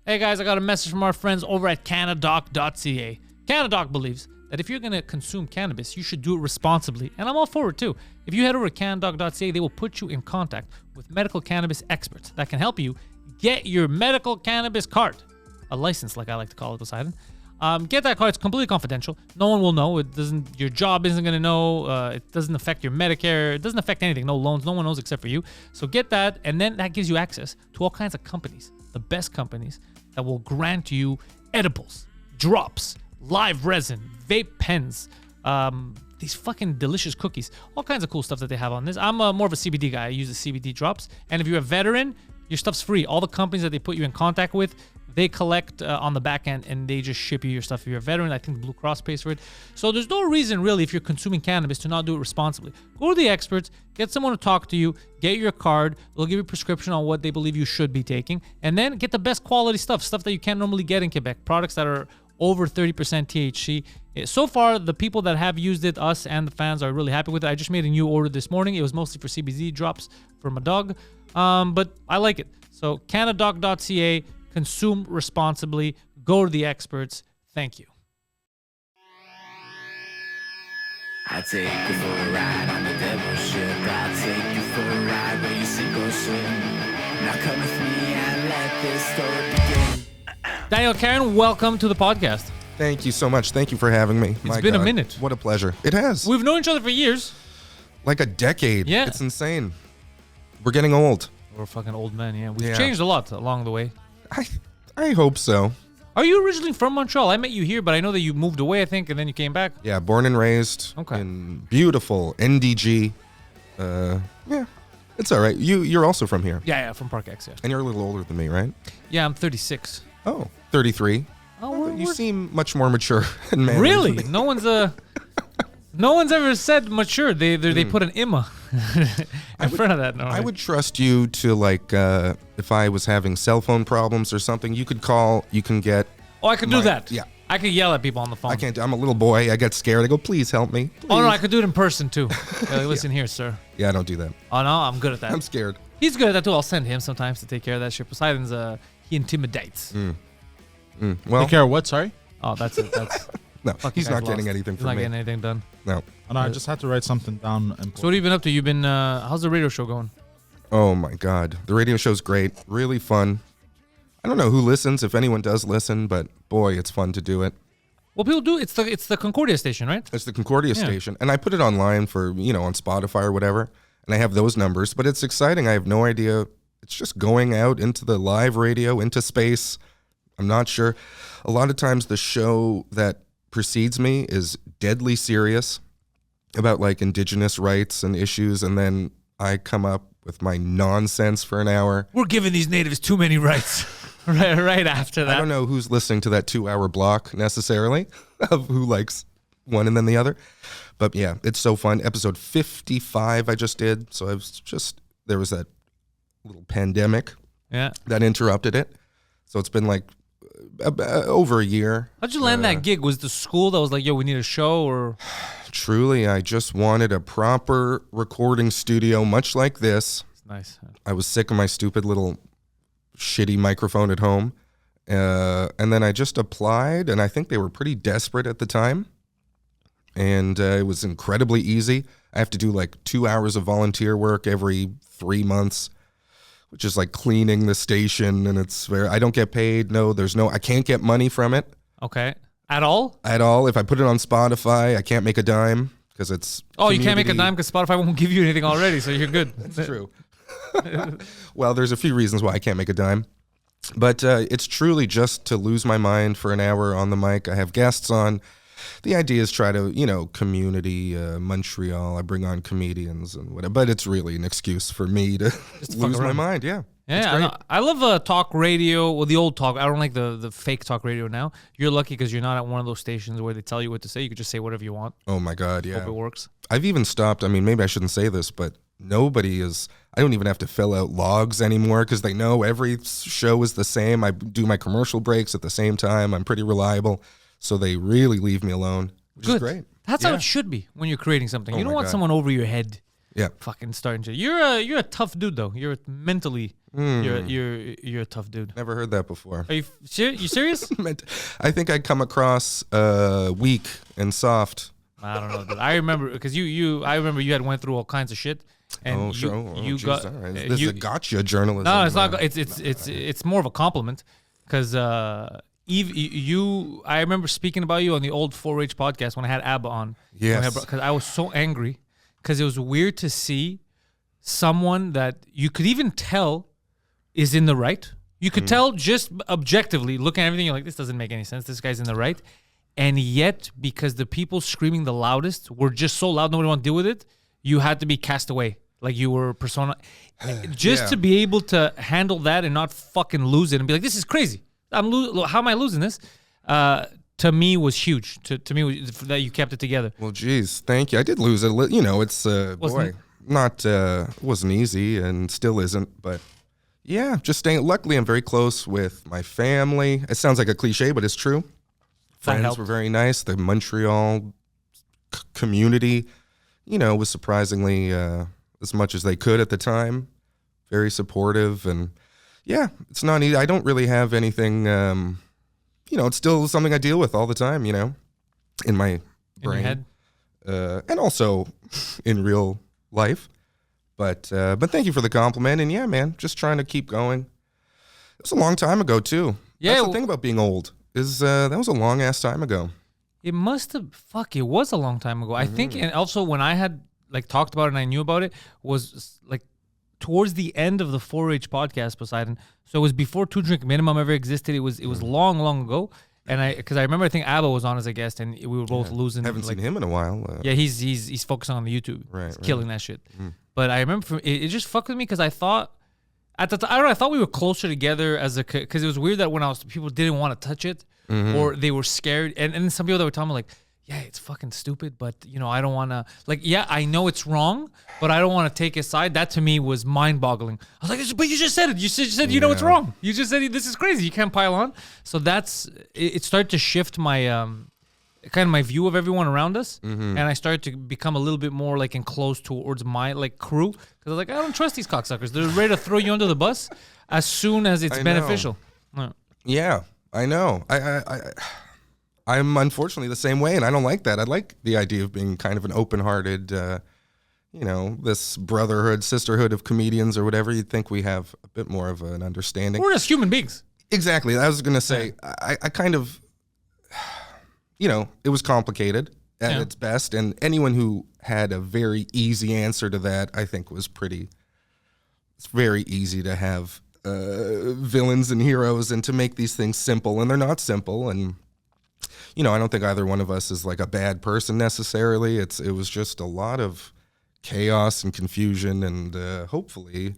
Hey guys, I got a message from our friends over at Canadoc.ca. Canadoc believes that if you're going to consume cannabis, you should do it responsibly, and I'm all for it too. If you head over to Canadoc.ca, they will put you in contact with medical cannabis experts that can help you get your medical cannabis card, a license like I like to call it, Poseidon. Get that card. It's completely confidential. No one will know. It doesn't. Your job isn't going to know. It doesn't affect your Medicare. It doesn't affect anything. No loans. No one knows except for you. So get that, and then that gives you access to all kinds of companies, the best companies that will grant you edibles, drops, live resin, vape pens, these fucking delicious cookies, all kinds of cool stuff that they have on this. I'm more of a CBD guy. I use the CBD drops, and if you're a veteran, your stuff's free. All the companies that they put you in contact with, they collect on the back end, and they just ship you your stuff. If you're a veteran, I think Blue Cross pays for it. So there's no reason, really, if you're consuming cannabis, to not do it responsibly. Go to the experts, get someone to talk to you, get your card. They'll give you a prescription on what they believe you should be taking, and then get the best quality stuff that you can't normally get in Quebec, products that are over 30% THC. So far, the people that have used it, us and the fans, are really happy with it. I just made a new order this morning. It was mostly for CBD drops for my dog, but I like it. So Canadoc.ca, consume responsibly, go to the experts. Thank you. I'll take you for a ride on the devil's ship. I'll take you for a ride where you sink or swim. Now come with me and let this story begin. Daniel, Carin, welcome to the podcast. Thank you so much. Thank you for having me. It's been a minute. What a pleasure. It has. We've known each other for years. Like a decade. Yeah. It's insane. We're getting old. We're fucking old men, yeah. We've changed a lot along the way. I hope so. Are you originally from Montreal? I met you here, but I know that you moved away, I think, and then you came back. Yeah, born and raised in beautiful NDG. Yeah, it's all right. You're also from here. Yeah, from Park X, yeah. And you're a little older than me, right? Yeah, I'm 36. Oh, 33. Oh, you seem much more mature and manly. Really? No one's ever said mature. They put an Imma in front of that. No, I would trust you to, like, if I was having cell phone problems or something, you could call, you can get... Oh, I could do that. Yeah. I could yell at people on the phone. I can't. I'm a little boy. I get scared. I go, please help me. Please. Oh, no, I could do it in person, too. Listen here, sir. Yeah, I don't do that. Oh, no, I'm good at that. I'm scared. He's good at that, too. I'll send him sometimes to take care of that shit. Poseidon's, he intimidates. Well, take care of what? Sorry. Oh, that's it. That's no. He's not getting anything He's from not me. getting anything done. No. Oh, no, I just had to write something down. So what have you been up to? You've been, how's the radio show going? Oh my God. The radio show's great. Really fun. I don't know who listens, if anyone does listen, but boy, it's fun to do it. Well, people do. It's the Concordia station, right? It's the Concordia station. And I put it online for, on Spotify or whatever. And I have those numbers, but it's exciting. I have no idea. It's just going out into the live radio, into space. I'm not sure. A lot of times the show that precedes me is deadly serious about, like, indigenous rights and issues, and then I come up with my nonsense for an hour. We're giving these natives too many rights. right after that. I don't know who's listening to that 2-hour block necessarily of who likes one and then the other. But yeah, it's so fun. Episode 55 I just did. So there was that little pandemic that interrupted it. So it's been like over a year. How'd you land that gig? Was the school that was like, yo, we need a show, or? Truly, I just wanted a proper recording studio, much like this. Nice. I was sick of my stupid little shitty microphone at home. And then I just applied, and I think they were pretty desperate at the time. And it was incredibly easy. I have to do like 2 hours of volunteer work every 3 months, which is like cleaning the station, and I don't get paid. I can't get money from it. Okay. At all? At all. If I put it on Spotify, I can't make a dime because it's you can't make a dime because Spotify won't give you anything already, so you're good. That's true. Well, there's a few reasons why I can't make a dime. But it's truly just to lose my mind for an hour on the mic. I have guests on. The idea is try to, community, Montreal. I bring on comedians and whatever. But it's really an excuse for me to lose my mind. Yeah. Yeah, I love talk radio. Well, the old talk. I don't like the fake talk radio now. You're lucky because you're not at one of those stations where they tell you what to say. You could just say whatever you want. Oh, my God, yeah. Hope it works. I've even stopped. I mean, maybe I shouldn't say this, but nobody is... I don't even have to fill out logs anymore because they know every show is the same. I do my commercial breaks at the same time. I'm pretty reliable. So they really leave me alone, which is great. That's how it should be when you're creating something. You don't want someone over your head. Yeah. fucking starting shit. You're a tough dude though. You're mentally you're a tough dude. Never heard that before. Are you serious? I think I'd come across weak and soft. I don't know, dude. I remember because I remember you had went through all kinds of shit. And you got all right. This is a gotcha journalism. No, it's not. It's more of a compliment because Eve, I remember speaking about you on the old 4-H podcast when I had Abba on. Yes. Because I was so angry because it was weird to see someone that you could even tell is in the right. You could tell just objectively looking at everything. You're like, this doesn't make any sense. This guy's in the right. And yet, because the people screaming the loudest were just so loud, nobody wanted to deal with it, you had to be cast away. Like you were persona. Just to be able to handle that and not fucking lose it and be like, this is crazy. How am I losing this? To me was huge. To me, that you kept it together. Well, geez, thank you. I did lose it. You know, it's wasn't easy and still isn't. But yeah, just staying. Luckily, I'm very close with my family. It sounds like a cliche, but it's true. Friends were very nice. The Montreal community, you know, was surprisingly as much as they could at the time. Very supportive, and yeah, it's not easy. I don't really have anything. You know, it's still something I deal with all the time. You know, in my brain, in your head, and also in real life. But thank you for the compliment, and yeah, man, just trying to keep going. It was a long time ago too. Yeah, that's the thing about being old is that was a long ass time ago. It must have. Fuck, it was a long time ago. I think, and also when I had like talked about it and I knew about it was like towards the end of the 4-H podcast, Poseidon. So it was before 2 Drink Minimum ever existed. It was long ago. And because I remember I think Abba was on as a guest and we were both losing. Haven't seen him in a while. Yeah, he's focusing on the YouTube. Right, he's killing that shit. But I remember it just fucked with me because I thought at the time, I don't know, I thought we were closer together because it was weird that when people didn't want to touch it or they were scared. And then some people that were telling me like, yeah, it's fucking stupid, but you know, I don't want to yeah, I know it's wrong, but I don't want to take his side. That to me was mind boggling. I was like, but you just said it. You said, you know, it's wrong. You just said, this is crazy. You can't pile on. So it started to shift my, kind of my view of everyone around us. And I started to become a little bit more like enclosed towards my like crew. Cause I was like, I don't trust these cocksuckers. They're ready to throw you under the bus as soon as it's beneficial. Yeah, I know. I'm unfortunately the same way, and I don't like that. I like the idea of being kind of an open-hearted, you know, this brotherhood, sisterhood of comedians or whatever. You'd think we have a bit more of an understanding. We're just human beings. Exactly. I was going to say, I kind of, you know, it was complicated at its best, and anyone who had a very easy answer to that, I think it's very easy to have villains and heroes and to make these things simple, and they're not simple, and you know, I don't think either one of us is like a bad person necessarily. It was just a lot of chaos and confusion, and hopefully,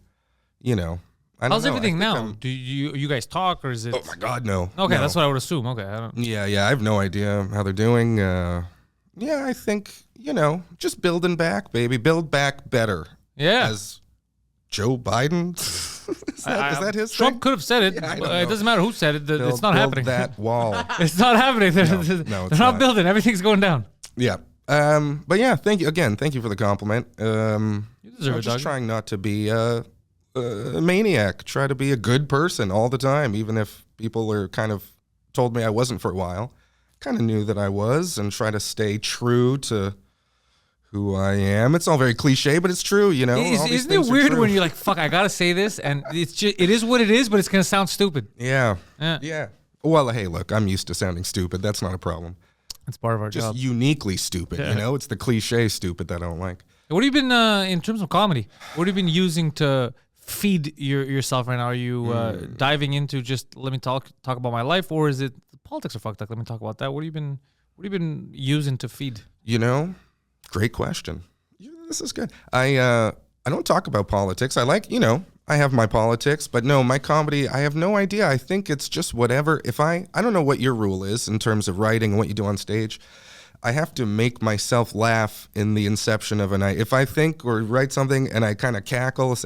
you know, I don't know. How's everything now? Do you guys talk, or is it? Oh my God, no. Okay, no. That's what I would assume. Okay, I don't. Yeah, I have no idea how they're doing. Yeah, I think, you know, just building back, baby, build back better. Yeah. As Joe Biden. Is that his Trump thing? could have said it. Yeah, It doesn't matter who said it. It's not happening. That wall. It's not happening. They're it's not building. Everything's going down. Yeah. But yeah, thank you again. Thank you for the compliment. You deserve I'm it, just dog. trying not to be a maniac. Try to be a good person all the time, even if people are kind of told me I wasn't for a while. Kind of knew that I was, and try to stay true to who I am. It's all very cliche, but it's true, you know. Isn't it weird when you're like, fuck, I gotta say this, and it is what it is, but it's gonna sound stupid. Yeah. Well, hey, look, I'm used to sounding stupid. That's not a problem. It's part of our Just job. uniquely stupid, you know. It's the cliche stupid that I don't like. What have you been in terms of comedy? What have you been using to feed yourself right now? Are you diving into just let me talk about my life, or is it politics are fucked up? Let me talk about that. What have you been using to feed? You know. Great question. This is good. I don't talk about politics. I like, you know, I have my politics, but no, my comedy, I have no idea. I think it's just whatever. I don't know what your rule is in terms of writing and what you do on stage. I have to make myself laugh in the inception of a night. If I think or write something and I kind of cackle,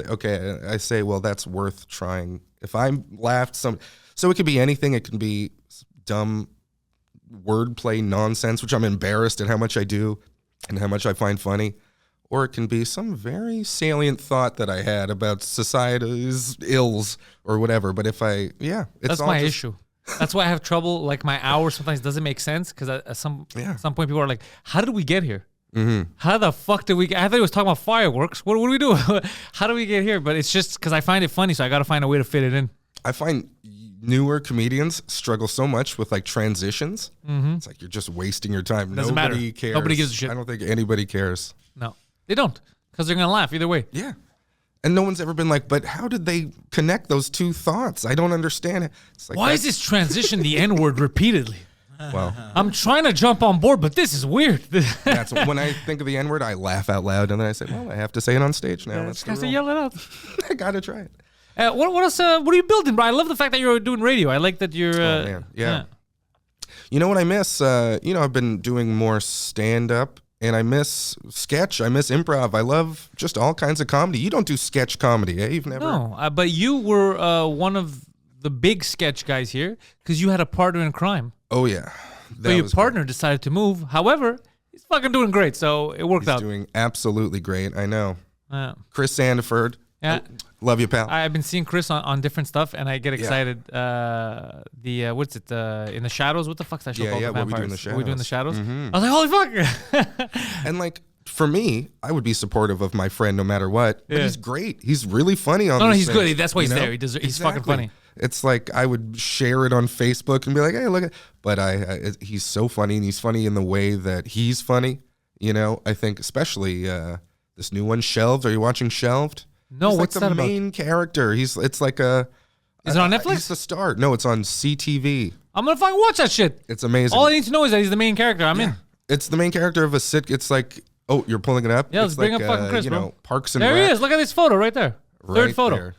I say, well, that's worth trying. If I laughed so it could be anything. It can be dumb wordplay nonsense, which I'm embarrassed at how much I do and how much I find funny, or it can be some very salient thought that I had about society's ills or whatever. But if that's my issue. That's why I have trouble. Like my hour sometimes doesn't make sense because at some point people are like, "How did we get here? How the fuck did we get?" I thought he was talking about fireworks. What do we do? How do we get here? But it's just because I find it funny, so I got to find a way to fit it in. I find newer comedians struggle so much with like transitions. It's like you're just wasting your time. Doesn't Nobody matter. cares. Nobody gives a shit. I don't think anybody cares. No, they don't, because they're gonna laugh either way. Yeah. And no one's ever been like, but how did they connect those two thoughts? I don't understand it. It's like, Why is this transition the N-word repeatedly? Well, I'm trying to jump on board, but this is weird. that's when I think of the N-word, I laugh out loud, and then I say, well, I have to say it on stage now. That's the Has to rule. yell it out. I gotta try it. What else? What are you building, bro? I love the fact that you're doing radio. I like that you're. Oh, man. Yeah. You know what I miss? I've been doing more stand-up, and I miss sketch. I miss improv. I love just all kinds of comedy. You don't do sketch comedy, eh? You've never. No, but you were one of the big sketch guys here because you had a partner in crime. Oh yeah. So your partner decided to move. However, he's fucking doing great, so it worked out. He's doing absolutely great. I know. Chris Sandiford. Yeah. Love you, pal. I've been seeing Chris on different stuff, and I get excited. What's it? In the Shadows? What the fuck's that show called? Yeah, The What We Do in the Vampires. What We Do in the Shadows. Shadows? I was like, holy fuck. And like for me, I would be supportive of my friend no matter what. But Yeah. he's great. He's really funny on. No, these he's things, good. That's why he's you know? there. He's fucking funny. It's like I would share it on Facebook and be like, "Hey, look at." But he's so funny, and he's funny in the way that he's funny. You know, I think especially this new one, Shelved. Are you watching Shelved? No, He's what's like that the about? main character. It's like a. Is it on Netflix? He's the star. No, it's on CTV. I'm gonna fucking watch that shit. It's amazing. All I need to know is that he's the main character. I'm in. It's the main character of a sit. It's like, oh, you're pulling it up. Yeah, it's let's bring like, up fucking Chris, bro. Parks and There he Rec. is. Look at this photo right there. Third Right photo. there.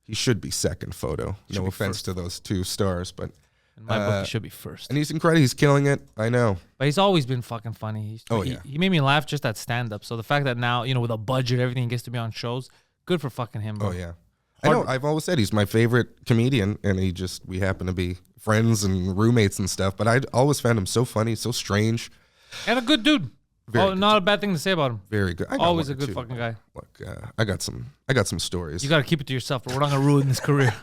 He should be second photo. No offense to those two stars, but In my book, he should be first. and he's incredible. He's killing it. I know. But he's always been fucking funny. He made me laugh just at stand up. So the fact that now, with a budget, everything, he gets to be on shows, good for fucking him, bro. Oh yeah. I know. I've always said he's my favorite comedian, and we happen to be friends and roommates and stuff. But I always found him so funny, so strange. And a good dude. Very Not a bad thing to say about him. Very good. I got Always one a or good two. fucking guy. Look, I got some stories. You got to keep it to yourself, but we're not going to ruin his career.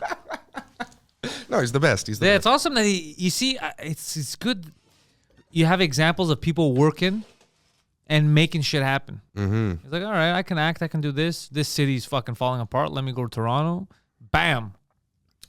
No, he's the best. He's the Yeah, best. it's awesome that it's good. You have examples of people working and making shit happen. Mm-hmm. He's like, all right, I can act, I can do this. This city's fucking falling apart. Let me go to Toronto. Bam.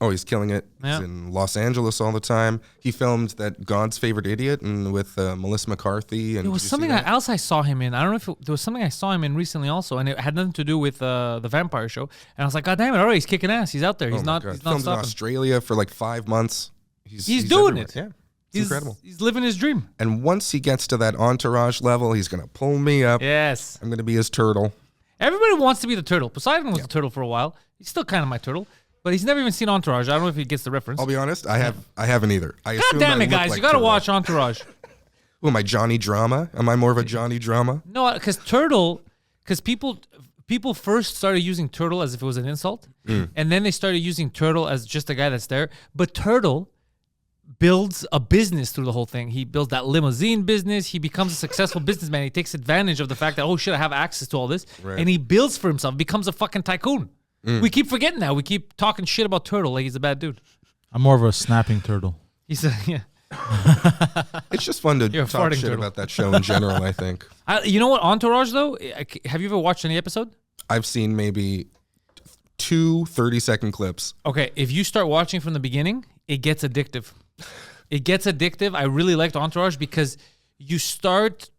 Oh, he's killing it. Yeah. He's in Los Angeles all the time. He filmed that God's Favorite Idiot and with Melissa McCarthy. And There was did you see something that? else I saw him in. I don't know if there was something I saw him in recently also, and it had nothing to do with the Vampire Show. And I was like, God damn it, all right, he's kicking ass. He's out there. He's Oh my not. God. He's not Filmed in stopping. Australia for like 5 months. He's doing everywhere. it. Yeah, it's He's incredible. He's living his dream. And once he gets to that entourage level, he's gonna pull me up. Yes. I'm gonna be his turtle. Everybody wants to be the turtle. Poseidon was the turtle for a while. He's still kind of my turtle, but he's never even seen Entourage. I don't know if he gets the reference. I'll be honest. I haven't either. I God assumed damn I it, look guys! like You got to turtle. watch Entourage. Who am I, Johnny Drama? Am I more of a Johnny Drama? No, because people first started using turtle as if it was an insult, and then they started using turtle as just a guy that's there. But turtle builds a business through the whole thing. He builds that limousine business. He becomes a successful businessman. He takes advantage of the fact that, oh shit, I have access to all this, Right. and he builds for himself. Becomes a fucking tycoon. We keep forgetting that. We keep talking shit about turtle like he's a bad dude. I'm more of a snapping turtle. He's a, yeah. It's just fun to You're a talk farting shit turtle. about that show in general. I think You know what? Entourage though. Have you ever watched any episode? I've seen maybe 2 30-second clips. Okay, if you start watching from the beginning, it gets addictive. It gets addictive. I really liked Entourage because you start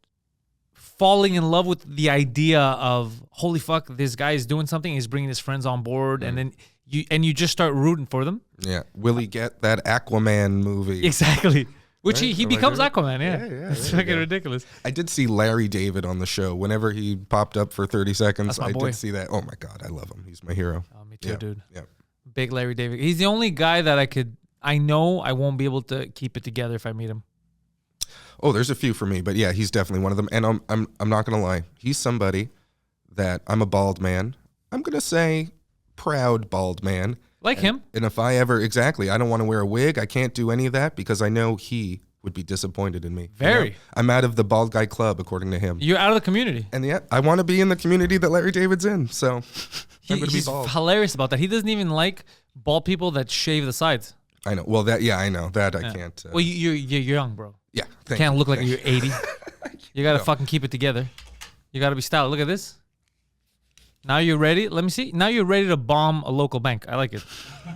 falling in love with the idea of, holy fuck, this guy is doing something. He's bringing his friends on board, and then you just start rooting for them. Yeah, will he get that Aquaman movie? Exactly. Which Right? he Am I becomes right? Aquaman. Yeah, Yeah, it's there you fucking go. ridiculous. I did see Larry David on the show. Whenever he popped up for 30 seconds, That's my I boy. did see that. Oh my God, I love him. He's my hero. Oh, me too, Yeah, dude. Yeah. Big Larry David. He's the only guy that I know I won't be able to keep it together if I meet him. Oh, there's a few for me, but yeah, he's definitely one of them. And I'm not gonna lie, he's somebody that I'm a bald man. I'm gonna say proud bald man. Like him. And if I ever I don't want to wear a wig. I can't do any of that because I know he would be disappointed in me. Very. I'm out of the bald guy club, according to him. You're out of the community. And yet, I want to be in the community that Larry David's in. So I'm going to be He's bald. hilarious about that. He doesn't even like bald people that shave the sides. I know. Well, I know that I can't. Well, you're young, bro. Yeah. You can't look like you're 80. You got to fucking keep it together. You got to be stylish. Look at this. Now you're ready. Let me see. Now you're ready to bomb a local bank. I like it.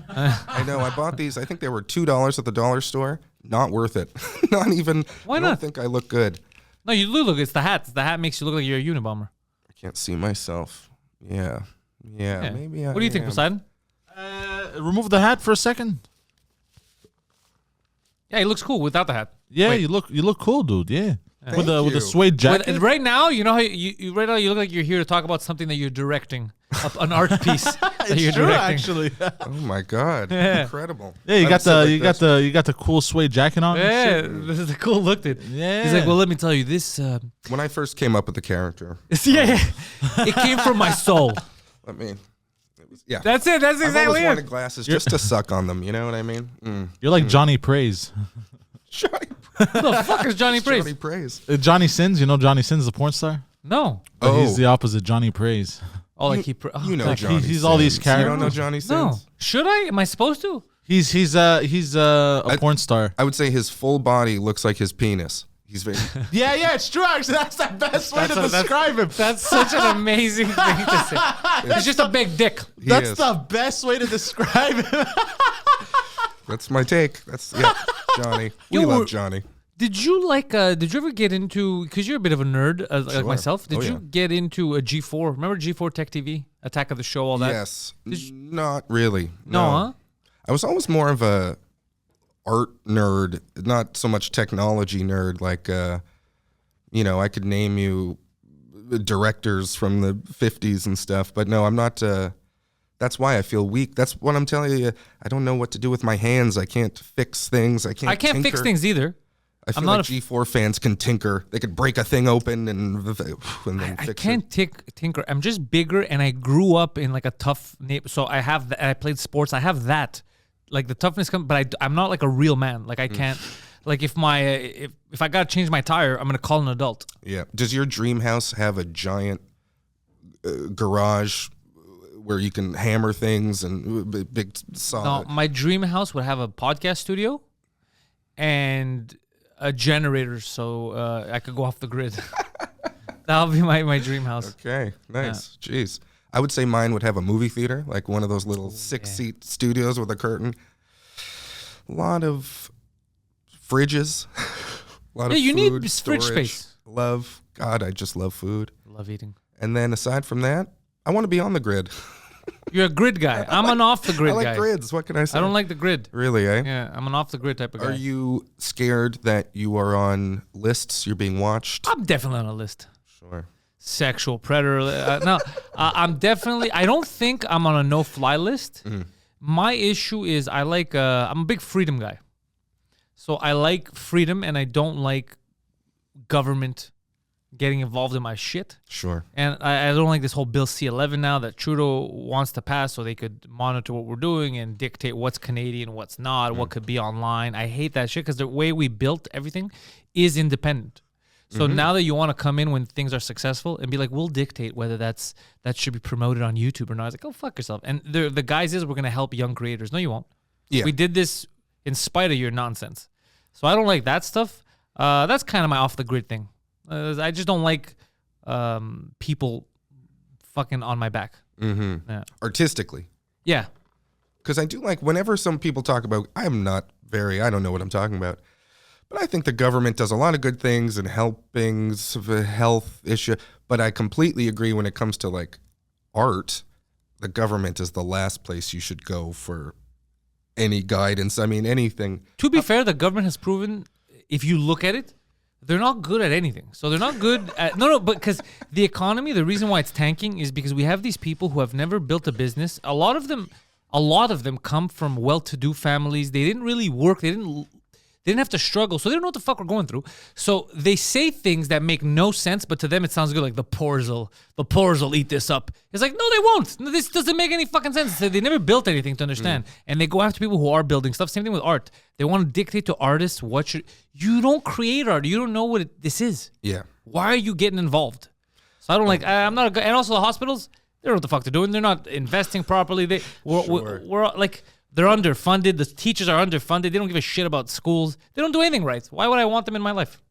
I know. I bought these. I think they were $2 at the dollar store. Not worth it. Not even. Why I not? don't think I look good. No, you do look. It's the hat. The hat makes you look like you're a Unabomber. I can't see myself. Yeah. Maybe. What do you think, Poseidon? Remove the hat for a second. Yeah, he looks cool without the hat. Yeah, Wait. you look cool, dude. Yeah, Thank with you. the suede jacket. Right now, you know how right now you look like you're here to talk about something that you're directing, an art piece that you're True, directing. actually. Oh my God! Yeah. Incredible. Yeah, you I got said like you got the cool suede jacket on. and Yeah, shit. this is a cool look, dude. Yeah. He's like, well, let me tell you this. When I first came up with the character, Yeah, it came from my soul. let me. Yeah. That's it. That's I've exactly always it. wanted glasses just to suck on them. You know what I mean? You're like Johnny Praise. Johnny, Who the fuck is Johnny Praise? Johnny Praise. Johnny Sins. You know Johnny Sins, the porn star. No. But Oh. he's the opposite Johnny Praise. Oh, like he. Oh, You know Like, Johnny. he's all these Sins. characters. You don't know Johnny Sins? no. Should I? Am I supposed to? He's a porn star. I would say his full body looks like his penis. He's very. Yeah, it's true. Actually, that's the best way to describe him. That's such an amazing thing to say. He's just a big dick. He That's is. the best way to describe him. That's my take. That's Johnny. We You love were- Johnny. Did you Did you ever get into? Because you're a bit of a nerd, like Sure. myself. Did Oh, you yeah. get into a G4? Remember G4 Tech TV, Attack of the Show, all that? Yes. Not really. No, huh? I was always more of a art nerd, not so much technology nerd. Like, I could name you directors from the 50s and stuff, but no, I'm not. That's why I feel weak. That's what I'm telling you. I don't know what to do with my hands. I can't fix things. I can't fix tinker. things either. I feel I'm not like G4 fans can tinker. They could break a thing open and then I fix can't tinker. I'm just bigger, and I grew up in like a tough neighbor. So I have I played sports. I have that, like the toughness comes. But I'm not like a real man. Like I can't. Like if I gotta change my tire, I'm gonna call an adult. it. Yeah. Does your dream house have a giant garage where you can hammer things and big saw? No, my dream house would have a podcast studio, and a generator, so I could go off the grid. That would be my dream house. Okay, nice. Jeez. I would say mine would have a movie theater, like one of those little 6-seat studios with a curtain. A lot of fridges. A lot of You need food, fridge storage. space. God, I just love food. Love eating. And then aside from that, I want to be on the grid. You're a grid guy. I'm an off the grid I like guy. grids. What can I say? I don't like the grid. Really, eh? Yeah, I'm an off the grid type of guy. Are you scared that you are on lists? You're being watched? I'm definitely on a list. Sure. Sexual predator. No, I'm definitely. I don't think I'm on a no-fly list. My issue is I'm a big freedom guy. So I like freedom, and I don't like government getting involved in my shit. Sure. And I don't like this whole Bill C-11 now that Trudeau wants to pass so they could monitor what we're doing and dictate what's Canadian, what's not, what could be online. I hate that shit because the way we built everything is independent. So now that you want to come in when things are successful and be like, we'll dictate whether that should be promoted on YouTube or not. I was like, oh, fuck yourself. And the guys is we're going to help young creators. No, you won't. Yeah. We did this in spite of your nonsense. So I don't like that stuff. That's kind of my off-the-grid thing. I just don't like people fucking on my back. Mm-hmm. Yeah. Artistically. Yeah. Because I do like whenever some people talk about, I don't know what I'm talking about. But I think the government does a lot of good things and helping the health issue. But I completely agree when it comes to like art, the government is the last place you should go for any guidance. I mean, anything. To be fair, the government has proven, if you look at it, they're not good at anything. So they're not good at but because the economy, the reason why it's tanking is because we have these people who have never built a business. A lot of them come from well-to-do families. They didn't really work. They They didn't have to struggle, so they don't know what the fuck we're going through. So they say things that make no sense, but to them it sounds good. Like the poors will eat this up. It's like, no, they won't. No, this doesn't make any fucking sense. They never built anything to understand, and they go after people who are building stuff. Same thing with art. They want to dictate to artists what should. You don't create art. You don't know what this is. Yeah. Why are you getting involved? So I don't like. I'm not. And also the hospitals. They don't know what the fuck they're doing. They're not investing properly. We're like. They're underfunded. The teachers are underfunded. They don't give a shit about schools. They don't do anything right. Why would I want them in my life?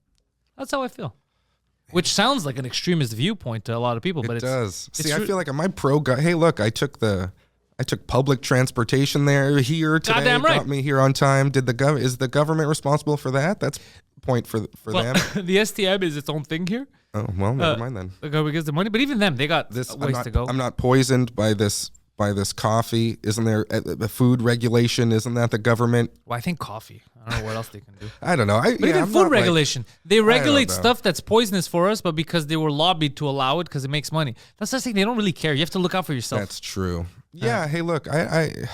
That's how I feel. Which sounds like an extremist viewpoint to a lot of people, but it does. It's See, I feel like am I pro guy? Hey, look, I took public transportation here today. Goddamn right. Got me here on time. Is the government responsible for that? That's point for them. The STM is its own thing here. Oh well, never mind then. The government gives the money, but even them, they got ways to go. I'm not poisoned by this coffee. Isn't there a food regulation? Isn't that the government? Well, I think coffee. I don't know what else they can do. I don't know. But even food regulation. They regulate stuff that's poisonous for us, but because they were lobbied to allow it because it makes money. That's the thing. They don't really care. You have to look out for yourself. That's true. Yeah. Hey, look, I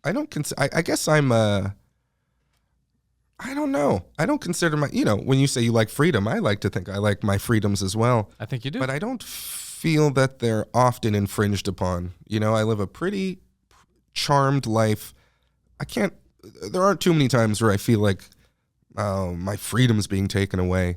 don't consider. I guess I'm I don't know. I don't consider when you say you like freedom, I like to think I like my freedoms as well. I think you do. But I don't feel that they're often infringed upon. I live a pretty charmed life. There aren't too many times where I feel like my freedom's being taken away.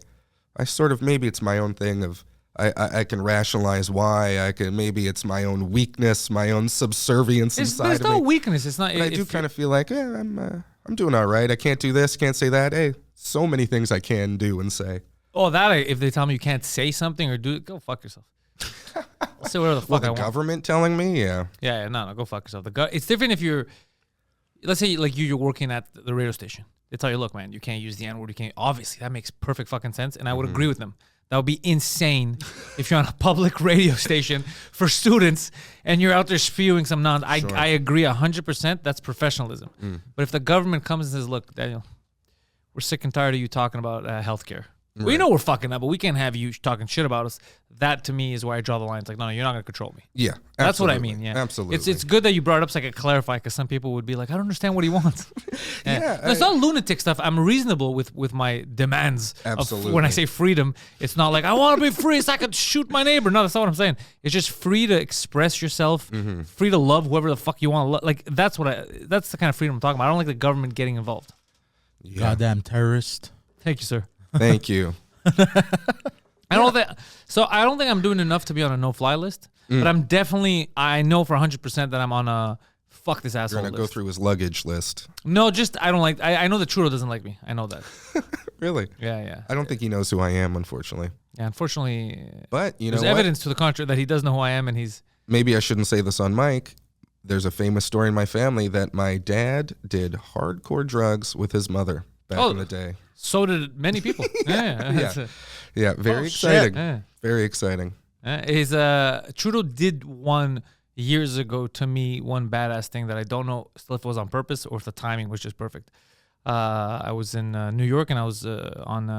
I sort of, maybe it's my own thing of, I can rationalize why. Maybe it's my own weakness, my own subservience inside of me. There's no weakness. It's not. But I do kind of feel like, I'm doing all right. I can't do this, can't say that. Hey, so many things I can do and say. Oh, if they tell me you can't say something or do it, go fuck yourself. I'll say whatever the fuck I want. The government telling me, yeah. Yeah, no, go fuck yourself. It's different if you're, let's say like you're working at the radio station. They tell you, look, man, you can't use the N-word. You can't. Obviously, that makes perfect fucking sense, and I would agree with them. That would be insane if you're on a public radio station for students and you're out there spewing some nonsense. Sure. I agree 100%. That's professionalism. But if the government comes and says, look, Daniel, we're sick and tired of you talking about healthcare. Right. We know we're fucking up, but we can't have you talking shit about us. That to me is where I draw the line. It's like, no, you're not going to control me. Yeah, that's what I mean. Yeah, absolutely. It's good that you brought it up so I could clarify, because some people would be like, I don't understand what he wants. It's not lunatic stuff. I'm reasonable with my demands. Absolutely. When I say freedom, it's not like I want to be free so I could shoot my neighbor. No, that's not what I'm saying. It's just free to express yourself, free to love whoever the fuck you want to love. Like that's the kind of freedom I'm talking about. I don't like the government getting involved. Yeah. Goddamn terrorist. Thank you, sir. Thank you. I don't think I'm doing enough to be on a no-fly list, but I know for 100% that I'm on a fuck this asshole list. You're going to go through his luggage list. No, just I don't like, I know that Trudeau doesn't like me. I know that. Really? Yeah. I don't think he knows who I am, unfortunately. Yeah, unfortunately. But there's evidence to the contrary that he does know who I am, and he's... Maybe I shouldn't say this on mic. There's a famous story in my family that my dad did hardcore drugs with his mother back in the day. So did many people. Yeah, very exciting. Yeah. Very exciting. Trudeau did years ago to me one badass thing that I don't know still if it was on purpose or if the timing was just perfect. I was in New York and I was on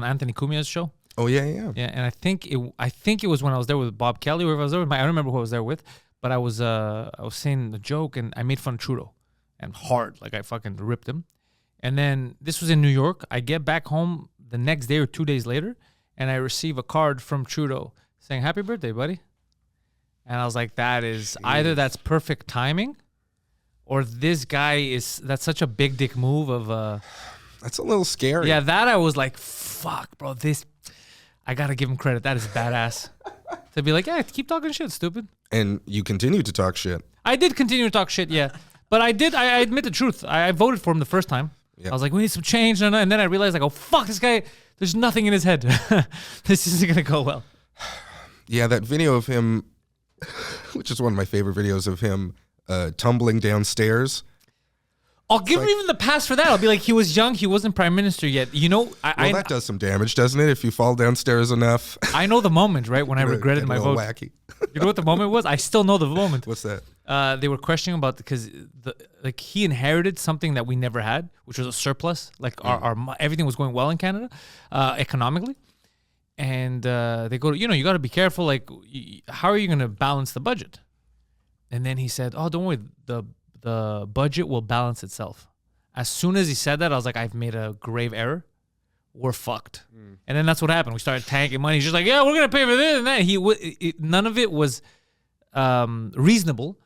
Anthony Cumia's show. Oh yeah. Yeah, and I think it was when I was there with Bob Kelly or if I was there with I don't remember who I was there with, but I was saying the joke and I made fun of Trudeau and hard, like I fucking ripped him. And then this was in New York. I get back home the next day or 2 days later, and I receive a card from Trudeau saying, "Happy birthday, buddy." And I was like, either that's perfect timing, or this guy that's such a big dick move of... That's a little scary. Yeah, that I was like, fuck, bro, I got to give him credit. That is badass. To be like, yeah, keep talking shit, stupid. And you continue to talk shit. I did continue to talk shit, yeah. But I admit the truth. I voted for him the first time. Yep. I was like, we need some change. And then I realized, like, oh, fuck, this guy, there's nothing in his head. This isn't going to go well. Yeah, that video of him, which is one of my favorite videos of him tumbling downstairs. I'll give him even the pass for that. I'll be like, he was young. He wasn't prime minister yet. That does some damage, doesn't it? If you fall downstairs enough. I know the moment, right? When I regretted my vote. Wacky. You know what the moment was? I still know the moment. What's that? They were questioning about because he inherited something that we never had, which was a surplus. Like our everything was going well in Canada, economically, and they go, you got to be careful. Like, how are you going to balance the budget? And then he said, "Oh, don't worry, the budget will balance itself." As soon as he said that, I was like, I've made a grave error. We're fucked. And then that's what happened. We started tanking money. He's just like, yeah, we're gonna pay for this and that. None of it was reasonable.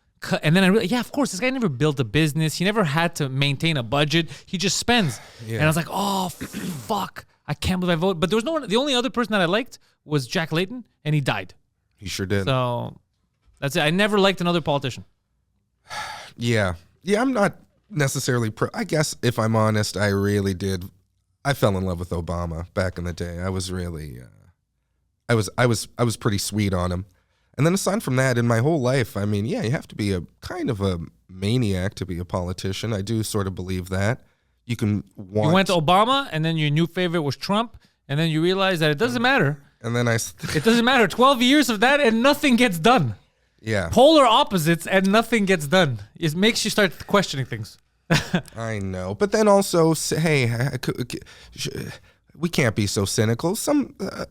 And then I realized, yeah, of course, this guy never built a business. He never had to maintain a budget. He just spends. Yeah. And I was like, oh, fuck. I can't believe I voted. But there was no one. The only other person that I liked was Jack Layton, and he died. He sure did. So that's it. I never liked another politician. Yeah. I'm not necessarily I guess if I'm honest, I really did. I fell in love with Obama back in the day. I was really, I was pretty sweet on him. And then aside from that, in my whole life, I mean, yeah, you have to be a kind of a maniac to be a politician. I do sort of believe that. You went to Obama, and then your new favorite was Trump, and then you realize that it doesn't matter. And then it doesn't matter. 12 years of that, and nothing gets done. Yeah. Polar opposites, and nothing gets done. It makes you start questioning things. I know. But then also, hey, we can't be so cynical.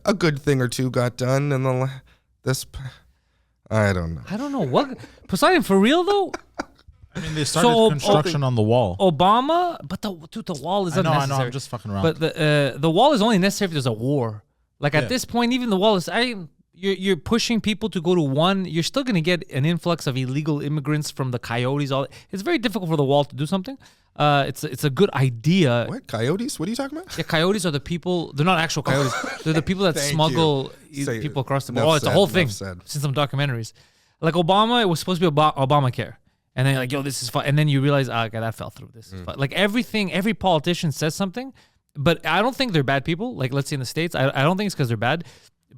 A good thing or two got done, and this... I don't know. I don't know what Poseidon for real though. I mean, they started construction on the wall. Obama, but the wall is unnecessary. I know, I'm just fucking around. But the wall is only necessary if there's a war. Like at this point, even the wall is. You're pushing people to go to one. You're still going to get an influx of illegal immigrants from the coyotes. It's very difficult for the wall to do something. It's a good idea. What, coyotes? What are you talking about? Yeah, coyotes are the people. They're not actual coyotes. They're the people that smuggle people across the border. Oh, it's a whole thing. Seen some documentaries. Like Obama, it was supposed to be Obamacare, and then like, yo, this is fun. And then you realize, okay, that fell through. This is fun. Like every politician says something, but I don't think they're bad people. Like let's say in the States, I don't think it's because they're bad.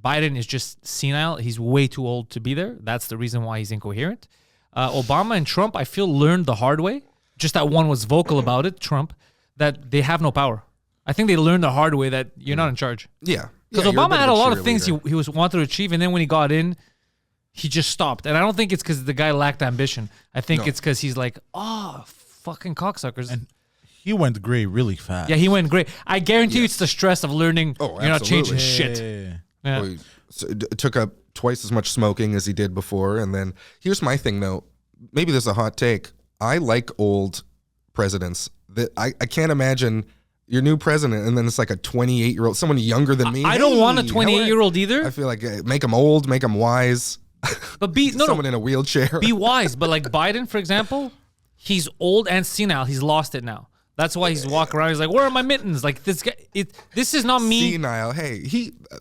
Biden is just senile. He's way too old to be there. That's the reason why he's incoherent. Obama and Trump, I feel, learned the hard way. Just that one was vocal about it, Trump, that they have no power. I think they learned the hard way that you're not in charge. Yeah. Because Obama had a lot of things he was wanted to achieve, and then when he got in, he just stopped. And I don't think it's because the guy lacked ambition. I think it's because he's like, oh, fucking cocksuckers. And he went gray really fast. Yeah, he went gray. I guarantee you it's the stress of learning you're not changing Yeah. shit. Yeah. Well, it took up twice as much smoking as he did before. And then here's my thing, though. Maybe there's a hot take. I like old presidents. That I can't imagine your new president and then it's like a 28-year-old, someone younger than me. I don't want a 28-year-old either. I feel like make them old, make them wise. But someone in a wheelchair. Be wise. But like Biden, for example, he's old and senile. He's lost it now. That's why he's walking around. He's like, "Where are my mittens?" Like this guy. This is not me. Senile. Hey,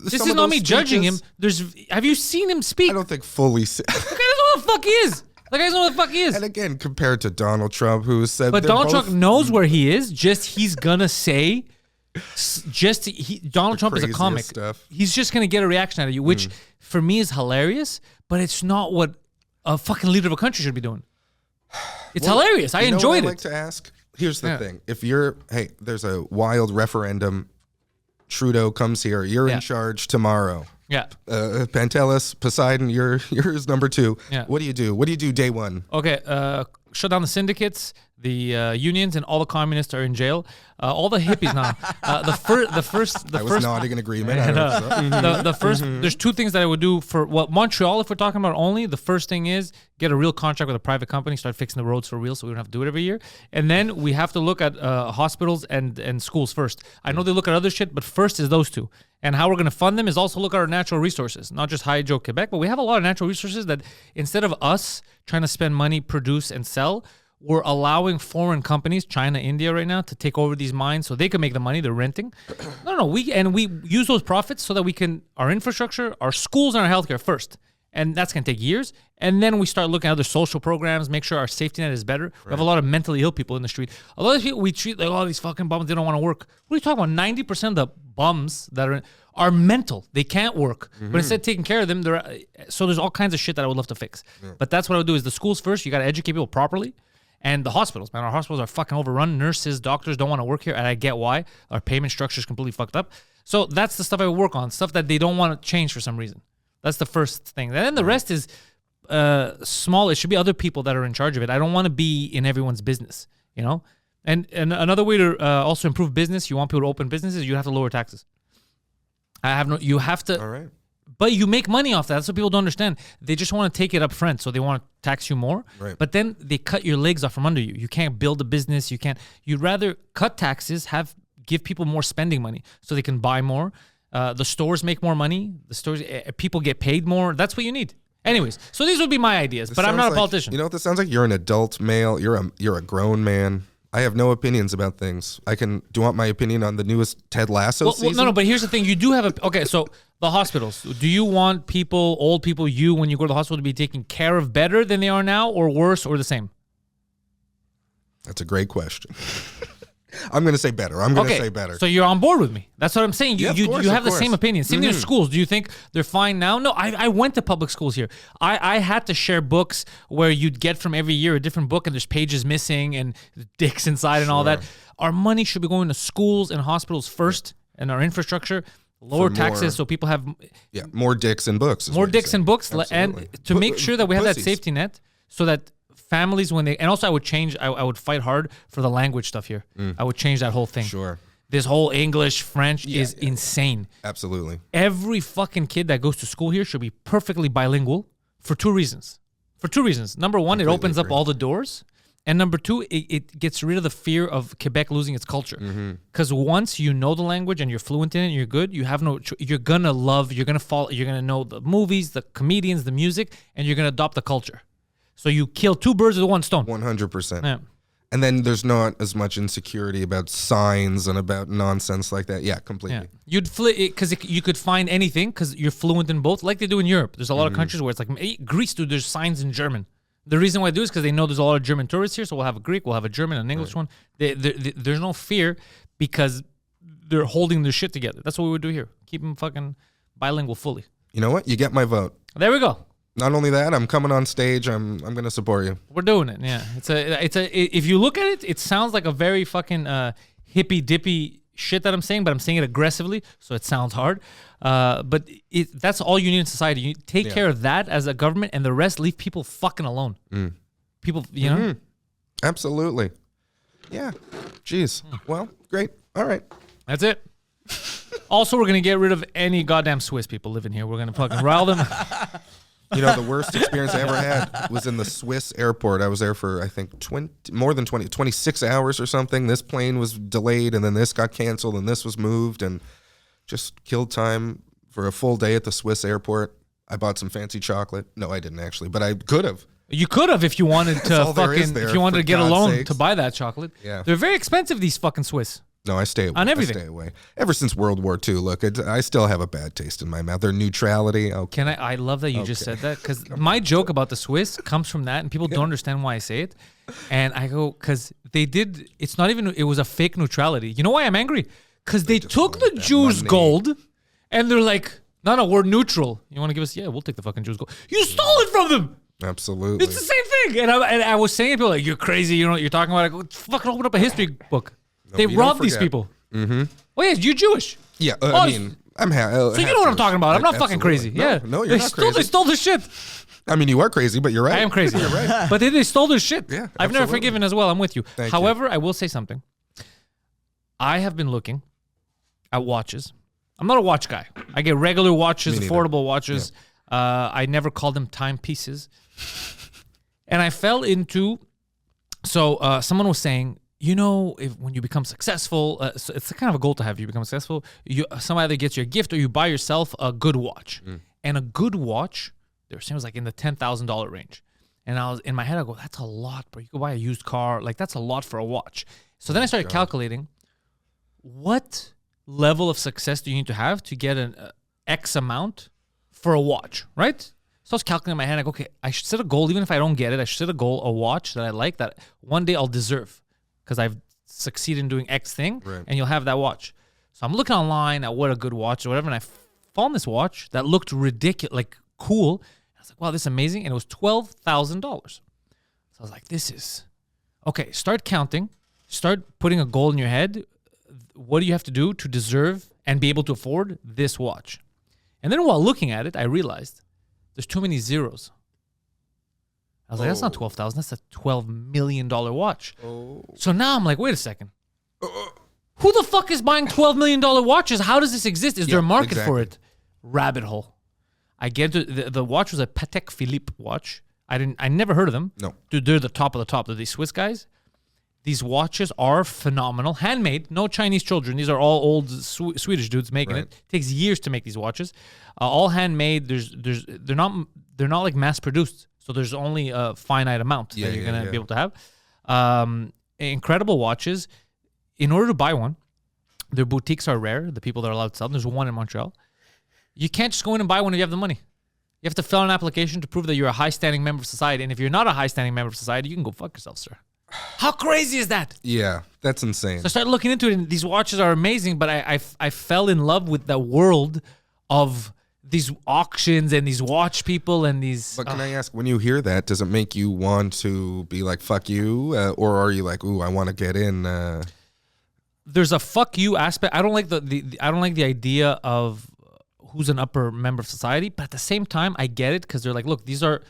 this is not me judging him. Have you seen him speak? I don't think fully. The guy doesn't know what the fuck he is. The guy doesn't know what the fuck he is. And again, compared to Donald Trump, who said, but Donald Trump knows where he is. Just he's gonna say, Donald Trump is a comic. Stuff. He's just gonna get a reaction out of you, which for me is hilarious. But it's not what a fucking leader of a country should be doing. It's hilarious. I enjoyed it. I'd like to ask. Here's the thing. If there's a wild referendum, Trudeau comes here, you're in charge tomorrow. Yeah. Pantelis, Poseidon, you're his number 2. Yeah. What do you do? What do you do day one? Okay. Shut down the syndicates, the unions, and all the communists are in jail. All the hippies now. I was nodding in agreement. There's 2 things that I would do for Montreal. If we're talking about only, the first thing is get a real contract with a private company, start fixing the roads for real, so we don't have to do it every year. And then we have to look at hospitals and schools first. I know they look at other shit, but first is those 2. And how we're going to fund them is also look at our natural resources, not just Hydro Quebec, but we have a lot of natural resources that instead of us trying to spend money, produce, and sell, we're allowing foreign companies, China, India right now, to take over these mines so they can make the money. They're renting. No. We use those profits so that we can, our infrastructure, our schools, and our healthcare first. And that's going to take years. And then we start looking at other social programs, make sure our safety net is better. We have a lot of mentally ill people in the street. A lot of people we treat like, oh, these fucking bums, they don't want to work. What are you talking about? 90% of the bums that are mental. They can't work. But instead of taking care of them, so there's all kinds of shit that I would love to fix. But that's what I would do is the schools first. You got to educate people properly. And the hospitals, man. Our hospitals are fucking overrun. Nurses, doctors don't want to work here. And I get why. Our payment structure is completely fucked up. So that's the stuff I would work on. Stuff that they don't want to change for some reason. That's the first thing. And then the rest is small. It should be other people that are in charge of it. I don't want to be in everyone's business, you know? And another way to also improve business, you want people to open businesses, you have to lower taxes. You have to But you make money off that. That's what people don't understand. They just want to take it up front, so they want to tax you more. Right. But then they cut your legs off from under you. You can't build a business. You can't. You'd rather cut taxes, give people more spending money, so they can buy more. The stores make more money. The stores, people get paid more. That's what you need. Anyways, so these would be my ideas, but I'm not a politician. You know what this sounds like? You're an adult male. You're a grown man. I have no opinions about things. Do you want my opinion on the newest Ted Lasso season? No, but here's the thing. You do have okay, so the hospitals. Do you want old people, when you go to the hospital, to be taken care of better than they are now, or worse, or the same? That's a great question. I'm going to say better. Say better. So you're on board with me. That's what I'm saying. You have the course. same opinion. Same thing in schools. Do you think they're fine now? No, I went to public schools here. I had to share books where you'd get from every year a different book and there's pages missing and dicks inside and all that. Our money should be going to schools and hospitals first and our infrastructure. Lower taxes so people have more dicks and books. More dicks and books. Absolutely. And to make sure that we have that Pussies. safety net so that families and also I would fight hard for the language stuff here. I would change that whole thing. Sure. This whole English, French is insane. Absolutely. Every fucking kid that goes to school here should be perfectly bilingual for two reasons. Number one, it opens up all the doors. And number two, it gets rid of the fear of Quebec losing its culture. Because once you know the language and you're fluent in it and you're good, you're going to know the movies, the comedians, the music, and you're going to adopt the culture. So you kill two birds with one stone. 100%. Yeah. And then there's not as much insecurity about signs and about nonsense like that. Yeah, completely. Yeah. You'd flip it because you could find anything because you're fluent in both, like they do in Europe. There's a lot of countries where it's like Greece, dude. There's signs in German. The reason why they do is because they know there's a lot of German tourists here. So we'll have a Greek, we'll have a German, an English one. There's no fear because they're holding their shit together. That's what we would do here. Keep them fucking bilingual fully. You know what? You get my vote. There we go. Not only that, I'm coming on stage. I'm going to support you. We're doing it. Yeah. If you look at it, it sounds like a very fucking hippy dippy shit that I'm saying, but I'm saying it aggressively, so it sounds hard. But that's all you need in society. You take care of that as a government, and the rest leave people fucking alone. People, you know. Absolutely. Yeah. Jeez. Well, great. All right. That's it. Also, we're gonna get rid of any goddamn Swiss people living here. We're gonna fucking rile them. You know, the worst experience I ever had was in the Swiss airport. I was there for, I think, 26 hours or something. This plane was delayed, and then this got canceled, and this was moved, and just killed time for a full day at the Swiss airport. I bought some fancy chocolate. No, I didn't actually, but I could have. You could have if you wanted to if you wanted to get a loan sakes. to buy that chocolate. Yeah. They're very expensive, these fucking Swiss. No, I stay away. On everything. I stay away. Ever since World War II, look, I still have a bad taste in my mouth. Their neutrality. Okay. I love that you just said that because my joke about the Swiss comes from that, and people don't understand why I say it. And I go, because they did, it's not even, it was a fake neutrality. You know why I'm angry? Because they took the Jews' gold, and they're like, no, we're neutral. You want to give us, we'll take the fucking Jews' gold. You stole it from them. Absolutely. It's the same thing. And I was saying to people like, you're crazy. You know what you're talking about? I go, fucking open up a history book. They robbed these people. Mm-hmm. Oh, yeah, you're Jewish. Yeah, I mean, I'm so you know what I'm talking about. I'm not fucking crazy. No, you're not crazy. They stole the shit. I mean, you are crazy, but you're right. I am crazy. You're right. But they stole their shit. Yeah, I've never absolutely. forgiven as well. I'm with you. However, I will say something. I have been looking at watches. I'm not a watch guy. I get regular watches, affordable watches. Yeah. I never call them timepieces. And I fell into... So someone was saying... You know, when you become successful, so it's kind of a goal to have you become successful. Somebody either gets you a gift or you buy yourself a good watch. And a good watch, they were saying, was like in the $10,000 range. And I was in my head, I go, that's a lot, bro. You could buy a used car. Like, that's a lot for a watch. So then I started calculating what level of success do you need to have to get an X amount for a watch, right? So I was calculating in my head. I go, okay, I should set a goal. Even if I don't get it, I should set a goal, a watch that I like that one day I'll deserve. Because I've succeeded in doing X thing, and you'll have that watch. So I'm looking online at what a good watch or whatever, and I found this watch that looked ridiculous, like cool. I was like, wow, this is amazing. And it was $12,000. So I was like, this is... Okay, start counting. Start putting a goal in your head. What do you have to do to deserve and be able to afford this watch? And then while looking at it, I realized there's too many zeros. I was like, that's not $12,000. That's a $12 million watch. So now I'm like, wait a second. Who the fuck is buying $12 million watches? How does this exist? Is there a market for it? Rabbit hole. I get to the watch was a Patek Philippe watch. I never heard of them. No. Dude, they're the top of the top. They're these Swiss guys. These watches are phenomenal. Handmade, no Chinese children. These are all old Swedish dudes making it. Takes years to make these watches. All handmade. They're not like mass produced. So there's only a finite amount that you're gonna be able to have. Incredible watches. In order to buy one, their boutiques are rare. The people that are allowed to sell them. There's one in Montreal. You can't just go in and buy one if you have the money. You have to fill out an application to prove that you're a high-standing member of society. And if you're not a high-standing member of society, you can go fuck yourself, sir. How crazy is that? Yeah, that's insane. So I started looking into it, and these watches are amazing, but I fell in love with the world of these auctions and these watch people and these... But can I ask, when you hear that, does it make you want to be like, fuck you? Or are you like, ooh, I want to get in? There's a fuck you aspect. I don't like I don't like the idea of who's an upper member of society, but at the same time, I get it because they're like, look, these are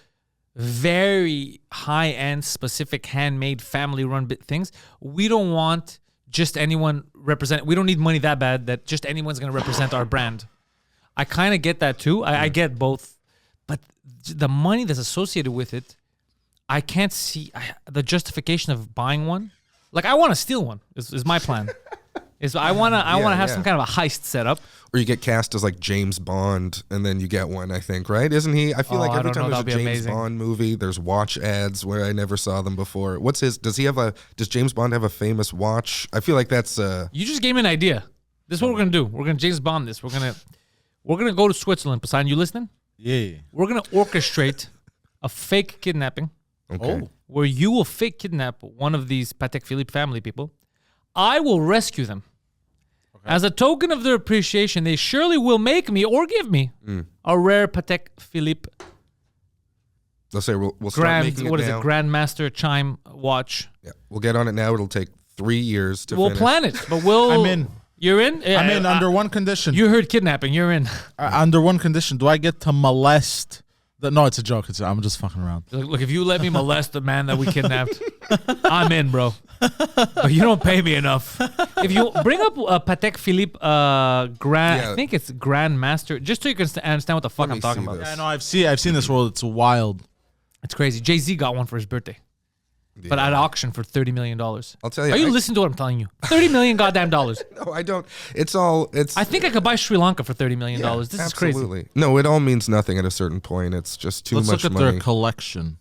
very high-end, specific, handmade, family-run things. We don't want just anyone represent. We don't need money that bad that just anyone's going to represent our brand. I kind of get that too. I get both, but the money that's associated with it, I can't see the justification of buying one. Like, I want to steal one. Is my plan. I want to have some kind of a heist set up. Or you get cast as like James Bond, and then you get one, I think, right? Isn't he? I feel like every time there's a James Bond movie, there's watch ads where I never saw them before. What's his? Does James Bond have a famous watch? I feel like that's... You just gave me an idea. This is what we're going to do. We're going to James Bond this. We're going to go to Switzerland. Poseidon, you listening? Yeah. We're going to orchestrate a fake kidnapping. Okay. Where you will fake kidnap one of these Patek Philippe family people. I will rescue them. As a token of their appreciation, they surely will make me or give me a rare Patek Philippe Let's say we'll start making it now. Grandmaster chime watch. Yeah, we'll get on it now. It'll take 3 years to We'll finish. plan it, but we'll... I'm in. You're in? Yeah, I'm in under one condition. You heard kidnapping. You're in. Under one condition. Do I get to molest... No, it's a joke. I'm just fucking around. Look, if you let me molest the man that we kidnapped, I'm in, bro. But you don't pay me enough. If you bring up Patek Philippe I think it's Grandmaster, just so you can understand what the fuck I'm talking about. this. Yeah, no, I've seen this world. It's wild. It's crazy. Jay-Z got one for his birthday. But at auction for $30 million. I'll tell you. Are you listening to what I'm telling you? $30 million goddamn dollars. No, I don't. It's I think I could buy Sri Lanka for $30 million. This is crazy. Absolutely. No, it all means nothing at a certain point. It's just too Let's much look at money. their collection.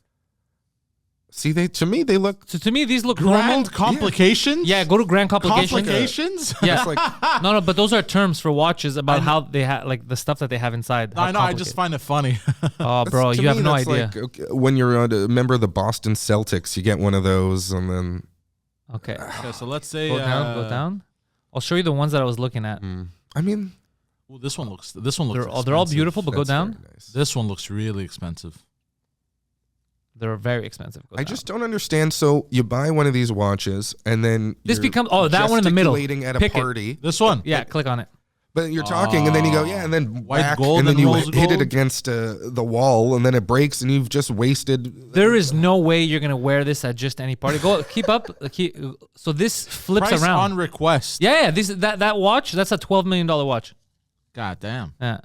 See, to me they look. So to me, these look normal. Grand complications? Yeah, go to Grand Complications. Complications? Yeah. It's like, No, but those are terms for watches about how they have, like, the stuff that they have inside. I know, I just find it funny. Oh, bro, to you have me, no that's idea. like, okay, when you're a member of the Boston Celtics, you get one of those, and then Okay. Okay, so let's say... Go down. I'll show you the ones that I was looking at. I mean, Ooh, this one looks They're all expensive. beautiful, but go that's down. very nice. This one looks really expensive. They're very expensive. Go I down. just don't understand. So you buy one of these watches, and then This you're becomes that one in the middle. gesticulating at a Pick it. party. This one. Yeah, click on it. But you're talking, and then you go, yeah, and then White whack, gold and then and you rose hit it gold? against the wall, and then it breaks, and you've just wasted. There is no way you're gonna wear this at just any party. Go keep up. So this flips Price around. on request. Yeah. That watch. That's a $12 million watch. God damn. Yeah.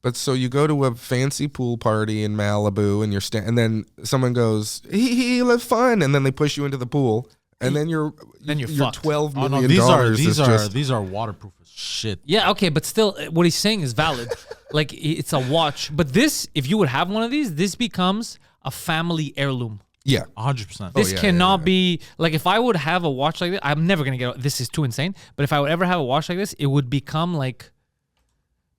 But so you go to a fancy pool party in Malibu, and and then someone goes, he live fun, and then they push you into the pool, and then you're fucked. $12 Oh, million. no, Just, these are waterproof as shit. Yeah. Okay. But still, what he's saying is valid. Like, it's a watch. But this, if you would have one of these, this becomes a family heirloom. yeah. 100%. This yeah, cannot be like, if I would have a watch like this, I'm never gonna get. This is too insane. But if I would ever have a watch like this, it would become like,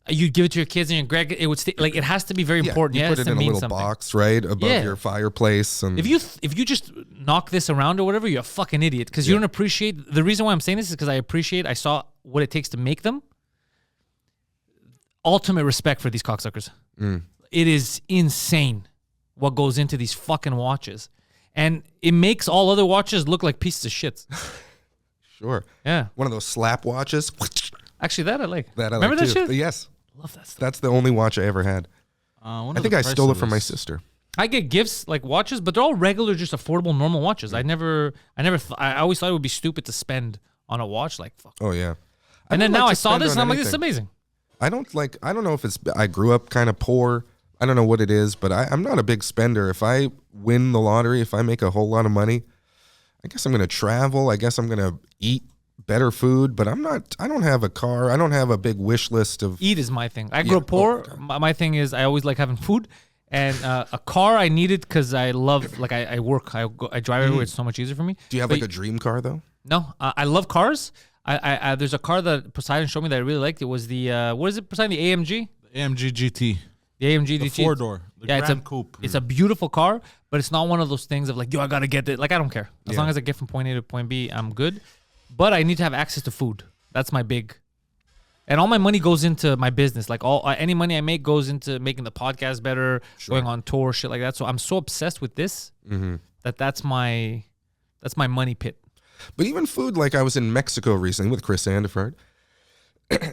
you'd give it to your kids and your greg. It would stay, like, it has to be very important. You Yeah, put has it to in a mean little something. box, right, above your fireplace, and If you just knock this around or whatever, you're a fucking idiot, because you don't appreciate. The reason why I'm saying this is because I saw what it takes to make them. Ultimate respect for these cocksuckers. It is insane what goes into these fucking watches, and it makes all other watches look like pieces of shit. sure, Yeah, one of those slap watches. actually, that I like. That I Remember like that too. shit? Yes, Love that stuff. that's the only watch I ever had. I think I stole it from my sister. I get gifts like watches, but they're all regular, just affordable, normal watches. I always thought it would be stupid to spend on a watch. Like, fuck. Oh yeah. And then don't now like I to saw spend this, on and I'm like, this is anything. amazing. I don't know if it's, I grew up kind of poor. I don't know what it is, but I'm not a big spender. If I win the lottery, if I make a whole lot of money, I guess I'm going to travel. I guess I'm going to eat better food, but I don't have a car. I don't have a big wish list of. Eat is my thing. I grew up poor. Okay. My thing is I always like having food. And a car I needed because I love, like I work, I drive everywhere. It's so much easier for me. Do you have But like a dream car though? No, I love cars. I there's a car that Poseidon showed me that I really liked. It was the what is it, Poseidon? The AMG. AMG GT. The AMG The GT. 4-door. The Grand Coupe. It's a beautiful car, but it's not one of those things of like, yo, I gotta get it. Like I don't care as long as I get from point A to point B, I'm good. But I need to have access to food. That's my big. And all my money goes into my business. Like any money I make goes into making the podcast better, going on tour, shit like that. So I'm so obsessed with this that's my money pit. But even food, like I was in Mexico recently with Chris Sandiford,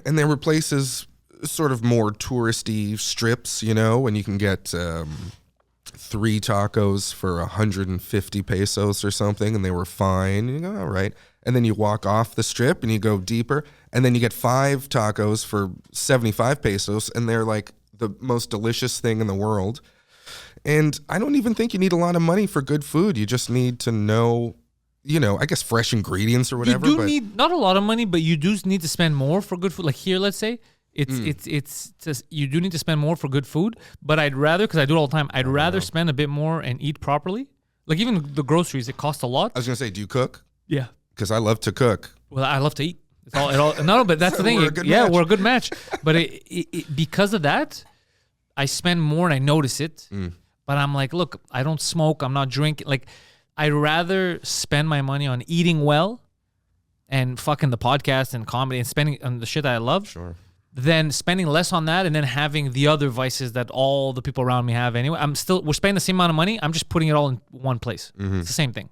and there were places sort of more touristy strips, you know, and you can get 3 tacos for 150 pesos or something, and they were fine. And you go, all right. And then you walk off the strip and you go deeper, and then you get 5 tacos for 75 pesos, and they're like the most delicious thing in the world. And I don't even think you need a lot of money for good food. You just need to know, you know, I guess fresh ingredients or whatever. You do need not a lot of money, but you do need to spend more for good food. Like here, let's say it's just, you do need to spend more for good food. But I'd rather, because I do it all the time, I'd rather spend a bit more and eat properly. Like even the groceries, it costs a lot. I was gonna say, do you cook? Yeah. Because I love to cook. Well, I love to eat. It's all no, but that's the thing. We're a good match. We're a good match. But because of that, I spend more and I notice it. But I'm like, look, I don't smoke. I'm not drinking. Like, I'd rather spend my money on eating well and fucking the podcast and comedy and spending on the shit that I love. Sure. Than spending less on that and then having the other vices that all the people around me have anyway. We're spending the same amount of money. I'm just putting it all in one place. It's the same thing.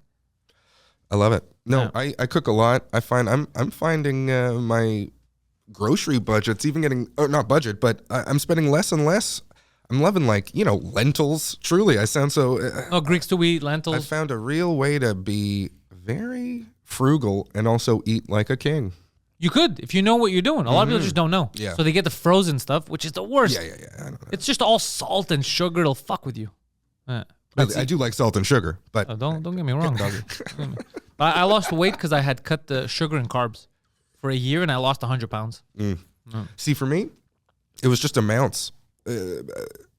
I love it. No, Yeah. I cook a lot. I find I'm finding my grocery budget's even getting, or not budget, but I'm spending less and less. I'm loving, like, you know, lentils. Truly, I sound so. Greeks do eat I lentils. found a real way to be very frugal and also eat like a king. You could, if you know what you're doing. A lot of people just don't know. Yeah. So they get the frozen stuff, which is the worst. Yeah. I don't know. It's just all salt and sugar. It'll fuck with you. I do like salt and sugar, but Don't get me wrong, doggy. I lost weight because I had cut the sugar and carbs for a year, and I lost 100 pounds. see, for me, it was just amounts.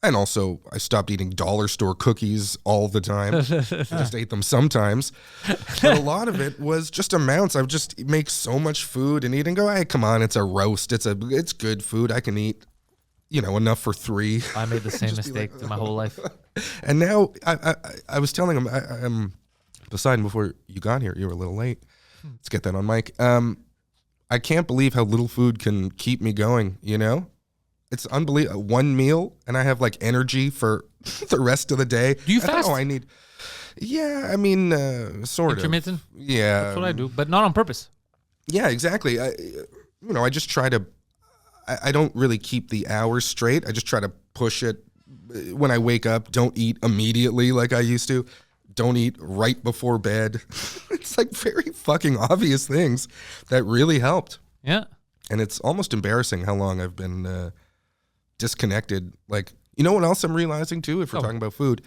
And also, I stopped eating dollar store cookies all the time. I just ate them sometimes. But a lot of it was just amounts. I would just make so much food and eat and go, hey, come on, it's a roast. It's good food. I can eat, you know, enough for 3. I made the same mistake my whole life. And now I was telling him, I'm Poseidon, before you got here, you were a little late. Let's get that on mic. I can't believe how little food can keep me going, you know? It's unbelievable. 1 meal, and I have like energy for the rest of the day. Do you fast? Oh, I need. Yeah, I mean, sort Intermittent? of. Yeah, That's what I do, but not on purpose. Yeah, exactly. I just try to. I don't really keep the hours straight. I just try to push it. When I wake up, don't eat immediately like I used to. Don't eat right before bed. It's like very fucking obvious things that really helped. Yeah. And it's almost embarrassing how long I've been disconnected. Like, you know what else I'm realizing too, if we're talking about food?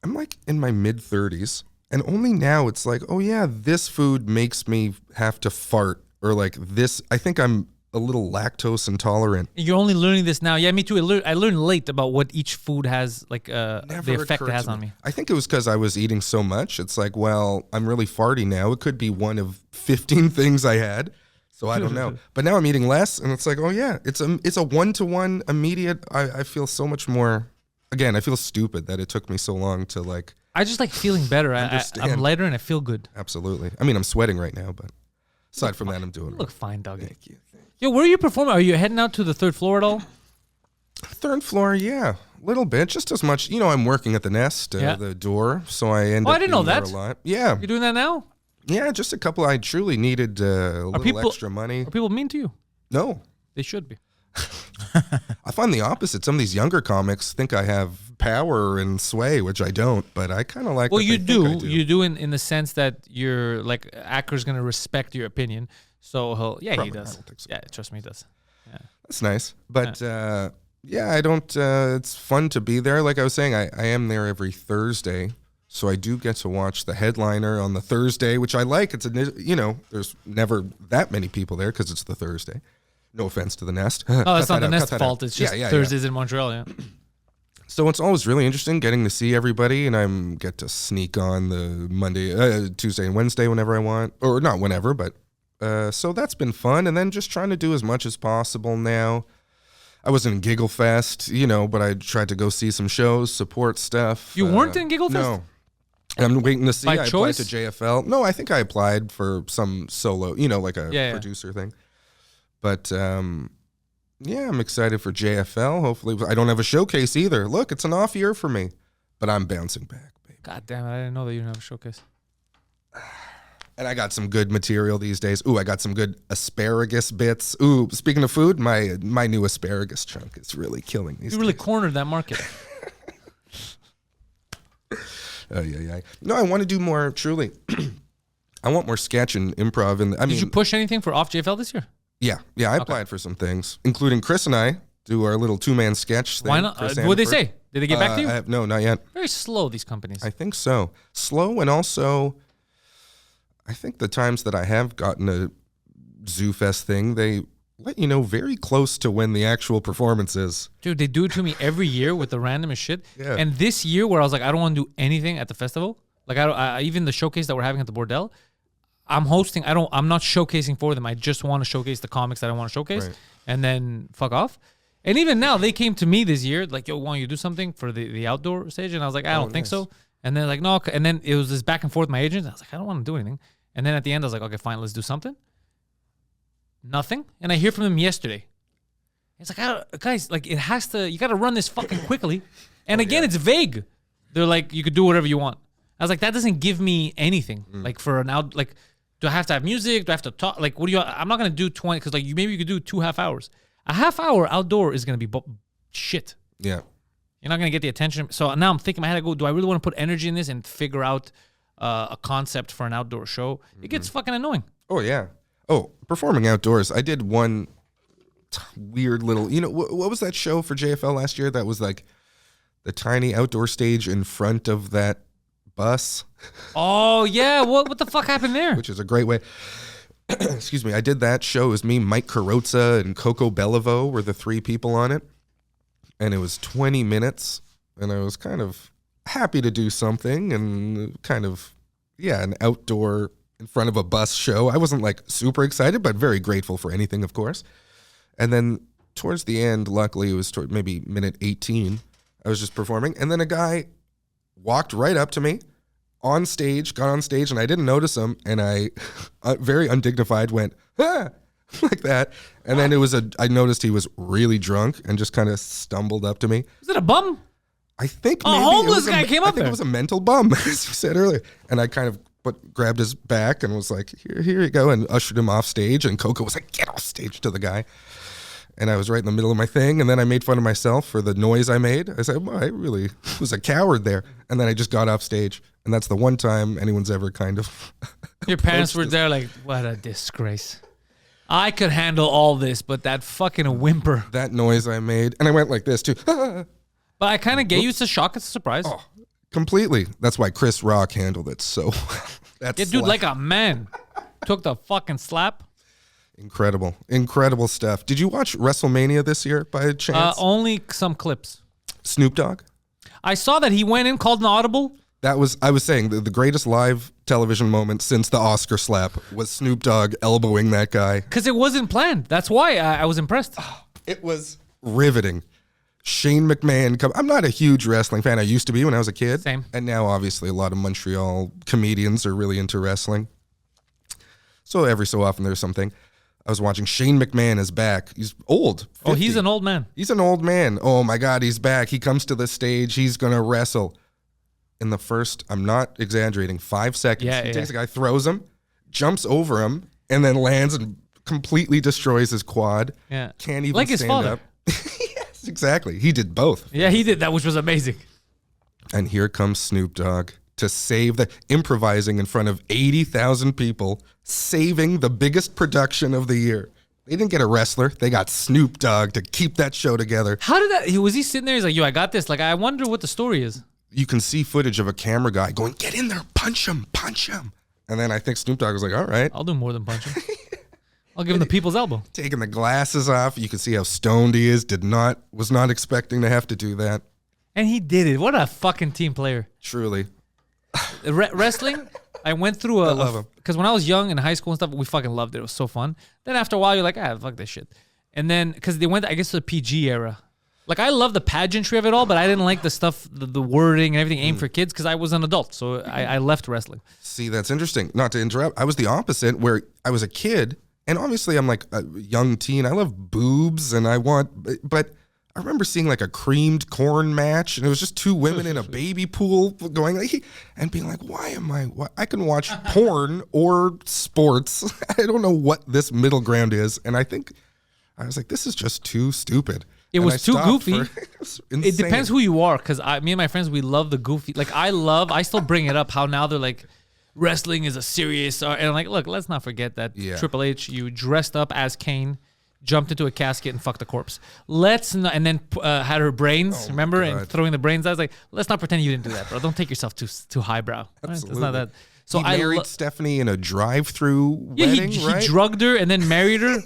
I'm like in my mid-30s, and only now it's like, oh yeah, this food makes me have to fart, or like this, I think I'm a little lactose intolerant. You're only learning this now. Yeah, me too. I learned late about what each food has, like the effect it has on me. I think it was because I was eating so much. It's like, well, I'm really farty now. It could be one of 15 things I had. So I don't know. But now I'm eating less, and it's like, oh yeah, it's a 1-to-1 immediate. I feel so much more. Again, I feel stupid that it took me so long to like. I just like feeling better. I'm lighter and I feel good. Absolutely. I mean, I'm sweating right now, but aside from that, I'm doing. You look fine, doggy. Thank you. Yo, where are you performing? Are you heading out to the 3rd floor at all? 3rd floor, yeah, a little bit, just as much. You know, I'm working at the Nest, the door, so I end up. I didn't know being that. there a lot. Yeah, You're doing that now? yeah, just a couple. I truly needed a little extra money. Are people mean to you? No, They should be. I find the opposite. Some of these younger comics think I have power and sway, which I don't. But I kind of like. Well, what you they think I do. You do in the sense that you're like Acker's gonna respect your opinion. So he Probably, does. I don't think so. Yeah, trust me, he does. Yeah. That's nice. But yeah, I don't. It's fun to be there. Like I was saying, I am there every Thursday, so I do get to watch the headliner on the Thursday, which I like. It's there's never that many people there because it's the Thursday. No offense to the Nest. Oh, that's not the Nest fault. It's just Thursdays in Montreal. Yeah. So it's always really interesting getting to see everybody, and I get to sneak on the Monday, Tuesday, and Wednesday whenever I want, or not whenever, but so that's been fun. And then just trying to do as much as possible now. I was in Giggle Fest, but I tried to go see some shows, support stuff. You weren't in Giggle Fest? No. I'm waiting to see. By I choice? applied to JFL. No, I think I applied for some solo, like a producer thing. But yeah, I'm excited for JFL. Hopefully, I don't have a showcase either. Look, it's an off year for me, but I'm bouncing back, baby. God damn it, I didn't know that you didn't have a showcase. And I got some good material these days. Ooh, I got some good asparagus bits. Ooh, speaking of food, my new asparagus chunk is really killing these You really days. cornered that market. Oh, yeah. No, I want to do more, truly. I want more sketch and improv. Did you push anything for Off JFL this year? Yeah, I applied for some things, including Chris and I do our little two-man sketch thing. Why not? What did they say? Did they get back to you? No, not yet. Very slow, these companies. I think so. Slow, and also, I think the times that I have gotten a Zoo Fest thing, they let you know very close to when the actual performance is. Dude, they do it to me every year with the randomest shit. Yeah. And this year, where I was like, I don't want to do anything at the festival. Like, even the showcase that we're having at the Bordel, I'm hosting. I'm not showcasing for them. I just want to showcase the comics that I want to showcase, and then fuck off. And even now, they came to me this year like, "Yo, want you to do something for the outdoor stage?" And I was like, "I don't think so." And then like, "No." And then it was this back and forth with my agent. I was like, "I don't want to do anything." And then at the end, I was like, "Okay, fine, let's do something." Nothing. And I hear from them yesterday. It's like, guys, like it has to. You got to run this fucking quickly. And again, it's vague. They're like, you could do whatever you want. I was like, that doesn't give me anything. Like for an out, like. Do I have to have music? Do I have to talk? Like, what do you? I'm not gonna do 20 because like maybe you could do 2.5 hours. A half hour outdoor is gonna be shit. Yeah, you're not gonna get the attention. So now I'm thinking, I had to go. Do I really want to put energy in this and figure out a concept for an outdoor show? It gets fucking annoying. Oh yeah. Oh, performing outdoors. I did one weird little. What was that show for JFL last year? That was like the tiny outdoor stage in front of that bus. Oh yeah, what the fuck happened there? Which is a great way. Excuse me. I did that show. It was me, Mike Carrozza, and Coco Bellivo were the three people on it, and it was 20 minutes. And I was kind of happy to do something, and kind of an outdoor in front of a bus show. I wasn't like super excited, but very grateful for anything, of course. And then towards the end, luckily, it was toward maybe minute 18. I was just performing, and then a guy walked right up to me got on stage, and I didn't notice him, and I, very undignified, went, like that. And then I noticed he was really drunk and just kind of stumbled up to me. Is it a bum? I think a homeless guy came up there. I think it was a mental bum, as you said earlier. And I kind of grabbed his back and was like, here you go, and ushered him off stage. And Coco was like, get off stage to the guy. And I was right in the middle of my thing, and then I made fun of myself for the noise I made. I said, well, I really was a coward there. And then I just got off stage, and that's the one time anyone's ever kind of... Your parents were there like, what a disgrace. I could handle all this, but that fucking whimper. That noise I made, and I went like this too. But I kind of get you. It's a shock. It's a surprise. Oh, completely. That's why Chris Rock handled it so... That's yeah, dude, like a man. Took the fucking slap. Incredible stuff. Did you watch WrestleMania this year by chance? Only some clips. Snoop Dogg? I saw that he went in, called an audible. I was saying the greatest live television moment since the Oscar slap was Snoop Dogg elbowing that guy. Because it wasn't planned. That's why I was impressed. It was riveting. Shane McMahon. I'm not a huge wrestling fan. I used to be when I was a kid. Same. And now, obviously, a lot of Montreal comedians are really into wrestling. So every so often there's something. I was watching Shane McMahon is back. He's old. 50. Oh, he's an old man. He's an old man. Oh, my God, he's back. He comes to the stage. He's going to wrestle. In the first, I'm not exaggerating, 5 seconds, he takes a guy, throws him, jumps over him, and then lands and completely destroys his quad. Yeah. Can't even like his stand father. up. Yes, exactly. He did both. Yeah, he did that, which was amazing. And here comes Snoop Dogg to save improvising in front of 80,000 people, saving the biggest production of the year. They didn't get a wrestler. They got Snoop Dogg to keep that show together. How did that? Was he sitting there? He's like, yo, I got this. Like, I wonder what the story is. You can see footage of a camera guy going, get in there, punch him. And then I think Snoop Dogg was like, all right. I'll do more than punch him. I'll give him the people's elbow. Taking the glasses off. You can see how stoned he is. Was not expecting to have to do that. And he did it. What a fucking team player. Truly. Wrestling, I went through I love him. Because when I was young in high school and stuff, we fucking loved it. It was so fun. Then after a while, you're like, fuck this shit. And then, because they went, I guess, to the PG era. Like, I love the pageantry of it all, but I didn't like the stuff, the wording and everything aimed for kids because I was an adult. So I left wrestling. See, that's interesting. Not to interrupt. I was the opposite, where I was a kid, and obviously I'm like a young teen. I love boobs, and but I remember seeing like a creamed corn match, and it was just two women in a baby pool going like, and being like, why I can watch porn or sports. I don't know what this middle ground is. And I was like, this is just too stupid. It was too goofy. It depends who you are, because me and my friends, we love the goofy. Like, I still bring it up how now they're like, wrestling is a serious art. And I'm like, look, let's not forget that Triple H, you dressed up as Kane, jumped into a casket and fucked the corpse. And then had her brains, remember? And throwing the brains out. I was like, let's not pretend you didn't do that, bro. Don't take yourself too highbrow. Right? It's not that. So he married Stephanie in a drive-through wedding, right? He drugged her and then married her.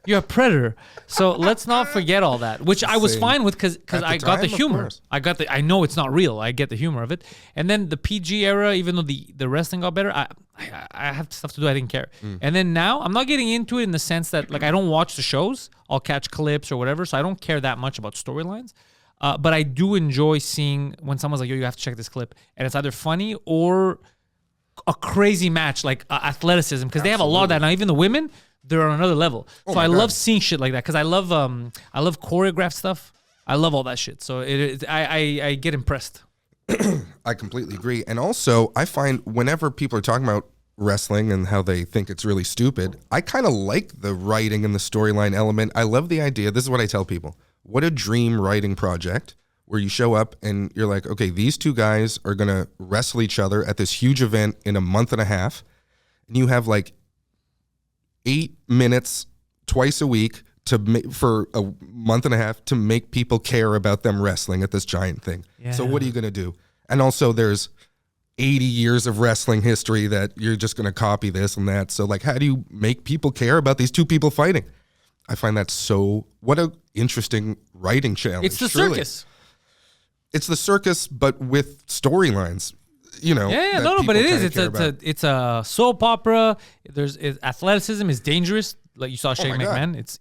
You're a predator. So let's not forget all that, which I was fine with because I got the humor. I know it's not real. I get the humor of it. And then the PG era, even though the wrestling got better, I have stuff to do. I didn't care. And then now I'm not getting into it in the sense that like I don't watch the shows. I'll catch clips or whatever. So I don't care that much about storylines. But I do enjoy seeing when someone's like, yo, you have to check this clip. And it's either funny or a crazy match like athleticism, because they have a lot of that now. Even the women, they're on another level. So I love seeing shit like that because I love choreographed stuff. I love all that shit. So I get impressed. I completely agree. And also, I find whenever people are talking about wrestling and how they think it's really stupid, I kind of like the writing and the storyline element. I love the idea. This is what I tell people. What a dream writing project where you show up and you're like, okay, these two guys are going to wrestle each other at this huge event in a month and a half. And you have like 8 minutes twice a week for a month and a half to make people care about them wrestling at this giant thing. Yeah. So what are you going to do? And also there's 80 years of wrestling history that you're just going to copy this and that. So like, how do you make people care about these two people fighting? I find that what a interesting writing challenge. It's the circus. It's the circus, but with storylines, but it is. It's a soap opera. Athleticism is dangerous. Like you saw Shane McMahon. It's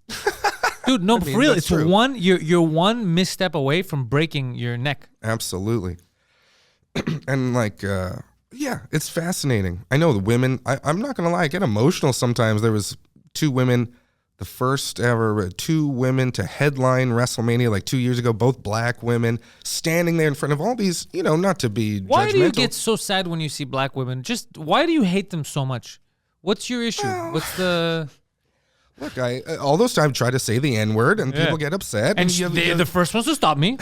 dude, no, for real. It's true. You're one misstep away from breaking your neck. Absolutely. And like, it's fascinating. I know the women. I'm not gonna lie. I get emotional sometimes. There was 2 women. The first ever 2 women to headline WrestleMania like 2 years ago, both black women standing there in front of all these, not to be Why judgmental. do you get so sad when you see black women? Just why do you hate them so much? What's your issue? What's the... Look, all those times try to say the N-word and people get upset. And they're the first ones to stop me.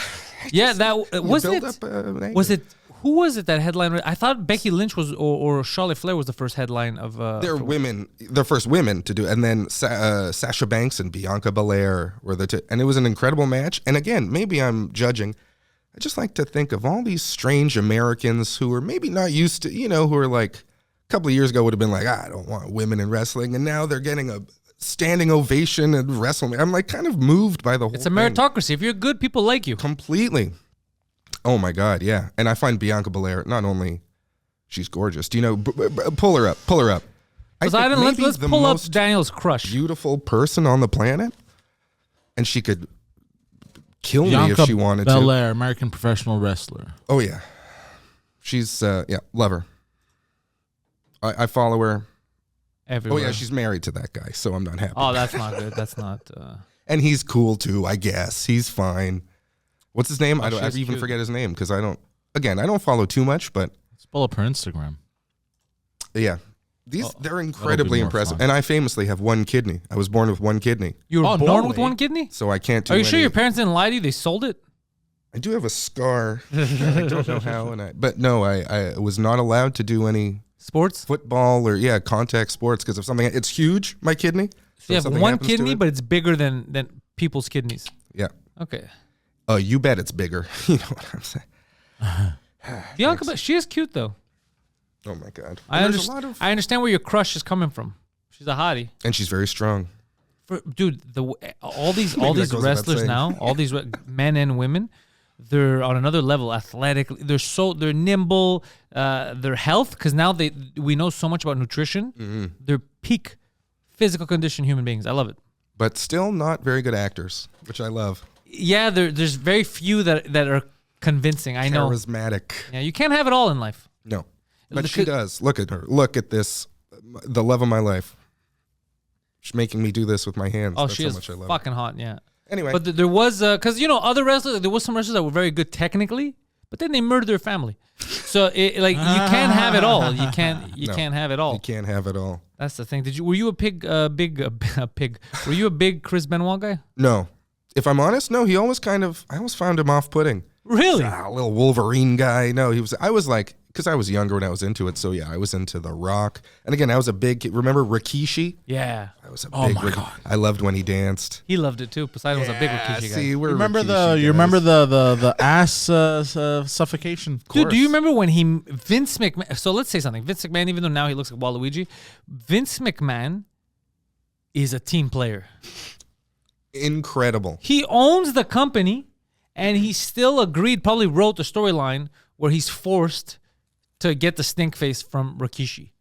Yeah, that... Was it... Who was it that headline? I thought Becky Lynch was, or Charlotte Flair was the first headline of. They're first women to do it. And then Sasha Banks and Bianca Belair were and it was an incredible match. And again, maybe I'm judging. I just like to think of all these strange Americans who are maybe not used to, who are like a couple of years ago would have been like, I don't want women in wrestling. And now they're getting a standing ovation at WrestleMania. I'm like kind of moved by the whole It's a meritocracy. If you're good, people like you. Completely. Oh my God, yeah. And I find Bianca Belair, not only she's gorgeous. Do you know? Pull her up. Let's pull up Daniel's crush. Beautiful person on the planet, and she could kill me if she wanted Bianca Belair, American professional wrestler. Oh yeah, she's love her. I follow her everywhere. Oh yeah, she's married to that guy, so I'm not happy. Oh, that's not good. That's not. And he's cool too, I guess. He's fine. What's his name? I even forget his name because I don't follow too much, but let's pull up her Instagram. Yeah. They're incredibly impressive. Fun. And I famously have 1 kidney. I was born with 1 kidney. You were born with 1 kidney? So I can't do Are you sure your parents didn't lie to you? They sold it? I do have a scar. I don't know how. But no, I was not allowed to do any sports, football or contact sports because of something. It's huge, my kidney. So you if have something one happens to kidney, it- but it's bigger than people's kidneys. yeah. Okay. You bet it's bigger. You know what I'm saying? Bianca, but she is cute though. Oh my god. I And there's a lot understand. of, I understand where your crush is coming from. She's a hottie. and she's very strong. Dude, all these that goes without wrestlers saying. now, all these men and women, they're on another level athletically. They're nimble. Their health, because now we know so much about nutrition. Mm-hmm. They're peak physical condition human beings. I love it. But still not very good actors, which I love. Yeah, there's very few that are convincing. I know. Charismatic. Yeah, you can't have it all in life. No. But Look she at- does. Look at her. Look at this. The love of my life. She's making me do this with my hands. Oh, That's she how is much I love her. fucking hot. Yeah. Anyway. But there was, because other wrestlers, there was some wrestlers that were very good technically, but then they murdered their family. So you can't have it all. You can't have it all. you can't have it all. That's the thing. Were you a pig? Were you a big Chris Benoit guy? No. If I'm honest, no, I always found him off-putting. Really? A little Wolverine guy. No, I was like, because I was younger when I was into it. So yeah, I was into The Rock. And again, I was a big, remember Rikishi? Yeah. I was a Oh big my God. I loved when he danced. He loved it too. Poseidon was a big Rikishi guy. See, we're Remember Rikishi you remember guys. the ass suffocation? Dude, do you remember when Vince McMahon? So let's say something. Vince McMahon, even though now he looks like Waluigi, Vince McMahon is a team player. Incredible. He owns the company, and he still agreed, probably wrote the storyline where he's forced to get the stink face from Rikishi.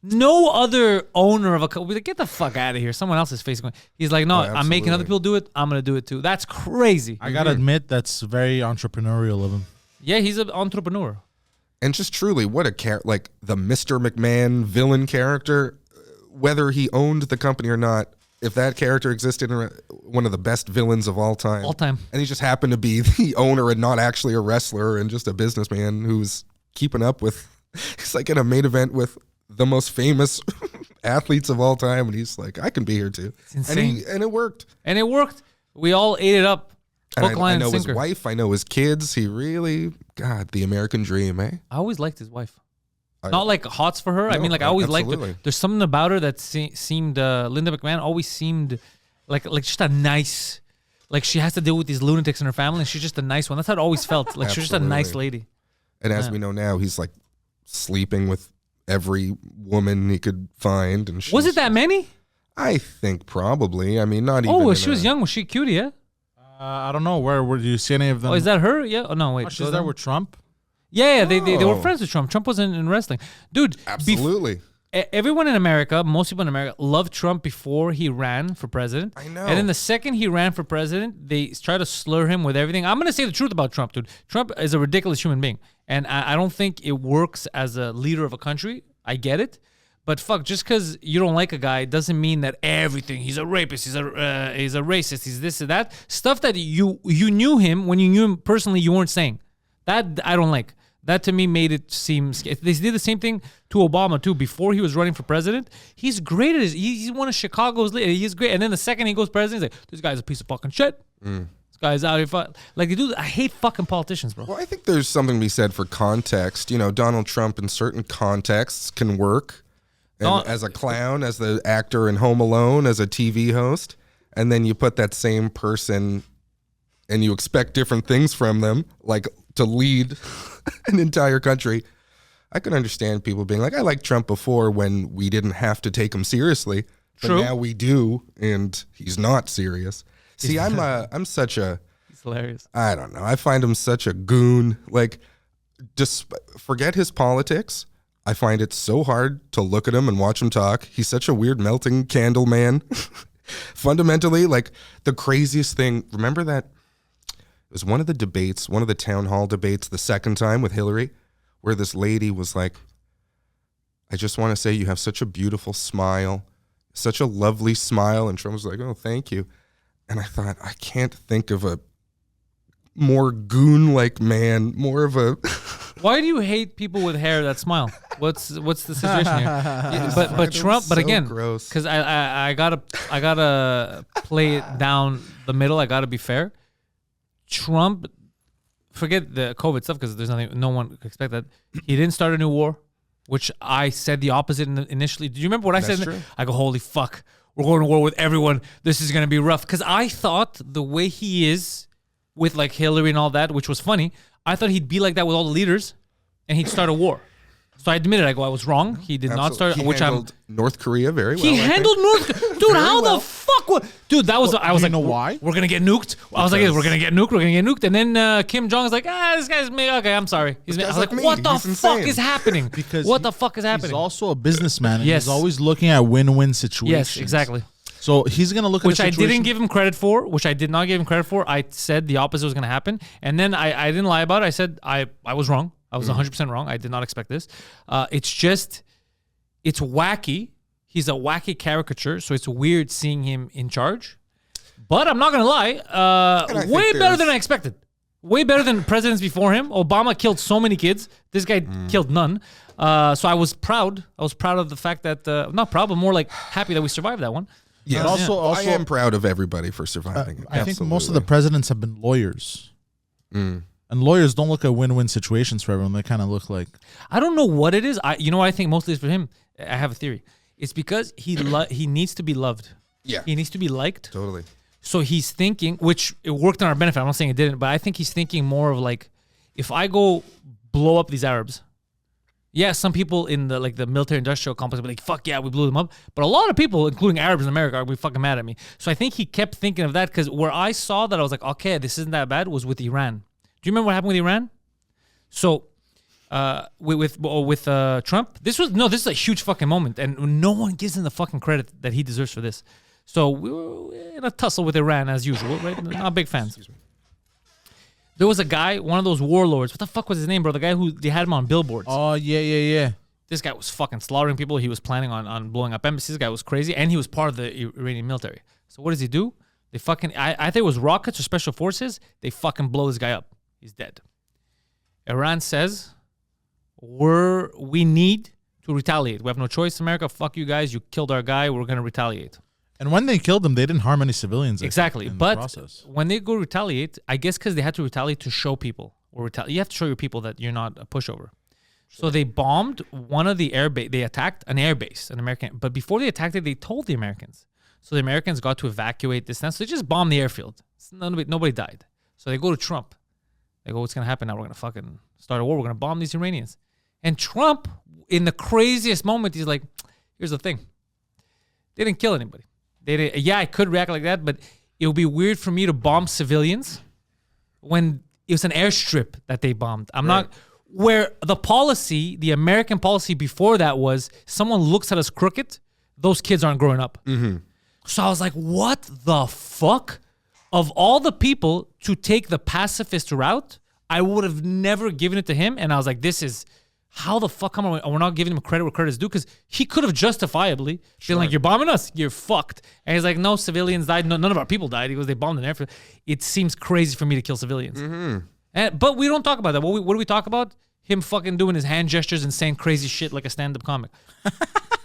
No other owner of a company, like, get the fuck out of here. Someone else's face going. He's like, no, I'm making other absolutely. people do it. I'm going to do it too. That's crazy. I gotta admit, that's very entrepreneurial of him. Yeah, he's an entrepreneur. And just truly, what a like the Mr. McMahon villain character, whether he owned the company or not, if that character existed, one of the best villains of all time. All time. And he just happened to be the owner and not actually a wrestler and just a businessman who's keeping up with, he's like in a main event with the most famous athletes of all time. And he's like, I can be here too. It's insane. And it worked. And it worked. We all ate it up. And Hook, I line, know and his sinker. wife. I know his kids. He really, God, the American dream, eh? I always liked his wife. I- Not like hots for her. I No, mean, like I always liked her. absolutely. There's something about her that seemed Linda McMahon always seemed like just a nice. Like she has to deal with these lunatics in her family, and she's just a nice one. That's how it always felt. Like she was just a nice Absolutely. lady. And as Yeah. we know now, he's like sleeping with every woman he could find. And Was she's- it that many? I think probably. I mean, not even. Oh, well, in she was a- young. Was she a cutie? Yeah. I don't know where do you see any of them? Oh, is that her? Yeah. Oh no, wait. Oh, she's go there down. with Trump? Yeah, they were Oh. friends with Trump. Trump wasn't in wrestling, dude. Absolutely. Everyone in America, most people in America, loved Trump before he ran for president. I know. And then the second he ran for president, they try to slur him with everything. I'm going to say the truth about Trump, dude. Trump is a ridiculous human being. And I don't think it works as a leader of a country. I get it. But fuck, just because you don't like a guy doesn't mean that everything, he's a rapist, he's a racist, he's this and that. Stuff that you knew him, when you knew him personally, you weren't saying. That I don't like. That to me made it seem. They did the same thing to Obama too. Before he was running for president, he's great at his. He's one of Chicago's. He's great. And then the second he goes president, he's like, "This guy's a piece of fucking shit. This guy's out here." Like they do. I hate fucking politicians, bro. Well, I think there's something to be said for context. You know, Donald Trump in certain contexts can work. And as a clown, as the actor in Home Alone, as a TV host, and then you put that same person and you expect different things from them, like to lead an entire country. I can understand people being like, I liked Trump before when we didn't have to take him seriously, but True. now we do, and he's not serious. See, I'm such a, He's hilarious. I don't know. I find him such a goon. Like, just forget his politics. I find it so hard to look at him and watch him talk. He's such a weird melting candle man. Fundamentally, like the craziest thing. Remember that? It was one of the debates, one of the town hall debates, the second time with Hillary, where this lady was like, I just want to say you have such a beautiful smile, such a lovely smile. And Trump was like, oh, thank you. And I thought, I can't think of a more goon-like man, more of a... Why do you hate people with hair that smile? What's the situation here? Yeah, but Trump. But so again, gross. because I gotta play it down the middle. I gotta be fair. Trump, forget the COVID stuff because there's nothing. No one could expect that. He didn't start a new war, which I said the opposite initially. Do you remember what I That's said? true. I go, holy fuck. we're going to war with everyone. This is going to be rough. Because I thought the way he is with like Hillary and all that, which was funny, I thought he'd be like that with all the leaders and he'd start a war. So I admitted, I was wrong. He did not start, He which handled North Korea very well. He handled North, dude. How the fuck? Dude, that was. I was like, know why? We're gonna get nuked. I was like, we're gonna get nuked. We're gonna get nuked. And then Kim Jong is like, this guy's me. Okay, I'm sorry. I was like, what the fuck is happening? Because what the fuck is happening? He's also a businessman. And Yes. He's always looking at win-win situations. Yes, exactly. So he's gonna look at Which a I situation. didn't give him credit for. Which I did not give him credit for. I said the opposite was gonna happen, and then I didn't lie about it. I said I was wrong. I was 100% wrong. I did not expect this. It's wacky. He's a wacky caricature, so it's weird seeing him in charge. But I'm not gonna lie, way better than I expected. Way better than presidents before him. Obama killed so many kids. This guy killed none. So I was proud. I was proud of the fact that not proud, but more like happy that we survived that one. Yeah, But also, I am proud of everybody for surviving it. I think most of the presidents have been lawyers. And lawyers don't look at win-win situations for everyone. They kind of look like... I don't know what it is. You know what I think mostly is for him? I have a theory. It's because he needs to be loved. Yeah. He needs to be liked. Totally. So he's thinking, which it worked in our benefit. I'm not saying it didn't, but I think he's thinking more of like, if I go blow up these Arabs, yeah, some people in the military industrial complex will be like, fuck yeah, we blew them up. But a lot of people, including Arabs in America, are be fucking mad at me. So I think he kept thinking of that because where I saw that, I was like, okay, this isn't that bad, was with Iran. Do you remember what happened with Iran? So with Trump, this is a huge fucking moment, and no one gives him the fucking credit that he deserves for this. So we were in a tussle with Iran as usual, right? Not big fans. There was a guy, one of those warlords. What the fuck was his name, bro? The guy who they had him on billboards. Oh, yeah. This guy was fucking slaughtering people. He was planning on blowing up embassies. This guy was crazy, and he was part of the Iranian military. So what does he do? They fucking, I think it was rockets or special forces. They fucking blow this guy up. He's dead. Iran says, we need to retaliate. We have no choice, America. Fuck you guys. You killed our guy. We're going to retaliate. And when they killed him, they didn't harm any civilians. Exactly. In the But process. when they go retaliate, I guess because they had to retaliate to show people. You have to show your people that you're not a pushover. So they bombed one of the they attacked an airbase, an American. But before they attacked it, they told the Americans. So the Americans got to evacuate this. So they just bombed the airfield. Nobody died. So they go to Trump. They go, what's going to happen now? We're going to fucking start a war. We're going to bomb these Iranians. And Trump, in the craziest moment, he's like, here's the thing. They didn't kill anybody. Yeah, I could react like that, but it would be weird for me to bomb civilians when it was an airstrip that they bombed. I'm not... Where the American policy before that was, someone looks at us crooked, those kids aren't growing up. Mm-hmm. So I was like, what the fuck? Of all the people to take the pacifist route, I would have never given it to him. And I was like, this is, how the fuck come we're not giving him credit where credit is due? Because he could have justifiably been like, you're bombing us, you're fucked. And he's like, no, civilians died. No, none of our people died. He goes, they bombed an airfield. It seems crazy for me to kill civilians. Mm-hmm. But we don't talk about that. What do we talk about? Him fucking doing his hand gestures and saying crazy shit like a stand-up comic.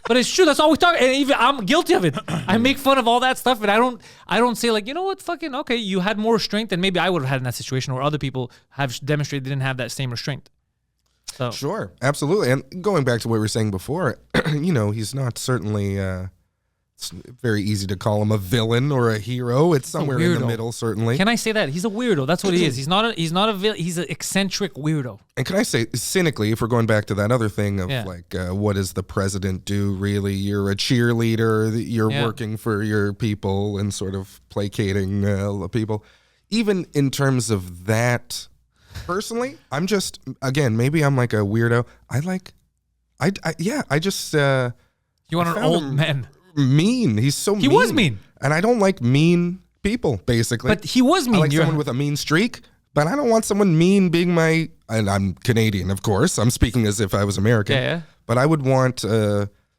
But it's true. That's all we talk. And even I'm guilty of it. I make fun of all that stuff, and I don't say like, you know what, fucking okay. You had more restraint than maybe I would have had in that situation, or other people have demonstrated they didn't have that same restraint. So Sure, absolutely. And going back to what we were saying before, he's not certainly. It's very easy to call him a villain or a hero. It's somewhere in the middle, certainly. Can I say that? He's a weirdo. That's what he is. He's not a villain. He's an eccentric weirdo. And can I say, cynically, if we're going back to that other thing of what does the president do really? You're a cheerleader. You're working for your people and sort of placating people. Even in terms of that, personally, I'm just, again, maybe I'm like a weirdo. I just... You want an old man. Mean. He's so mean. He was mean. And I don't like mean people, basically. But he was mean. I like someone with a mean streak, but I don't want someone mean being and I'm Canadian, of course. I'm speaking as if I was American. Yeah. But I would want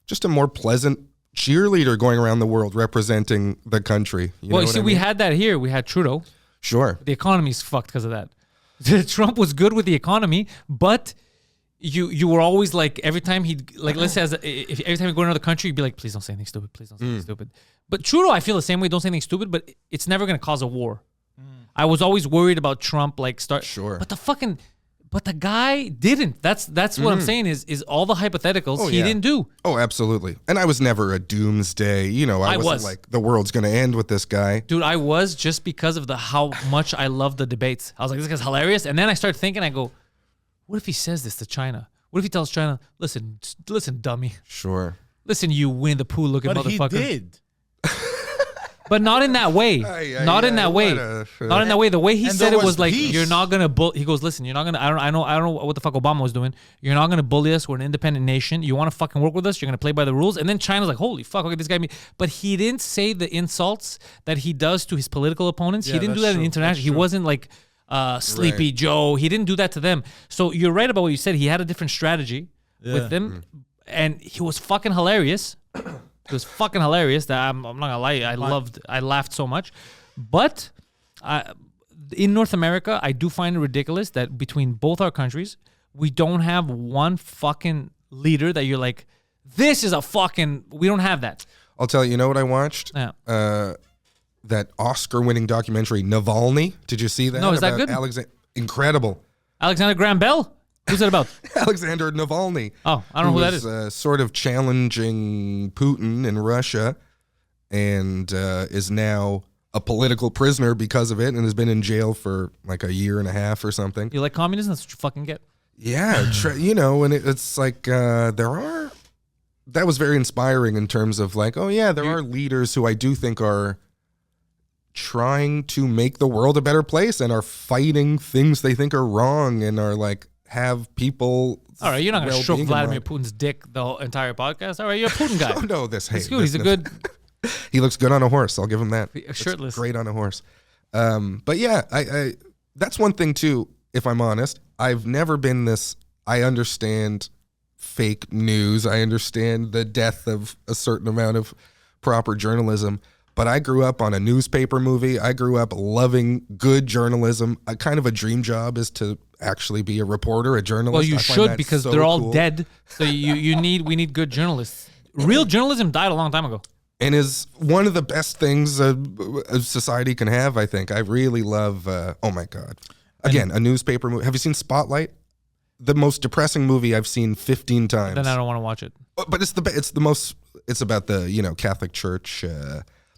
just a more pleasant cheerleader going around the world representing the country. You see, we had that here. We had Trudeau. Sure. The economy's fucked because of that. Trump was good with the economy, but... You were always like, every time he'd, like, let's say, every time you go to another country, you'd be like, please don't say anything stupid. Please don't say anything stupid. But Trudeau, I feel the same way. Don't say anything stupid, but it's never going to cause a war. I was always worried about Trump, Sure. But the fucking But the guy didn't. That's what I'm saying is all the hypotheticals he didn't do. Oh, absolutely. And I was never a doomsday. You know, I wasn't like the world's going to end with this guy. Dude, I was just because of how much I love the debates. I was like, this guy's hilarious. And then I started thinking, I go, what if he says this to China? What if he tells China, listen, dummy. Sure. Listen, you Winnie the Pooh looking But motherfucker. he did. But not in that way. Not in that way. Not in that way. The way he And said there it was was like, peace. you're not gonna he goes, listen, you're not gonna I don't know what the fuck Obama was doing. You're not gonna bully us. We're an independent nation. You wanna fucking work with us, you're gonna play by the rules. And then China's like, holy fuck, look at this guy. But he didn't say the insults that he does to his political opponents. Yeah, he didn't do that's that in true. international. That's He true. wasn't like Sleepy Joe. He didn't do that to them. So you're right about what you said. He had a different strategy with them. And he was fucking hilarious. It was fucking hilarious. That I'm not gonna lie, I laughed so much. But in North America, I do find it ridiculous that between both our countries, we don't have one fucking leader that you're like, this is a fucking. We don't have that. I'll tell you, you know what I watched? Yeah. That Oscar-winning documentary, Navalny. Did you see that? No, is that About good? Incredible. Alexander Graham Bell. Who's it about? Alexander Navalny. Oh, I don't know who that was, is. Sort of challenging Putin in Russia, and is now a political prisoner because of it, and has been in jail for like a year and a half or something. You like communism? That's what you fucking get. Yeah, you know, and it's like that was very inspiring in terms of like, oh yeah, there are leaders who I do think are trying to make the world a better place and are fighting things they think are wrong and are like have people. All right, you're not going to stroke well-being in Vladimir mind. Putin's dick the whole entire podcast. All right, you're a Putin guy. Oh no, this hey, It's good. He's a good he looks good on a horse. I'll give him that. Looks shirtless. great on a horse. But yeah, I that's one thing too. If I'm honest, I've never been this. I understand fake news. I understand the death of a certain amount of proper journalism. But I grew up on a newspaper movie. I grew up loving good journalism. A kind of a dream job is to actually be a reporter, a journalist. Well, you I find should that because so they're all cool. dead. So we need good journalists. Real journalism died a long time ago. And is one of the best things a society can have, I think. I really love, oh my God. Again, a newspaper movie. Have you seen Spotlight? The most depressing movie I've seen 15 times. Then I don't want to watch it. But it's about the, Catholic Church,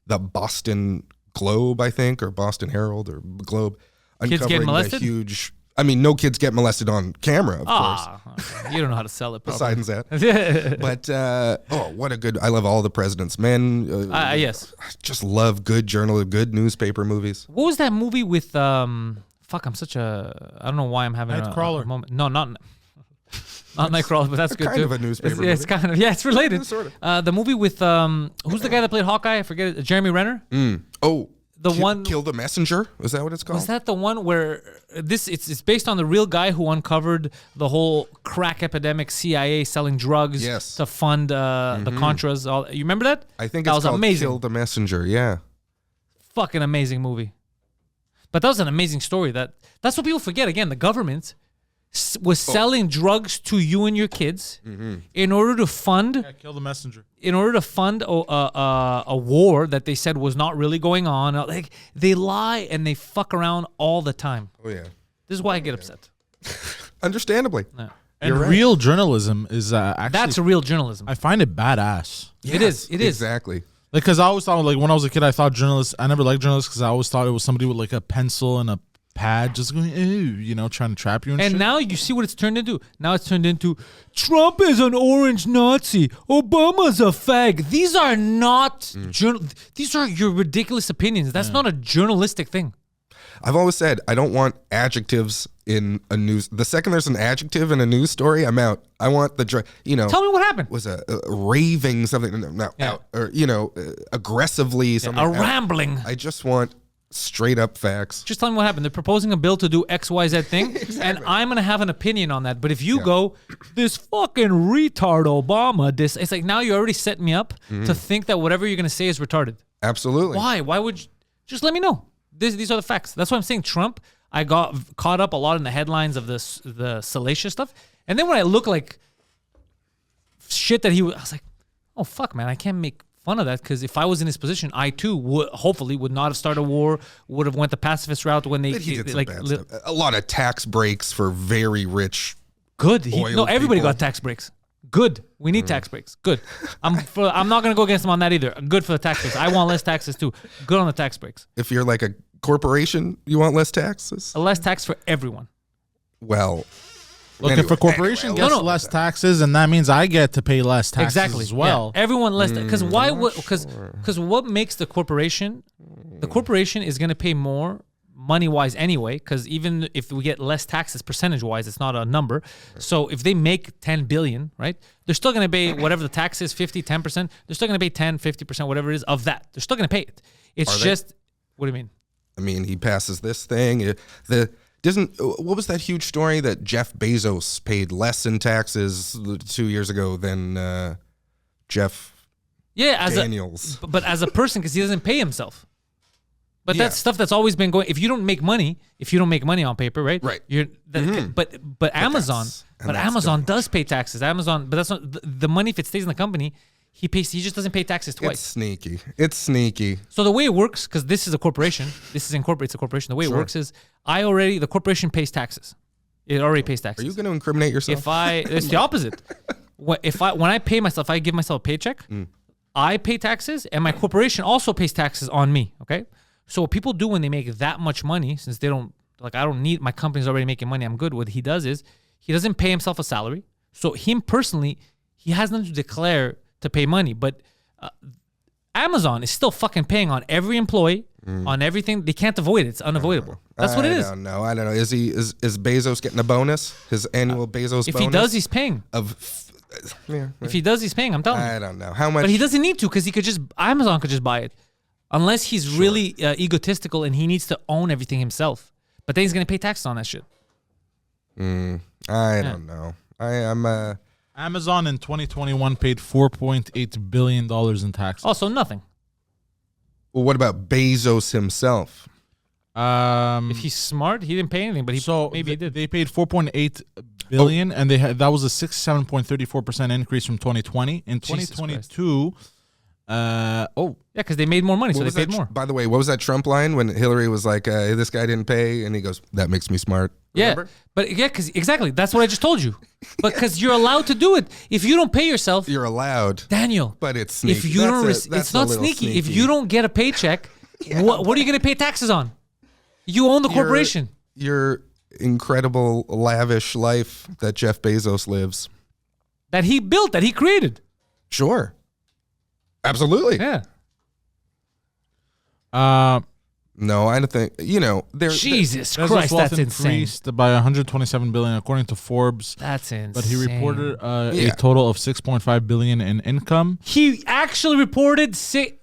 the Boston Globe, I think, or Boston Herald or Globe. Kids get uncovering the molested? huge, I mean, no kids get molested on camera, of course. Okay. You don't know how to sell it properly. Besides that. But, what a good, I love All the President's Men. Yes. I just love good journalism, good newspaper movies. What was that movie with fuck, I'm such a I don't know why I'm having Nightcrawler. a moment. No, not Nightcrawler, but that's good kind too. of a newspaper It's kind of it's related. Sort of. The movie with who's the guy that played Hawkeye? I forget it. Jeremy Renner. Oh, one Kill the Messenger? Is that what it's called? Was that the one where it's based on the real guy who uncovered the whole crack epidemic, CIA selling drugs Yes. to fund the Contras? You remember that? I think that it's was called amazing. Kill the Messenger. Yeah. Fucking amazing movie. But that was an amazing story. That's what people forget. Again, the government was selling drugs to you and your kids in order to fund Kill the messenger. a war that they said was not really going on. Like they lie and they fuck around all the time. Oh, yeah. This is why I get upset. Understandably. And right. real journalism is actually. That's real journalism. I find it badass. It is. Exactly. Like, because I always thought, like, when I was a kid, I thought journalists, I never liked journalists because I always thought it was somebody with, like, a pencil and a pad just going, ooh, trying to trap you and shit. And now you see what it's turned into. Now it's turned into Trump is an orange Nazi. Obama's a fag. These are not, these are your ridiculous opinions. That's not a journalistic thing. I've always said I don't want adjectives in a news. The second there's an adjective in a news story, I'm out. I want the, Tell me what happened. was a raving something, out, or, aggressively something. A out. rambling. I just want straight up facts. Just tell me what happened. They're proposing a bill to do X, Y, Z thing, and I'm gonna have an opinion on that. But if you go, this fucking retard Obama, it's like now you already set me up to think that whatever you're gonna say is retarded. Absolutely. Why? Why would you just let me know? These are the facts. That's why I'm saying Trump. I got caught up a lot in the headlines of the salacious stuff, and then when I look like shit that I was like, oh fuck, man, I can't make fun of that because if I was in his position, I too would not have started a war. Would have went the pacifist route when they But he did some like bad stuff. A lot of tax breaks for very rich. good. Oil Everybody people. got tax breaks. Good. We need tax breaks. Good. I'm not gonna go against him on that either. Good for the tax breaks. I want less taxes too. Good on the tax breaks. If you're like a corporation, you want less taxes. Less tax for everyone. Well, Look, if a corporation anyway, gets less taxes, and that means I get to pay less taxes Exactly. as well. Yeah. Everyone less because why? Because what makes the corporation? The corporation is going to pay more money wise anyway. Because even if we get less taxes percentage wise, it's not a number. So if they make 10 billion, right? They're still going to pay whatever the tax is, 10%. They're still going to pay 10, 50%, whatever it is of that. They're still going to pay it. It's just what do you mean? I mean, he passes this thing. What was that huge story that Jeff Bezos paid less in taxes 2 years ago than Jeff Daniels? But as a person, because he doesn't pay himself. But that's stuff that's always been going. If you don't make money on paper, right? Right. But Amazon does pay taxes. Amazon, but that's not the money. If it stays in the company, he just doesn't pay taxes twice. It's sneaky. So the way it works, because this is a corporation, it's a corporation. The way it works is the corporation pays taxes. It already pays taxes. Are you going to incriminate yourself? It's the opposite. When I pay myself, I give myself a paycheck. I pay taxes, and my corporation also pays taxes on me. Okay. So what people do when they make that much money, since they don't I don't need my company's already making money. I'm good. What he does is he doesn't pay himself a salary. So him personally, he has nothing to declare to pay money, but Amazon is still fucking paying on every employee, on everything. They can't avoid it. It's unavoidable. That's what it is. I don't know. Is Bezos getting a bonus? His annual Bezos If bonus? he does, he's paying. If he does, he's paying. I'm telling you. I don't know. How much? But he doesn't need to because Amazon could just buy it. Unless he's really egotistical and he needs to own everything himself. But then he's going to pay taxes on that shit. I don't know. I'm Amazon in 2021 paid $4.8 billion in taxes. Also, nothing. Well, what about Bezos himself? If he's smart, he didn't pay anything, but maybe he did. They paid $4.8 billion, and that was a 67.34% increase from 2020. In 2022, because they made more money, so they paid more. By the way, what was that Trump line when Hillary was like, hey, this guy didn't pay? And he goes, that makes me smart. Remember? Because exactly, that's what I just told you. But because you're allowed to do it. If you don't pay yourself, You're allowed. Daniel. But it's sneaky. If you don't, it's not sneaky. If you don't get a paycheck, what are you going to pay taxes on? You own the corporation. Your incredible, lavish life that Jeff Bezos lives. That he built, that he created. Sure. Absolutely. Yeah. No, I don't think, Jesus Bezos' Christ, wealth that's insane. increased by $127 billion according to Forbes. That's insane. But he reported a total of $6.5 billion in income. He actually reported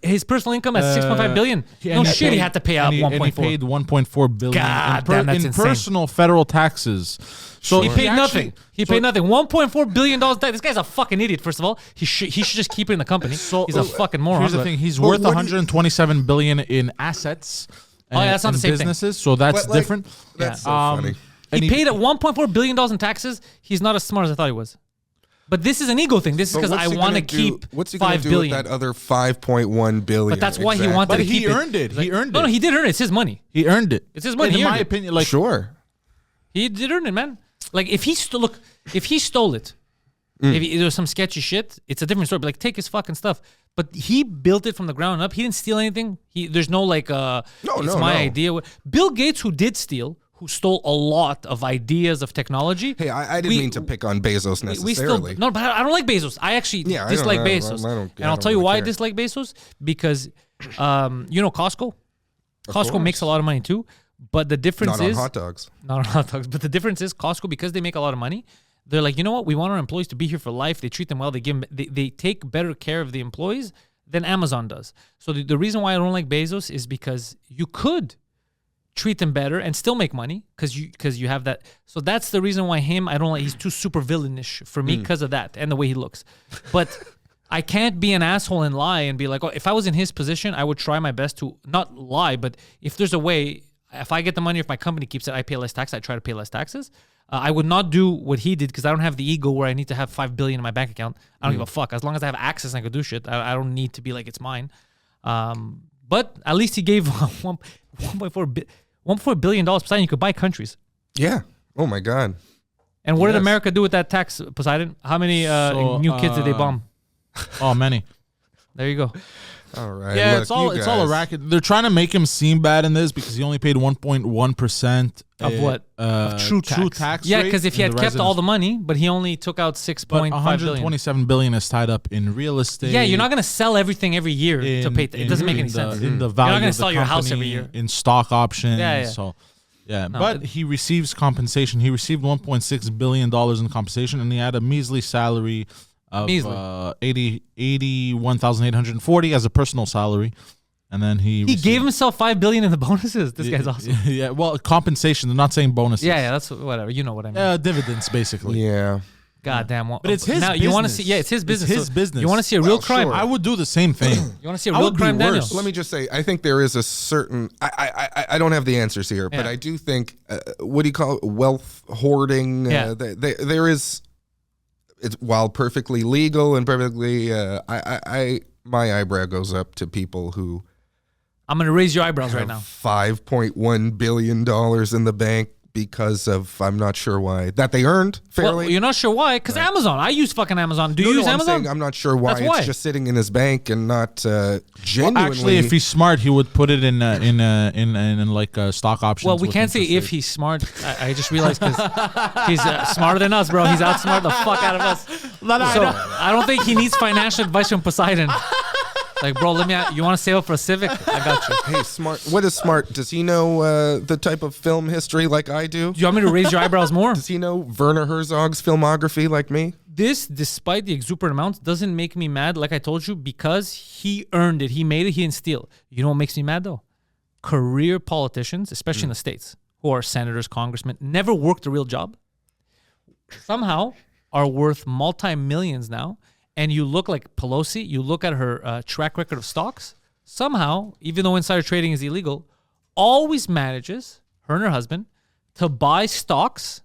his personal income as $6.5 billion. He had to pay out 1.4. And he paid $1.4 billion God damn, that's in insane. personal federal taxes. So he paid nothing. He paid nothing. $1.4 billion. This guy's a fucking idiot. First of all, he should just keep it in the company. He's a fucking moron. Here's the thing: he's worth $127 billion in assets. That's not the same businesses, so that's different. That's so funny. He paid at $1.4 billion in taxes. He's not as smart as I thought he was. But this is an ego thing. This is because I want to keep what's he going to do with that other $5.1 billion? But that's why he wanted to keep it. But he earned it. He earned it. No, he did earn it. It's his money. He earned it. It's his money. In my opinion, sure. He did earn it, man. Like if he stole it, if there was some sketchy shit, it's a different story. But like take his fucking stuff. But he built it from the ground up. He didn't steal anything. There's no like it's my idea. Bill Gates, who stole a lot of ideas of technology. Hey, I didn't mean to pick on Bezos necessarily. But I don't like Bezos. I actually dislike Bezos. And I'll tell you why I dislike Bezos. Because Costco? Costco makes a lot of money too. But the difference is... Not on hot dogs. Not on hot dogs. But the difference is Costco, because they make a lot of money, they're like, you know what? We want our employees to be here for life. They treat them well. They take better care of the employees than Amazon does. So the reason why I don't like Bezos is because you could treat them better and still make money because you have that. So that's the reason why I don't like. He's too super villainish for me because of that and the way he looks. But I can't be an asshole and lie and be like, oh, if I was in his position, I would try my best to not lie. But if there's a way, if I get the money, if my company keeps it, I pay less tax. I try to pay less taxes. I would not do what he did because I don't have the ego where I need to have $5 billion in my bank account. I don't give a fuck. As long as I have access and I can do shit, I don't need to be like it's mine. But at least he gave $1.4 billion Poseidon. You could buy countries. Yeah. Oh my God. And what did America do with that tax, Poseidon? How many new kids did they bomb? Oh, many. There you go. All right. Yeah, look, it's all you a guys. racket. They're trying to make him seem bad in this because he only paid 1.1% Of what? Of true tax. Yeah, rate because if he in had the kept all residence. the money, but he only took out 6.5 billion. 127 billion is tied up in real estate. Yeah, you're not gonna sell everything every year to pay. It doesn't make any sense. In the value You're not gonna of the sell your house every company, year. in stock options. Yeah. So, yeah. No, But he receives compensation. He received $1.6 billion in compensation, and he had a measly salary of 81,840 as a personal salary. And then he gave himself $5 billion in the bonuses. This guy's awesome. Yeah, well, compensation. They're not saying bonuses. Yeah, that's whatever. You know what I mean. Dividends, basically. Yeah. God damn. Well, But it's his now, business. You want to see? Yeah, it's his business. It's his So business. You want to see a real crime? sure. I would do the same thing. You want to see a I real would be crime, Daniel? worse. Let me just say, I think there is a certain. I don't have the answers here, but Yeah. I do think. What do you call it? Wealth hoarding. Yeah. There is. It's while perfectly legal and perfectly. My eyebrow goes up to people who I'm gonna raise your eyebrows right now. $5.1 billion in the bank because of I'm not sure why that they earned fairly. Well, you're not sure why? Because Amazon. I use fucking Amazon. Do you use I'm Amazon? saying I'm not sure why That's it's why. just sitting in his bank and not genuinely. Actually, if he's smart, he would put it in like stock options. Well, we with can't say interest if rate. he's smart. I just realized because he's smarter than us, bro. He's outsmarted the fuck out of us. So I don't think he needs financial advice from Poseidon. Like, bro, you want to save up for a Civic? I got you. Hey, smart. What is smart? Does he know the type of film history like I do? Do you want me to raise your eyebrows more? Does he know Werner Herzog's filmography like me? This, despite the exuberant amounts, doesn't make me mad, like I told you, because he earned it. He made it. He didn't steal it. You know what makes me mad, though? Career politicians, especially in the States, who are senators, congressmen, never worked a real job, somehow are worth multi-millions now. And you look like Pelosi, you look at her track record of stocks, somehow, even though insider trading is illegal, always manages, her and her husband, to buy stocks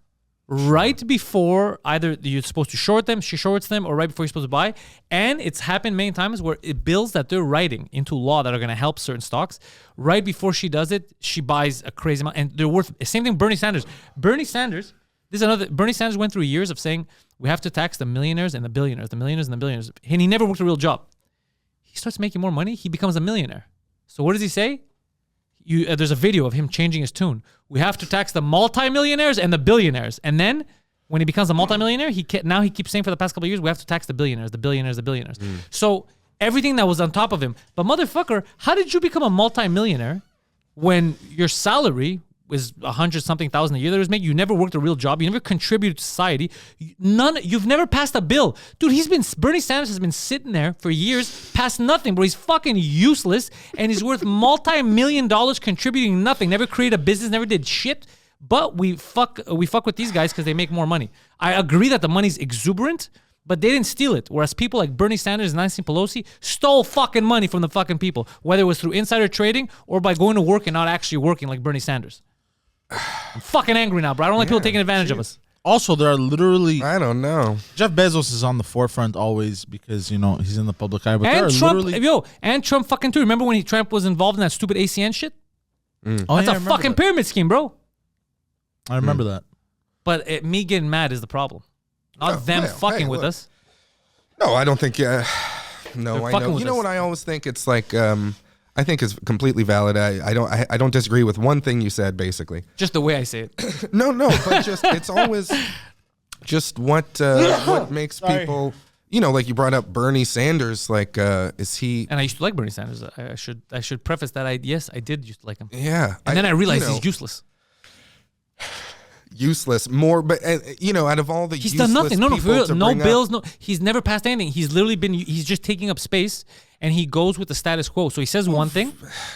right before either you're supposed to short them, she shorts them, or right before you're supposed to buy. And it's happened many times where it bills that they're writing into law that are going to help certain stocks. Right before she does it, she buys a crazy amount. And they're worth, same thing Bernie Sanders. Bernie Sanders went through years of saying, we have to tax the millionaires and the billionaires, the millionaires and the billionaires. And he never worked a real job. He starts making more money, he becomes a millionaire. So what does he say? There's a video of him changing his tune. We have to tax the multimillionaires and the billionaires. And then when he becomes a multimillionaire, he keeps saying for the past couple of years, we have to tax the billionaires, the billionaires, the billionaires. So everything that was on top of him. But motherfucker, how did you become a multimillionaire when your salary was $100-something thousand a year that was made? You never worked a real job. You never contributed to society. You've never passed a bill. Dude, Bernie Sanders has been sitting there for years, passed nothing, bro. He's fucking useless, and he's worth multi-million dollars contributing nothing. Never created a business, never did shit. But we fuck with these guys because they make more money. I agree that the money's exuberant, but they didn't steal it. Whereas people like Bernie Sanders and Nancy Pelosi stole fucking money from the fucking people, whether it was through insider trading or by going to work and not actually working like Bernie Sanders. I'm fucking angry now, bro. I don't like people taking advantage of us. Also, there are literally I don't know. Jeff Bezos is on the forefront always because he's in the public eye. But there are And Trump, literally, and Trump fucking too. Remember when Trump was involved in that stupid ACN shit? Oh, That's yeah, I a remember fucking that. pyramid scheme, bro. I remember that. But me getting mad is the problem, not them well, fucking hey, with look. us. No, I don't think. No, They're I fucking know. with You know us. what I always think? It's like I think it's completely valid. I don't disagree with one thing you said. Basically, Just the way I say it. no, but just it's always just what makes people. Like you brought up Bernie Sanders. Like, is he? And I used to like Bernie Sanders. I should preface that yes, I did used to like him. Yeah, And then I realized you know, he's useless. useless. More, but out of all the He's useless done nothing. No, people for real. to No bring up- bills. No, he's never passed anything. He's literally he's just taking up space, and he goes with the status quo. So he says one thing.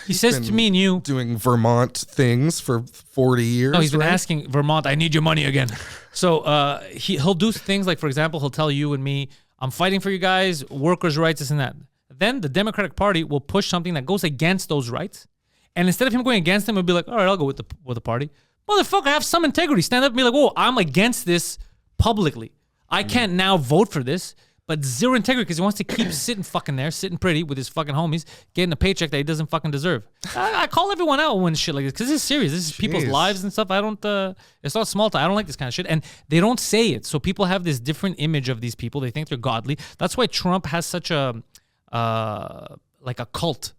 He says to been me and you. doing Vermont things for 40 years. No, he's been right? asking Vermont, I need your money again. So he'll do things like, for example, he'll tell you and me, I'm fighting for you guys, workers' rights, this and that. Then the Democratic Party will push something that goes against those rights. And instead of him going against them, he'll be like, all right, I'll go with the party. Motherfucker, have some integrity. Stand up and be like, "Whoa, I'm against this publicly. I can't now vote for this." But zero integrity because he wants to keep sitting fucking there, sitting pretty with his fucking homies, getting a paycheck that he doesn't fucking deserve. I call everyone out when shit like this because it's serious. This is people's lives and stuff. I don't. It's not small talk. I don't like this kind of shit, and they don't say it. So people have this different image of these people. They think they're godly. That's why Trump has such a like a cult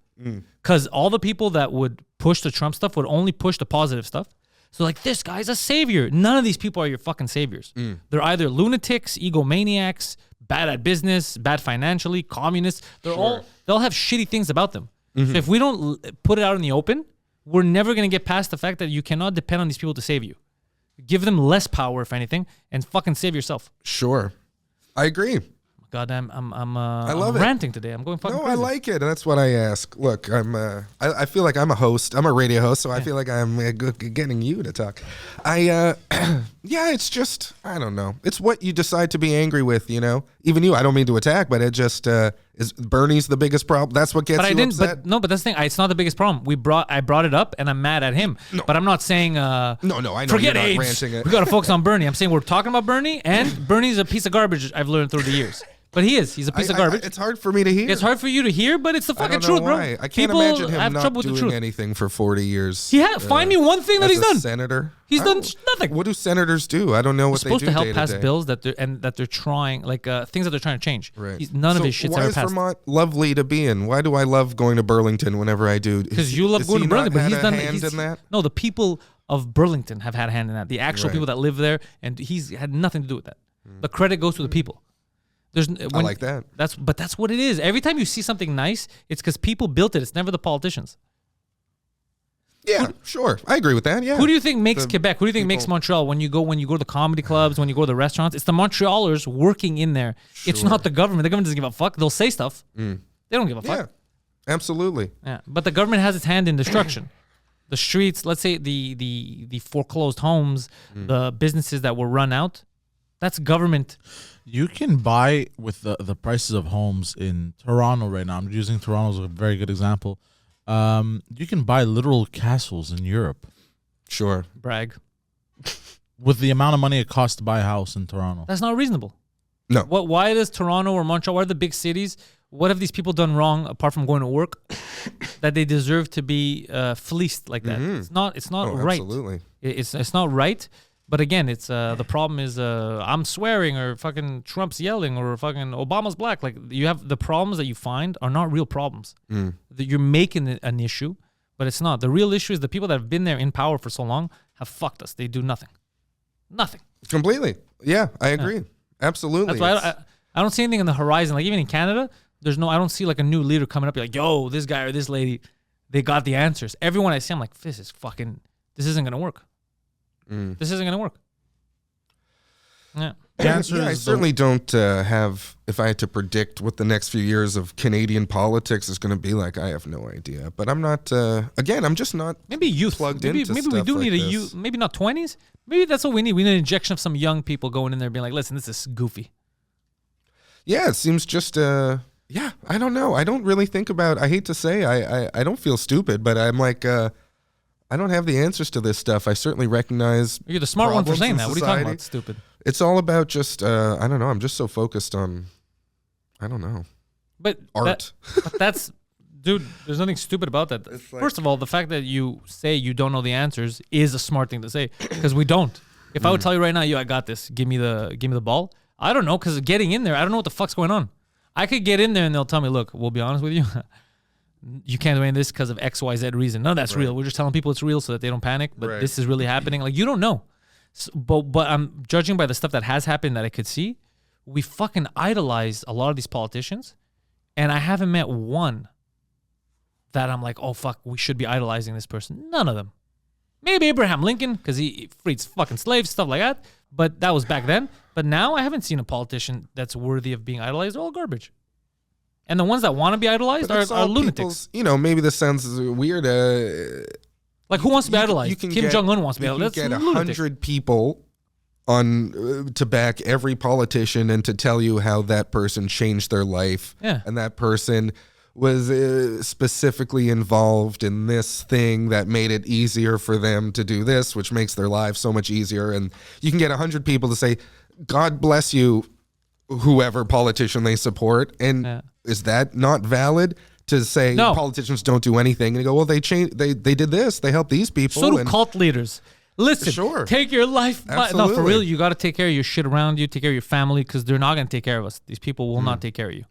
because all the people that would push the Trump stuff would only push the positive stuff. So like, this guy's a savior. None of these people are your fucking saviors. They're either lunatics, egomaniacs, bad at business, bad financially, communists. They'll have shitty things about them. So if we don't put it out in the open, we're never going to get past the fact that you cannot depend on these people to save you. Give them less power, if anything, and fucking save yourself. Sure. I agree. Goddamn, I love it. ranting today. I'm going fucking crazy. I like it. That's what I ask. Look, I feel like I'm a host. I'm a radio host, so I feel like I'm getting you to talk. Yeah, it's just, I don't know. It's what you decide to be angry with, you know? Even you, I don't mean to attack, but it just, is Bernie's the biggest problem? That's what gets you upset? But that's the thing. It's not the biggest problem. I brought it up, and I'm mad at him. No. But I'm not saying, No, I know forget you're not AIDS. ranting it. We got to focus on Bernie. I'm saying we're talking about Bernie, and Bernie's a piece of garbage, I've learned through the years. But he is. He's a piece of garbage. It's hard for me to hear. It's hard for you to hear, but it's the fucking I don't know truth, bro. why. I can't People imagine him have not trouble with the doing truth. anything for 40 years. Find me one thing that as he's done. Senator. He's done nothing. What do senators do? I don't know what He's they do. supposed to help day pass day. bills that they're trying, like things that they're trying to change. Right. None of So his shit's why ever is passed. Vermont lovely to be in? Why do I love going to Burlington whenever I do? Because you love going to Burlington, but he's done hand in that. No, the people of Burlington have had a hand in that. The actual Right. people that live there, and he's had nothing to do with that. The credit goes to the people. I like that. That's what it is. Every time you see something nice, it's because people built it. It's never the politicians. Yeah, sure. I agree with that. Yeah. Who do you think makes Quebec? Who do you think makes Montreal? When you go to the comedy clubs, when you go to the restaurants, it's the Montrealers working in there. It's not the government. The government doesn't give a fuck. They'll say stuff. They don't give a fuck. Yeah, absolutely. Yeah, but the government has its hand in destruction. The streets, let's say the foreclosed homes, the businesses that were run out, that's government. You can buy with the prices of homes in Toronto right now. I'm using Toronto as a very good example. You can buy literal castles in Europe. Sure. Brag. With the amount of money it costs to buy a house in Toronto. That's not reasonable. No. Why does Toronto or Montreal, why are the big cities, what have these people done wrong apart from going to work that they deserve to be fleeced like that? It's not right. Absolutely. It's not right. But again, it's the problem is I'm swearing or fucking Trump's yelling or fucking Obama's black. Like, you have the problems that you find are not real problems. That you're making it an issue, but it's not. The real issue is the people that have been there in power for so long have fucked us. They do nothing. Nothing. Completely. Yeah, I agree. Absolutely. That's why I don't see anything on the horizon. Like, even in Canada, I don't see like a new leader coming up. Be like, yo, this guy or this lady, they got the answers. Everyone I see, I'm like, this isn't gonna work. This isn't going to work. Yeah. I certainly don't have, if I had to predict what the next few years of Canadian politics is going to be like, I have no idea. But I'm not, again, I'm just not maybe youth. plugged maybe into we stuff do like need a this. youth, maybe not 20s. Maybe that's what we need. We need an injection of some young people going in there being like, listen, this is goofy. Yeah, it seems just, I don't know. I don't really think about, I hate to say, I don't feel stupid, but I'm like, I don't have the answers to this stuff. I certainly recognize You're the smart one for problems saying in that. What are you talking society. about? Stupid. It's all about just, I don't know. I'm just so focused on, I don't know, But art. That's, dude, there's nothing stupid about that. It's like- First of all, the fact that you say you don't know the answers is a smart thing to say because we don't. If I would tell you right now, yo, I got this. Give me the ball. I don't know, because getting in there, I don't know what the fuck's going on. I could get in there and they'll tell me, look, we'll be honest with you. You can't do any of this because of X, Y, Z reason. None of that's real. We're just telling people it's real so that they don't panic. But this is really happening. Like, you don't know. So, but I'm judging by the stuff that has happened that I could see. We fucking idolize a lot of these politicians, and I haven't met one that I'm like, oh fuck, we should be idolizing this person. None of them. Maybe Abraham Lincoln because he freed fucking slaves, stuff like that. But that was back then. But now I haven't seen a politician that's worthy of being idolized. They're all garbage. And the ones that want to be idolized are lunatics. Maybe this sounds weird. Like, who wants to be idolized? Kim Jong-un wants to be idolized. You That's can get lunatic. 100 people on to back every politician and to tell you how that person changed their life. Yeah. And that person was specifically involved in this thing that made it easier for them to do this, which makes their lives so much easier. And you can get 100 people to say, God bless you, whoever politician they support. And is that not valid to say politicians don't do anything? And you go, well, they did this. They helped these people. So do cult leaders. Listen, take your life. No, for real, you got to take care of your shit around you, take care of your family, because they're not going to take care of us. These people will not take care of you.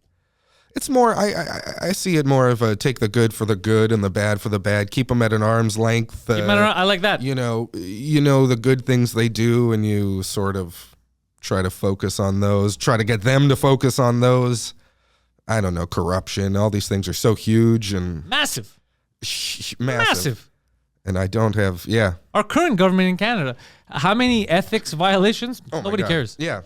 It's more, I see it more of a take the good for the good and the bad for the bad. Keep them at an arm's length. I like that. You know the good things they do, and you sort of try to focus on those. Try to get them to focus on those. I don't know, corruption. All these things are so huge and massive. And I don't have, Our current government in Canada, how many ethics violations? Nobody cares. Yeah,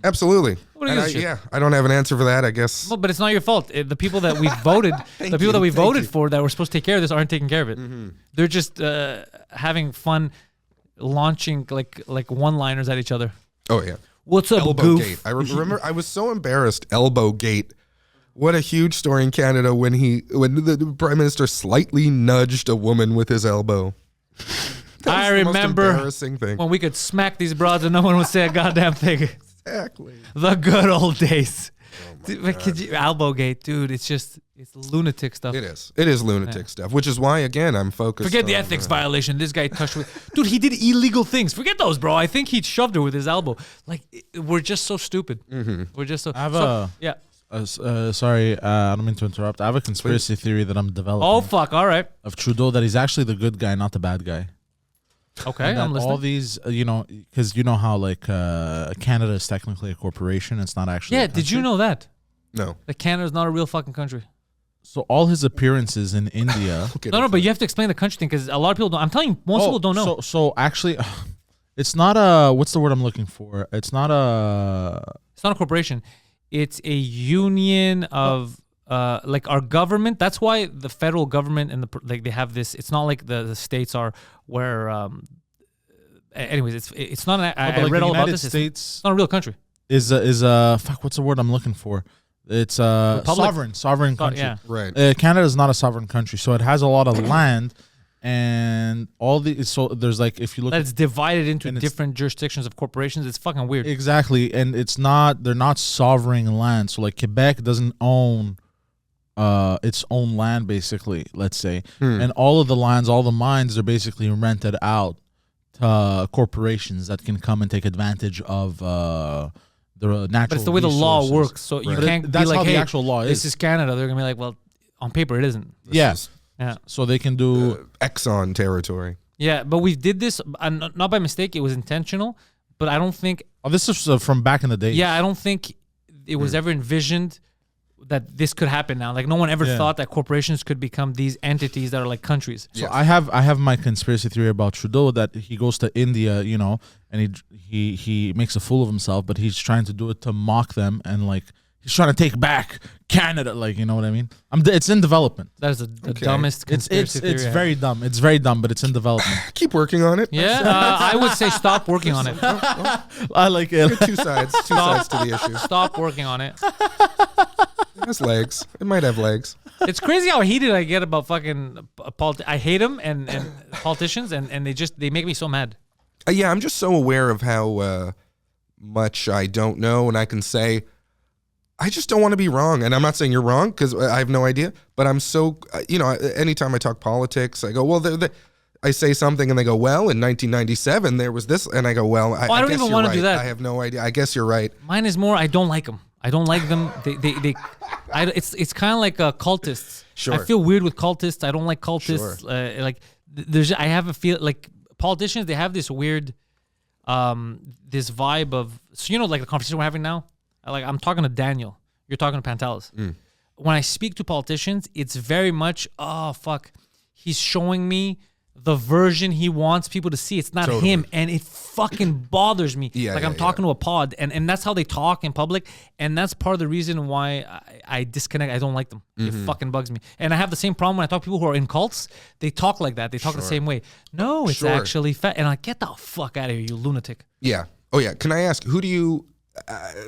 absolutely. I don't have an answer for that, I guess. No, but it's not your fault. The people that we voted, for that were supposed to take care of this aren't taking care of it. Mm-hmm. They're just having fun launching like one-liners at each other. Oh, yeah. What's up, Elbow goof? Gate. I remember I was so embarrassed. Elbow Gate. What a huge story in Canada when the Prime Minister slightly nudged a woman with his elbow. I remember when we could smack these broads and no one would say a goddamn thing. Exactly. The good old days. Elbow Gate, dude, it's lunatic stuff. It is lunatic stuff, which is why, again, I'm focused Forget the ethics violation. This guy touched with... Dude, he did illegal things. Forget those, bro. I think he shoved her with his elbow. Like, we're just so stupid. Mm-hmm. We're just so... Sorry, I don't mean to interrupt. I have a conspiracy theory that I'm developing. Oh, fuck. All right. Of Trudeau, that he's actually the good guy, not the bad guy. Okay, I'm listening. All these, because you know how Canada is technically a corporation. It's not actually. Yeah, did you know that? No. That Canada is not a real fucking country. So all his appearances in India. No, but you have to explain the country thing because a lot of people don't. I'm telling you, most people don't know. So actually, it's not a. What's the word I'm looking for? It's not a. It's not a corporation. It's a union of. Like our government, that's why the federal government and they have this. It's not like the states are where. Anyways, it's not. I read all about this. It's not a real country. Is fuck? What's the word I'm looking for? It's sovereign country. Yeah. Right. Canada is not a sovereign country, so it has a lot of land, and all the there's if you look. It's divided into different jurisdictions of corporations. It's fucking weird. Exactly, and they're not sovereign land. So Quebec doesn't own. Its own land, basically, let's say. And all of the lands, all the mines are basically rented out to corporations that can come and take advantage of the natural But it's the way the law works, so you can't that's be like, how hey, the actual law this is Canada. They're going to be like, well, on paper it isn't. Yeah. Yeah. So they can do... Exxon territory. Yeah, but we did this, not by mistake, it was intentional, but I don't think... Oh, this is from back in the day. Yeah, I don't think it was ever envisioned that this could happen now. Like no one ever thought that corporations could become these entities that are like countries. So I have my conspiracy theory about Trudeau that he goes to India, and he makes a fool of himself, but he's trying to do it to mock them and he's trying to take back Canada, you know what I mean? It's in development. That is the dumbest conspiracy theory. It's very dumb. It's very dumb, but it's in development. Keep working on it. Yeah, I would say stop working on it. I like it. Two sides to the issue. Stop working on it. It has legs. It might have legs. It's crazy how heated I get about fucking I hate them and politicians and they make me so mad. Yeah, I'm just so aware of how much I don't know, and I can say I just don't want to be wrong. And I'm not saying you're wrong because I have no idea, but I'm so anytime I talk politics, I go, well, I say something and they go, well, in 1997 there was this, and I go, well, I don't guess even want to do that. I have no idea. I guess you're right. Mine is more I don't like them. I don't like them. It's kind of like cultists. Sure. I feel weird with cultists. I don't like cultists. Sure. I have a feel like politicians. They have this weird, this vibe of like the conversation we're having now. I'm talking to Daniel. You're talking to Pantelis. When I speak to politicians, it's very much he's showing me the version he wants people to see. It's not him, and it fucking bothers me. I'm talking to a pod, and that's how they talk in public, and that's part of the reason why I disconnect. I don't like them. It fucking bugs me. And I have the same problem when I talk to people who are in cults. They talk like that. They talk the same way. No, it's actually fat. And get the fuck out of here, you lunatic. Yeah. Oh yeah. Can I ask, who do you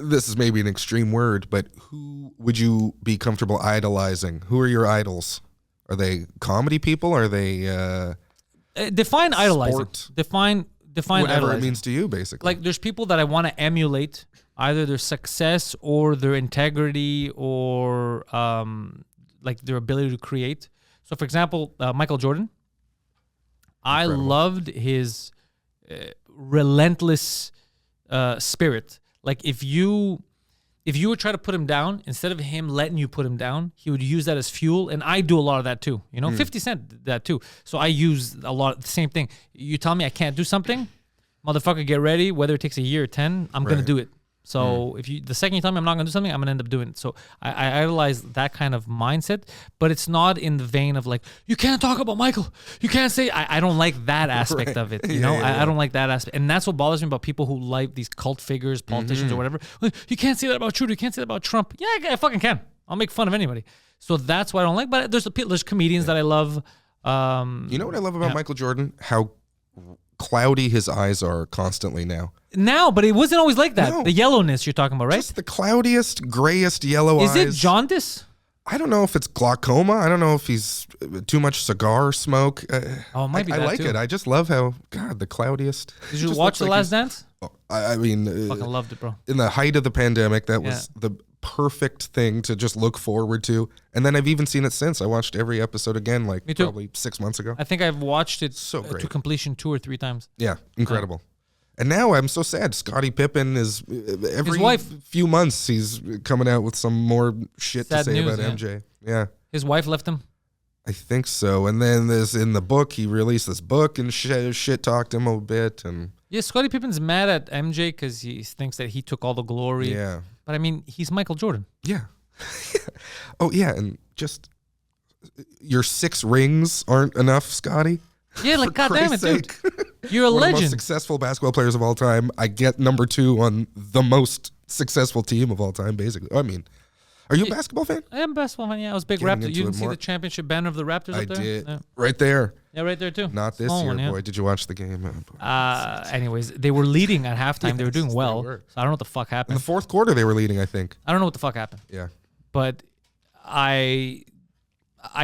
this is maybe an extreme word, but who would you be comfortable idolizing? Who are your idols? Are they comedy people? Are they define idolizing. sport? Define Whatever idolizing. it means to you, basically. Like there's people that I want to emulate, either their success or their integrity or like their ability to create. So, for example, Michael Jordan. I loved his relentless spirit. Like if you would try to put him down, instead of him letting you put him down, he would use that as fuel. And I do a lot of that too. 50 Cent did that too. So I use a lot of the same thing. You tell me I can't do something, motherfucker, get ready. Whether it takes a year or 10, I'm going to do it. So if the second you tell me I'm not going to do something, I'm going to end up doing it. So I idolize that kind of mindset, but it's not in the vein of like, you can't talk about Michael. You can't say, I don't like that aspect of it. I don't like that aspect. And that's what bothers me about people who like these cult figures, politicians or whatever. You can't say that about Trudeau. You can't say that about Trump. Yeah, I fucking can. I'll make fun of anybody. So that's what I don't like. But there's comedians that I love. You know what I love about Michael Jordan? How cloudy his eyes are constantly now. But it wasn't always like that. No. The yellowness you're talking about, right? Just the cloudiest, grayest yellow eyes. Is it jaundice? I don't know if it's glaucoma. I don't know if he's too much cigar smoke. It might be I that like too. it. I just love how, God, the cloudiest. Did you watch The Last Dance? I mean, Fucking loved it, bro. in the height of the pandemic, that was the perfect thing to just look forward to. And then I've even seen it since. I watched every episode again, like Me too. probably 6 months ago. I think I've watched it So great. to completion 2 or 3 times. Yeah, incredible. And now I'm so sad. Scottie Pippen is every wife. few months he's coming out with some more shit Sad to say news, about MJ. Yeah, His wife left him. I think so. And then there's in the book, he released this book and shit talked him a bit. And Yeah, Scottie Pippen's mad at MJ because he thinks that he took all the glory. yeah, But I mean, he's Michael Jordan. yeah. Oh yeah, and just your 6 rings aren't enough, Scotty. Yeah, like, For goddamn it, Christ's dude. sake. You're a One of the most legend. successful basketball players of all time. I get number 2 on the most successful team of all time, basically. I mean, are you a basketball fan? I am a basketball fan. Yeah, I was a big Getting Raptor. into You didn't it see more. the championship banner of the Raptors I up there? did. Yeah. Right there. Yeah, right there too. Not this Small year, one, yeah. boy. Did you watch the game? Anyways, they were leading at halftime. They were doing Yes, they well. were. So I don't know what the fuck In happened. the 4th quarter, they were leading, I think. I don't know what the fuck happened. Yeah. But I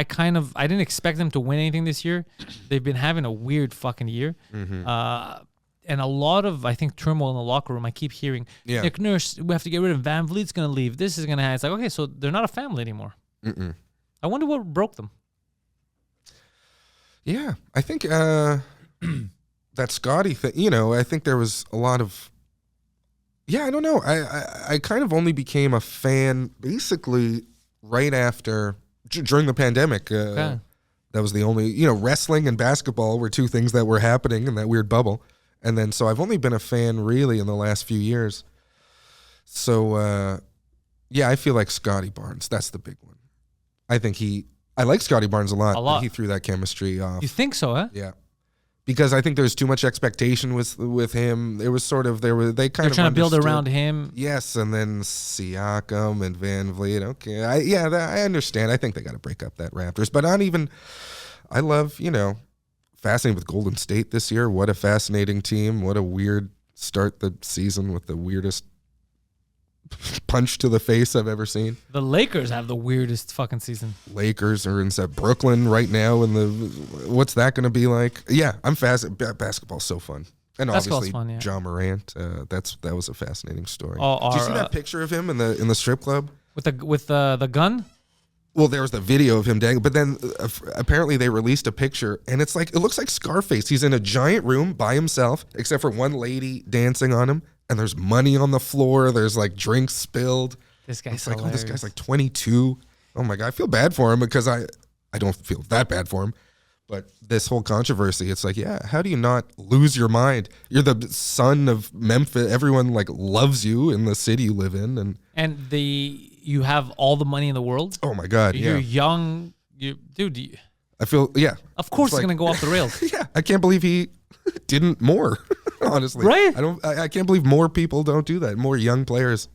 didn't expect them to win anything this year. They've been having a weird fucking year. And a lot of, I think, turmoil in the locker room. I keep hearing, Yeah. Nick Nurse, we have to get rid of Van Vliet's going to leave. This is going to happen. It's like, okay, so they're not a family anymore. I wonder what broke them. Yeah. I think that Scotty thing, I think there was a lot of, I don't know. I kind of only became a fan basically right after, during the pandemic. Okay. That was the only, wrestling and basketball were 2 things that were happening in that weird bubble. And then, so I've only been a fan really in the last few years. So, I feel like Scotty Barnes. That's the big one. I like Scotty Barnes a lot. A lot. But he threw that chemistry off. You think so, huh? Yeah. Because I think there's too much expectation with him. It was sort of, they kind They're of trying to build understood- around him. Yes, and then Siakam and Van Vliet. Okay, I understand. I think they got to break up that Raptors. But I love, fascinating with Golden State this year. What a fascinating team. What a weird start the season with the weirdest punch to the face I've ever seen. The Lakers have the weirdest fucking season. Lakers are in Brooklyn right now, and what's that going to be like? Yeah, I'm fascinated. Basketball's so fun. And Basketball's obviously, fun, yeah. John Morant. That was a fascinating story. Oh, Did you see our, that picture of him in the strip club? With the gun? Well, there was the video of him dangling, but then apparently they released a picture, and it looks like Scarface. He's in a giant room by himself, except for one lady dancing on him, and there's money on the floor. There's like drinks spilled. This guy's It's like, hilarious. this guy's like 22. Oh my God, I feel bad for him because I don't feel that bad for him. But this whole controversy, it's like, how do you not lose your mind? You're the son of Memphis. Everyone loves you in the city you live in, And you have all the money in the world. oh my God, You're yeah. young. I feel, Of course it's like- going to go off the rails. yeah. I can't believe he didn't more. Honestly, Right? I can't believe more people don't do that. More young players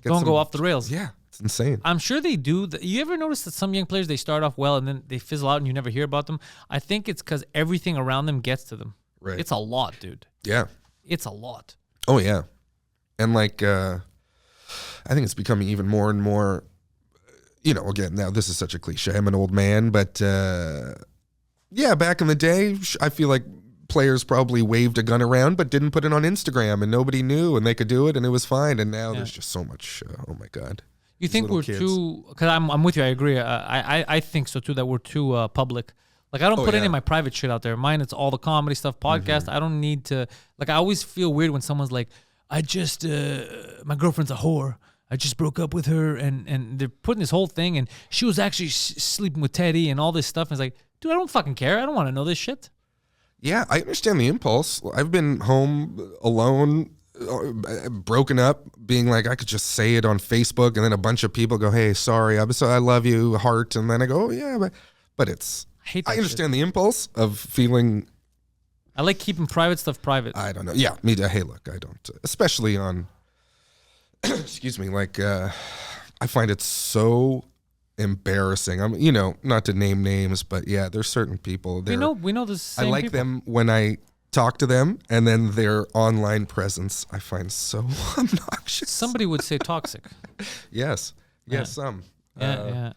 Don't go off the rails. Yeah, it's insane. I'm sure they do. You ever notice that some young players, they start off well and then they fizzle out and you never hear about them? I think it's because everything around them gets to them. Right. It's a lot, dude. Yeah. It's a lot. Oh yeah. And like, I think it's becoming even more and more, again, now this is such a cliche. I'm an old man, but yeah, back in the day, I feel like players probably waved a gun around but didn't put it on Instagram and nobody knew and they could do it and it was fine. And now there's just so much, oh my God. You think we're too, because I'm with you, I agree. I think so too, that we're too public. Like, I don't put any of my private shit out there. Mine, it's all the comedy stuff, podcast. I don't need to, like, I always feel weird when someone's like, my girlfriend's a whore. I just broke up with her, and they're putting this whole thing, and she was actually sleeping with Teddy and all this stuff. And it's like, dude, I don't fucking care. I don't want to know this shit. Yeah, I understand the impulse. I've been home alone, broken up, being like, I could just say it on Facebook, and then a bunch of people go, hey, sorry, I love you, heart. And then I go, oh, yeah, but it's, I understand the impulse of feeling. I like keeping private stuff private. I don't know. Yeah, me too. Hey, look, I don't, especially on, excuse me, like, I find it so embarrassing. I'm, not to name names, but yeah, there's certain people. We know the same I like people. them when I talk to them, and then their online presence I find so obnoxious. Somebody would say toxic. Yes. Yeah. Some. Yeah.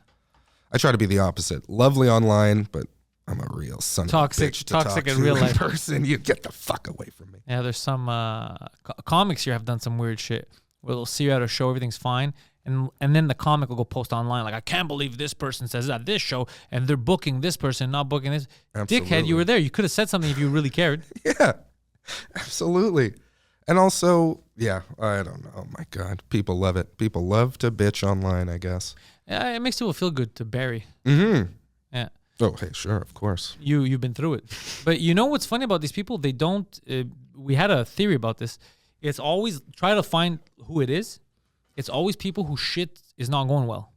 I try to be the opposite. Lovely online, but I'm a real son Toxic- of a bitch to toxic talk in to real in life. person. You get the fuck away from me. Yeah, there's some comics here have done some weird shit where they'll see you at a show, everything's fine, and then the comic will go post online like, I can't believe this person says at this show, and they're booking this person, not booking this. Absolutely. Dickhead, you were there. You could have said something if you really cared. Yeah, absolutely. And also, yeah, I don't know. Oh my God, people love it. People love to bitch online, I guess. Yeah, it makes people feel good to bury. Mm-hmm. Yeah. Oh, hey, sure, of course. You've been through it. But you know what's funny about these people? They don't, we had a theory about this. It's always, try to find who it is. It's always people who shit is not going well.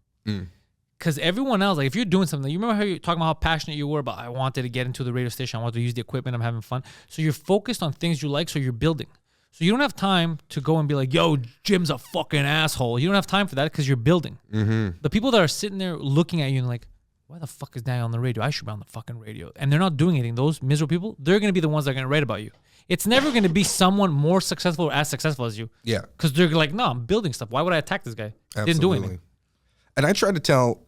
Because everyone else, like if you're doing something, you remember how you're talking about how passionate you were about, I wanted to get into the radio station. I wanted to use the equipment. I'm having fun. So you're focused on things you like. So you're building. So you don't have time to go and be like, yo, Jim's a fucking asshole. You don't have time for that because you're building. Mm-hmm. The people that are sitting there looking at you and like, why the fuck is Daniel on the radio? I should be on the fucking radio. And they're not doing anything. Those miserable people, they're going to be the ones that are going to write about you. It's never going to be someone more successful or as successful as you. Yeah. Because they're like, no, I'm building stuff. Why would I attack this guy? Absolutely. Didn't do anything. And I try to tell,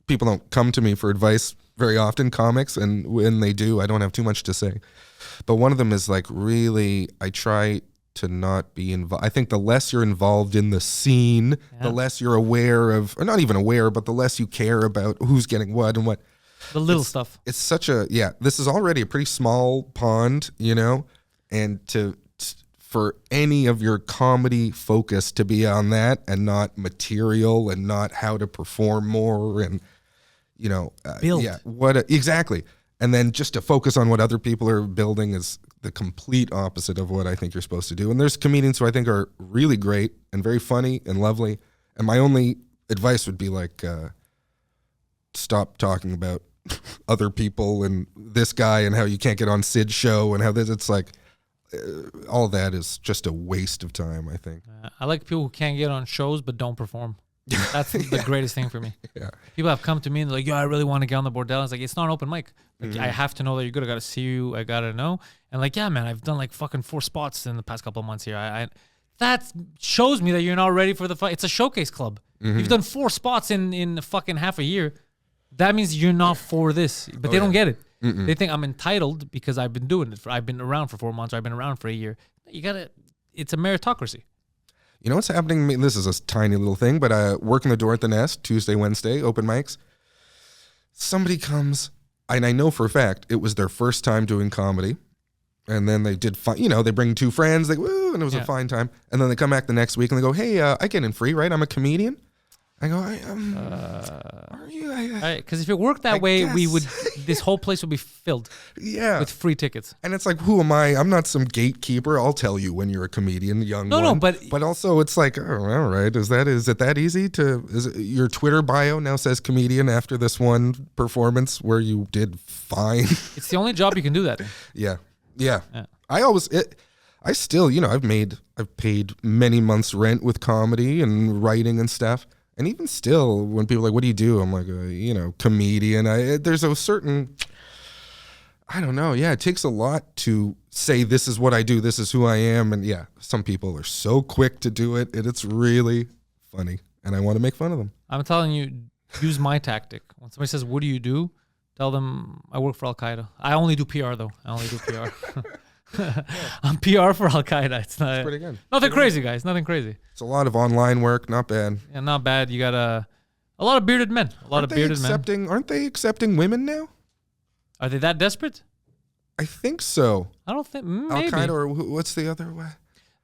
people don't come to me for advice very often, comics. And when they do, I don't have too much to say. But one of them is like, really, I try to not be involved. I think the less you're involved in the scene, the less you're aware of, or not even aware, but the less you care about who's getting what and what. The little stuff. It's such a, this is already a pretty small pond, and for any of your comedy focus to be on that and not material and not how to perform more and, build. Yeah, exactly. And then just to focus on what other people are building is the complete opposite of what I think you're supposed to do. And there's comedians who I think are really great and very funny and lovely. And my only advice would be like, stop talking about other people and this guy and how you can't get on Sid's show and how this, it's like, all that is just a waste of time, I think. I like people who can't get on shows but don't perform. That's the greatest thing for me. Yeah. People have come to me and they're like, yo, I really want to get on the Bordel. It's like, it's not an open mic. Like, I have to know that you're good. I got to see you. I got to know. And like, yeah, man, I've done like fucking 4 spots in the past couple of months here. That shows me that you're not ready for the fight. It's a showcase club. You've done 4 spots in fucking half a year. That means you're not for this. But they don't get it. They think I'm entitled because I've been doing it. I've been around for 4 months or I've been around for a year. It's a meritocracy. You know what's happening to me? This is a tiny little thing, but working the door at the Nest, Tuesday, Wednesday, open mics. Somebody comes, and I know for a fact it was their first time doing comedy. And then they did fine, they bring 2 friends, they woo, and it was a fine time. And then they come back the next week and they go, hey, I get in free, right? I'm a comedian. I go, are you? Because if it worked that way, we would. This whole place would be filled. with free tickets. And it's like, who am I? I'm not some gatekeeper. I'll tell you when you're a comedian, young one. No, but also it's like, oh, all right. Is it that easy to? Is it, your Twitter bio now says comedian after this one performance where you did fine? It's the only job you can do that. Yeah. I still, I've paid many months rent with comedy and writing and stuff. And even still, when people are like, what do you do? I'm like, comedian. There's a certain, I don't know. Yeah, it takes a lot to say this is what I do, this is who I am, and yeah, some people are so quick to do it, and it's really funny, and I want to make fun of them. I'm telling you, use my tactic. When somebody says, "What do you do?" Tell them I work for Al Qaeda. I only do PR though. I only do PR. I'm PR for Al Qaeda. It's not Pretty good. nothing crazy, guys. Nothing crazy. It's a lot of online work, not bad. Yeah, not bad. You got a lot of bearded men. A lot of bearded men. Aren't they accepting women now? Are they that desperate? I think so. I don't think. Al Maybe. Qaeda, or what's the other way?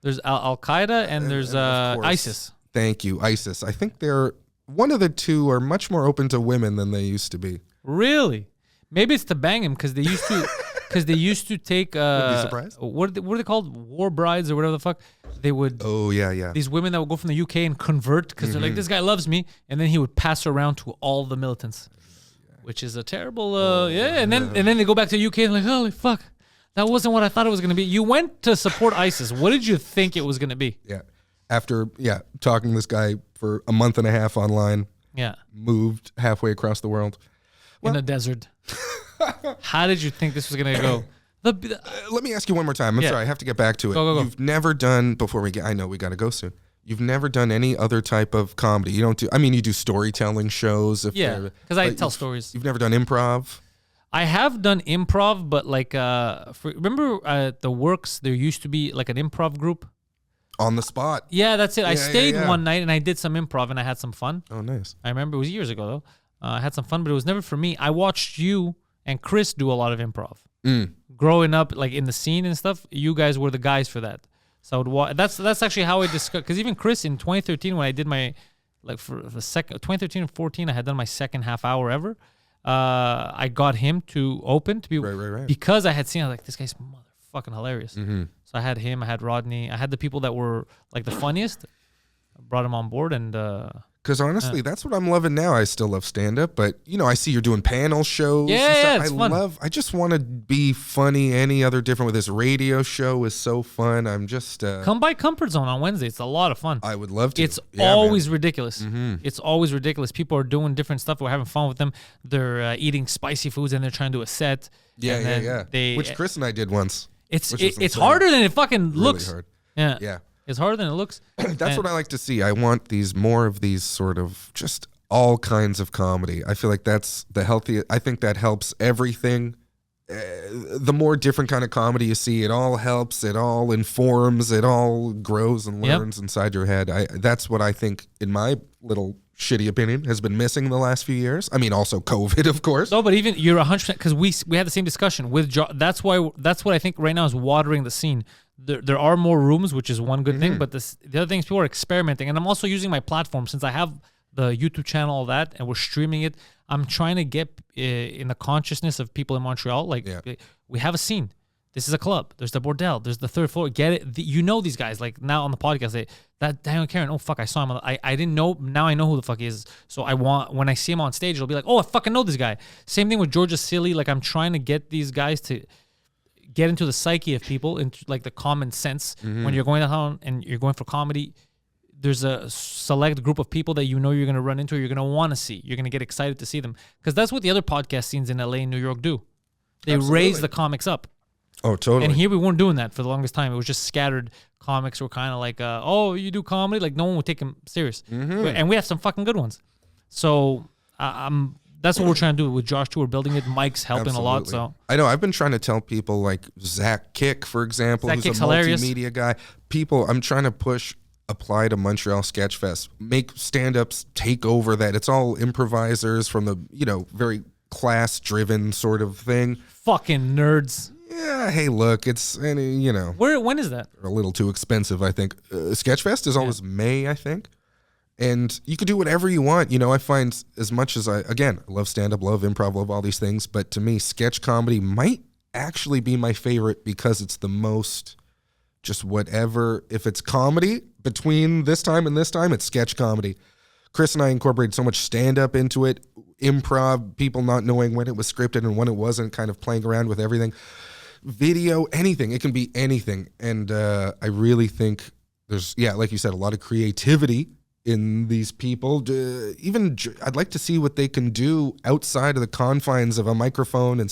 There's Al Qaeda and there's of course. ISIS. Thank you, ISIS. I think they're one of the two are much more open to women than they used to be. Really? Maybe it's to bang him because they used to. Because they used to take Wouldn't be surprised. what are they called? War brides or whatever the fuck. They would. Oh yeah. These women that would go from the UK and convert because they're like, this guy loves me, and then he would pass her around to all the militants, which is a terrible. And then they go back to the UK and like, holy fuck, that wasn't what I thought it was gonna be. You went to support ISIS. What did you think it was gonna be? Yeah. After talking to this guy for a month and a half online, Yeah, moved halfway across the world. in a desert. How did you think this was gonna go? Let me ask you one more time. I'm sorry, I have to get back to it. Go. You've never done before we get. I know we got to go soon. You've never done any other type of comedy. You don't do. I mean, you do storytelling shows. Yeah, because I tell stories. You've never done improv. I have done improv, but like, remember at the Works, there used to be like an improv group. On the spot. Yeah, that's it. I stayed yeah. one night and I did some improv and I had some fun. Oh, nice. I remember it was years ago though. I had some fun, but it was never for me. I watched you and Chris do a lot of improv. Growing up, like in the scene and stuff, you guys were the guys for that. So I would that's actually how I discussed. Because even Chris in 2013, when I did my for the second 2013 and 14, I had done my second half hour ever. I got him to open to be right. because I had seen. I was like, this guy's motherfucking hilarious. So I had him. I had Rodney. I had the people that were like the funniest. I brought him on board and. Because honestly, that's what I'm loving now. I still love stand-up, but I see you're doing panel shows. Yeah, and it's stuff. fun. I just want to be funny. Any other different with this radio show is so fun. I'm just come by Comfort Zone on Wednesday. It's a lot of fun. I would love to. It's always ridiculous. It's always ridiculous. People are doing different stuff. We're having fun with them. They're eating spicy foods and they're trying to do a set. Yeah. Which Chris and I did once. It's harder than it fucking looks. Really hard. Yeah. It's harder than it looks. That's what I like to see. I want more of these sort of just all kinds of comedy. I feel like that's the healthy. I think that helps everything. The more different kind of comedy you see, it all helps. It all informs. It all grows and learns inside your head. That's what I think, in my little shitty opinion, has been missing the last few years. I mean, also COVID, of course. No, but even you're 100% because we had the same discussion with. That's what I think right now is watering the scene. There are more rooms, which is one good thing, but the other thing is people are experimenting. And I'm also using my platform since I have the YouTube channel, all that, and we're streaming it. I'm trying to get in the consciousness of people in Montreal. Like, we have a scene. This is a club. There's the bordel. There's the third floor. Get it? These guys. Like, now on the podcast, that Daniel Carin, oh, fuck, I saw him. I didn't know. Now I know who the fuck he is. So when I see him on stage, it'll be like, oh, I fucking know this guy. Same thing with Georgia Silly. Like, I'm trying to get these guys to get into the psyche of people, into like the common sense. When you're going downtown and you're going for comedy, there's a select group of people that you're going to run into, or you're going to want to see. You're going to get excited to see them. Because that's what the other podcast scenes in LA and New York do. They raise the comics up. Oh, totally. And here we weren't doing that for the longest time. It was just scattered. Comics were kind of like, oh, you do comedy? Like, no one would take them serious. And we have some fucking good ones. So that's what we're trying to do with Josh too. We're building it. Mike's helping a lot. So I know I've been trying to tell people like Zach Kick, for example, Zach who's Kick's a hilarious. multimedia guy. People, I'm trying to apply to Montreal Sketch Fest, make stand-ups take over that. It's all improvisers from the very class-driven sort of thing. fucking nerds. Yeah, hey, look, it's when is that? a little too expensive, I think. Sketchfest is always May, I think. And you could do whatever you want. I find as much as I love stand-up, love improv, love all these things, but to me, sketch comedy might actually be my favorite because it's the most just whatever. If it's comedy between this time and this time, it's sketch comedy. Chris and I incorporated so much stand-up into it, improv, people not knowing when it was scripted and when it wasn't, kind of playing around with everything. Video, anything. It can be anything. And I really think there's, like you said, a lot of creativity in these people. I'd like to see what they can do outside of the confines of a microphone and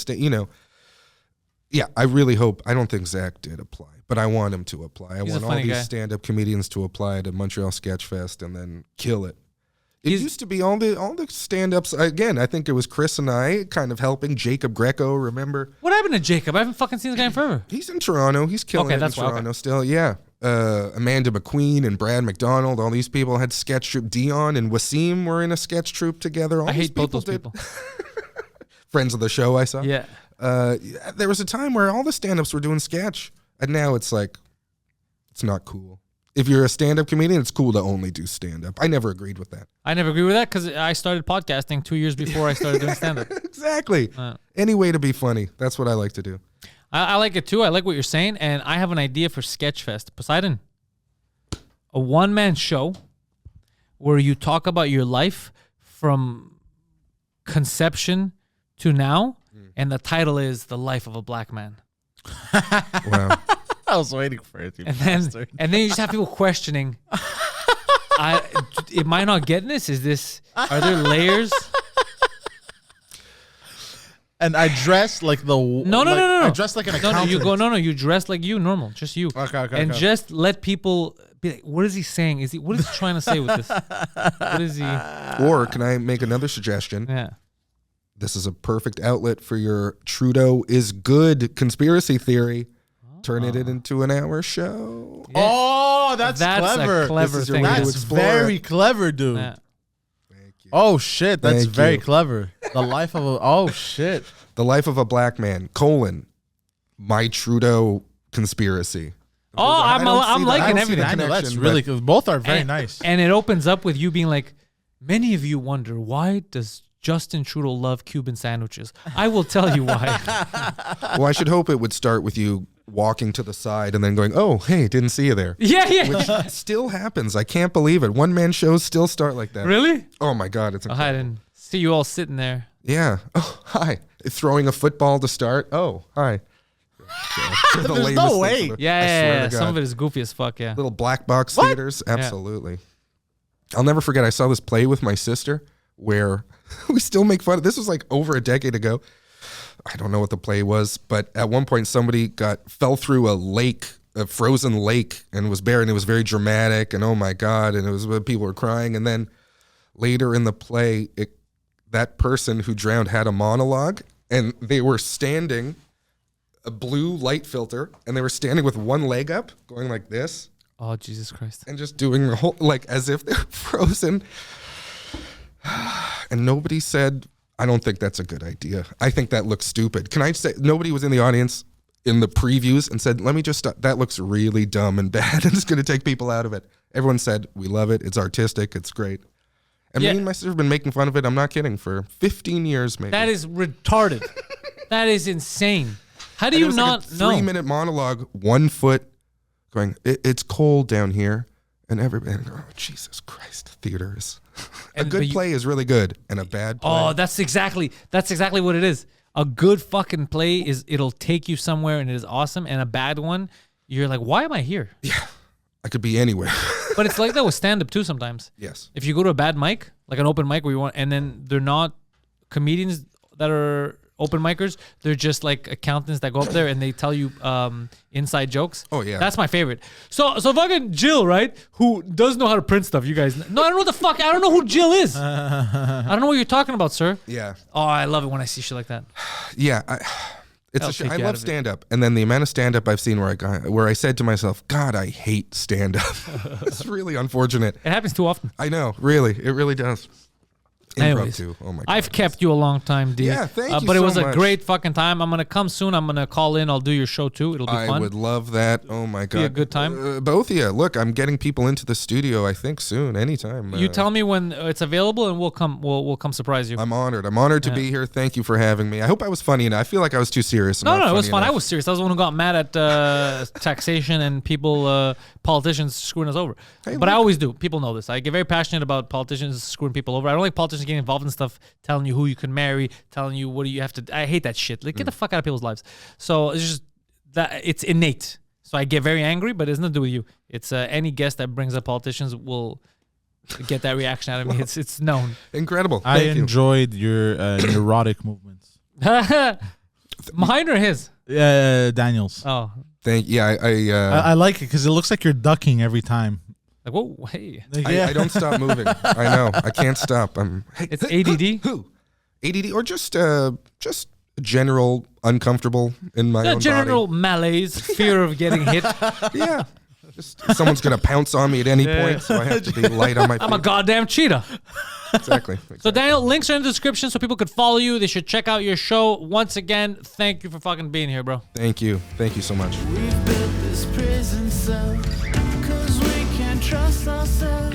Yeah, I really hope. I don't think Zach did apply, but I want him to apply. I He's a want all funny these guy. stand-up comedians to apply to Montreal Sketch Fest and then kill it. It He's- used to be all the stand-ups. Again, I think it was Chris and I kind of helping Jacob Greco. Remember? What happened to Jacob? I haven't fucking seen this guy in forever. He's in Toronto. He's killing Okay, it that's in why, okay. Toronto still. Yeah. Amanda McQueen and Brad McDonald. All these people had sketch troupe. Dion and Wasim were in a sketch troupe together. All I these hate both those did- people. Friends of the show, I saw. Yeah. There was a time where all the stand-ups were doing sketch, and now it's like, it's not cool. If you're a stand-up comedian, it's cool to only do stand-up. I never agreed with that. I never agree with that because I started podcasting 2 years before I started doing stand-up. Exactly. Any way to be funny. That's what I like to do. I like it too. I like what you're saying, and I have an idea for Sketchfest. Poseidon, a one-man show where you talk about your life from conception to now, and the title is "The Life of a Black Man." Wow. I was waiting for it. And then you just have people questioning. Am I not getting this? Are there layers? And I dress like the No. I dress like an accountant. You dress like you, normal, just you. Okay. Just let people be like, what is he saying? What is he trying to say with this? What is he? Or can I make another suggestion? Yeah. This is a perfect outlet for your Trudeau is good conspiracy theory. Turn it into an hour show. Oh, that's clever. a clever This is your thing. way to That's explore very it. clever, dude. Yeah. Thank you. Oh shit, that's Thank very you. clever. The life of a oh shit. The life of a black man, my Trudeau conspiracy. Oh, I I'm don't see I'm the- liking I don't see everything. the I know that's connection, really but- good. Both are very and, nice. And it opens up with you being like, many of you wonder, why does Justin Trudeau love Cuban sandwiches? I will tell you why. Well, I should hope it would start with you walking to the side and then going, "Oh, hey, didn't see you there." yeah. Which still happens. I can't believe it. One man shows still start like that. Really? Oh my God, it's Oh, I incredible. didn't see you all sitting there. Yeah. Oh, hi. Throwing a football to start. Oh, hi. The There's lamest no thing way. to the- I Yeah. swear to Some God. of it is goofy as fuck. Yeah. Little black box theaters. Absolutely. I'll never forget. I saw this play with my sister where we still make fun of. This was like over a decade ago. I don't know what the play was, but at one point somebody fell through a frozen lake, and was buried. And it was very dramatic. And oh my God! And it was when people were crying. And then later in the play, that person who drowned had a monologue, and they were standing, a blue light filter, and they were standing with one leg up, going like this. Oh, Jesus Christ. And just doing the whole, like as if they're frozen. And nobody said, I don't think that's a good idea. I think that looks stupid. Can I say, nobody was in the audience in the previews and said, let me just stop. That looks really dumb and bad, and it's going to take people out of it. Everyone said, we love it. It's artistic. It's great. And Yeah. me and my sister have been making fun of it. I'm not kidding, for 15 years maybe. That is retarded. That is insane. How do And it you was not like a know? 3-minute monologue, 1 foot going, it's cold down here. And everybody, oh, Jesus Christ, theaters. A And- good but you- play is really good, and a bad play. Oh, that's exactly what it is. A good fucking play it'll take you somewhere and it is awesome. And a bad one, you're like, why am I here? I could be anywhere. But it's like that with stand up too sometimes. Yes. If you go to a bad mic, like an open mic where you want, and then they're not comedians that are open micers, they're just like accountants that go up there and they tell you inside jokes. Oh, yeah. That's my favorite. So fucking Jill, right? Who does know how to print stuff, you guys. No, I don't know what the fuck. I don't know who Jill is. I don't know what you're talking about, sir. Yeah. Oh, I love it when I see shit like that. Yeah. That'll take I you out love of it. stand up. And then the amount of stand up I've seen where I said to myself, God, I hate stand up. It's really unfortunate. It happens too often. I know. Really. It really does. Improv Anyways, too. Oh my God. I've kept you a long time, D. Yeah, thank you But it so was a much. great fucking time. I'm gonna come soon. I'm gonna call in. I'll do your show too. It'll be I fun. would love that. Oh my God. Be a good time. Both of you. Look, I'm getting people into the studio, I think soon, anytime. You tell me when it's available, and we'll come. We'll come surprise you. I'm honored. I'm honored to be here. Thank you for having me. I hope I was funny enough. I feel like I was too serious. No, not it was funny fun. I enough. was serious. I was the one who got mad at taxation and people, politicians screwing us over. But I always do. People know this. I get very passionate about politicians screwing people over. I don't like politicians getting involved in stuff, telling you who you can marry, telling you what do you have to. I hate that shit. Like, get the fuck out of people's lives. So it's just that it's innate. So I get very angry, but it has nothing to do with you. It's any guest that brings up politicians will get that reaction out of me. It's known. Incredible. I Thank you. enjoyed your neurotic movements. Mine or his? Daniels. Oh, I like it because it looks like you're ducking every time. like whoa, hey, I don't stop moving. I know. I can't stop. it's ADD. Who? ADD or just general uncomfortable in my own General malaise, fear of getting hit. body. Yeah. Just someone's gonna pounce on me at any point, so I have to be light on my feet. I'm a goddamn cheetah. Exactly. So Daniel, links are in the description so people could follow you. They should check out your show. Once again, thank you for fucking being here, bro. Thank you. Thank you so much. We've built this prison cell, 'cause we can't trust ourselves.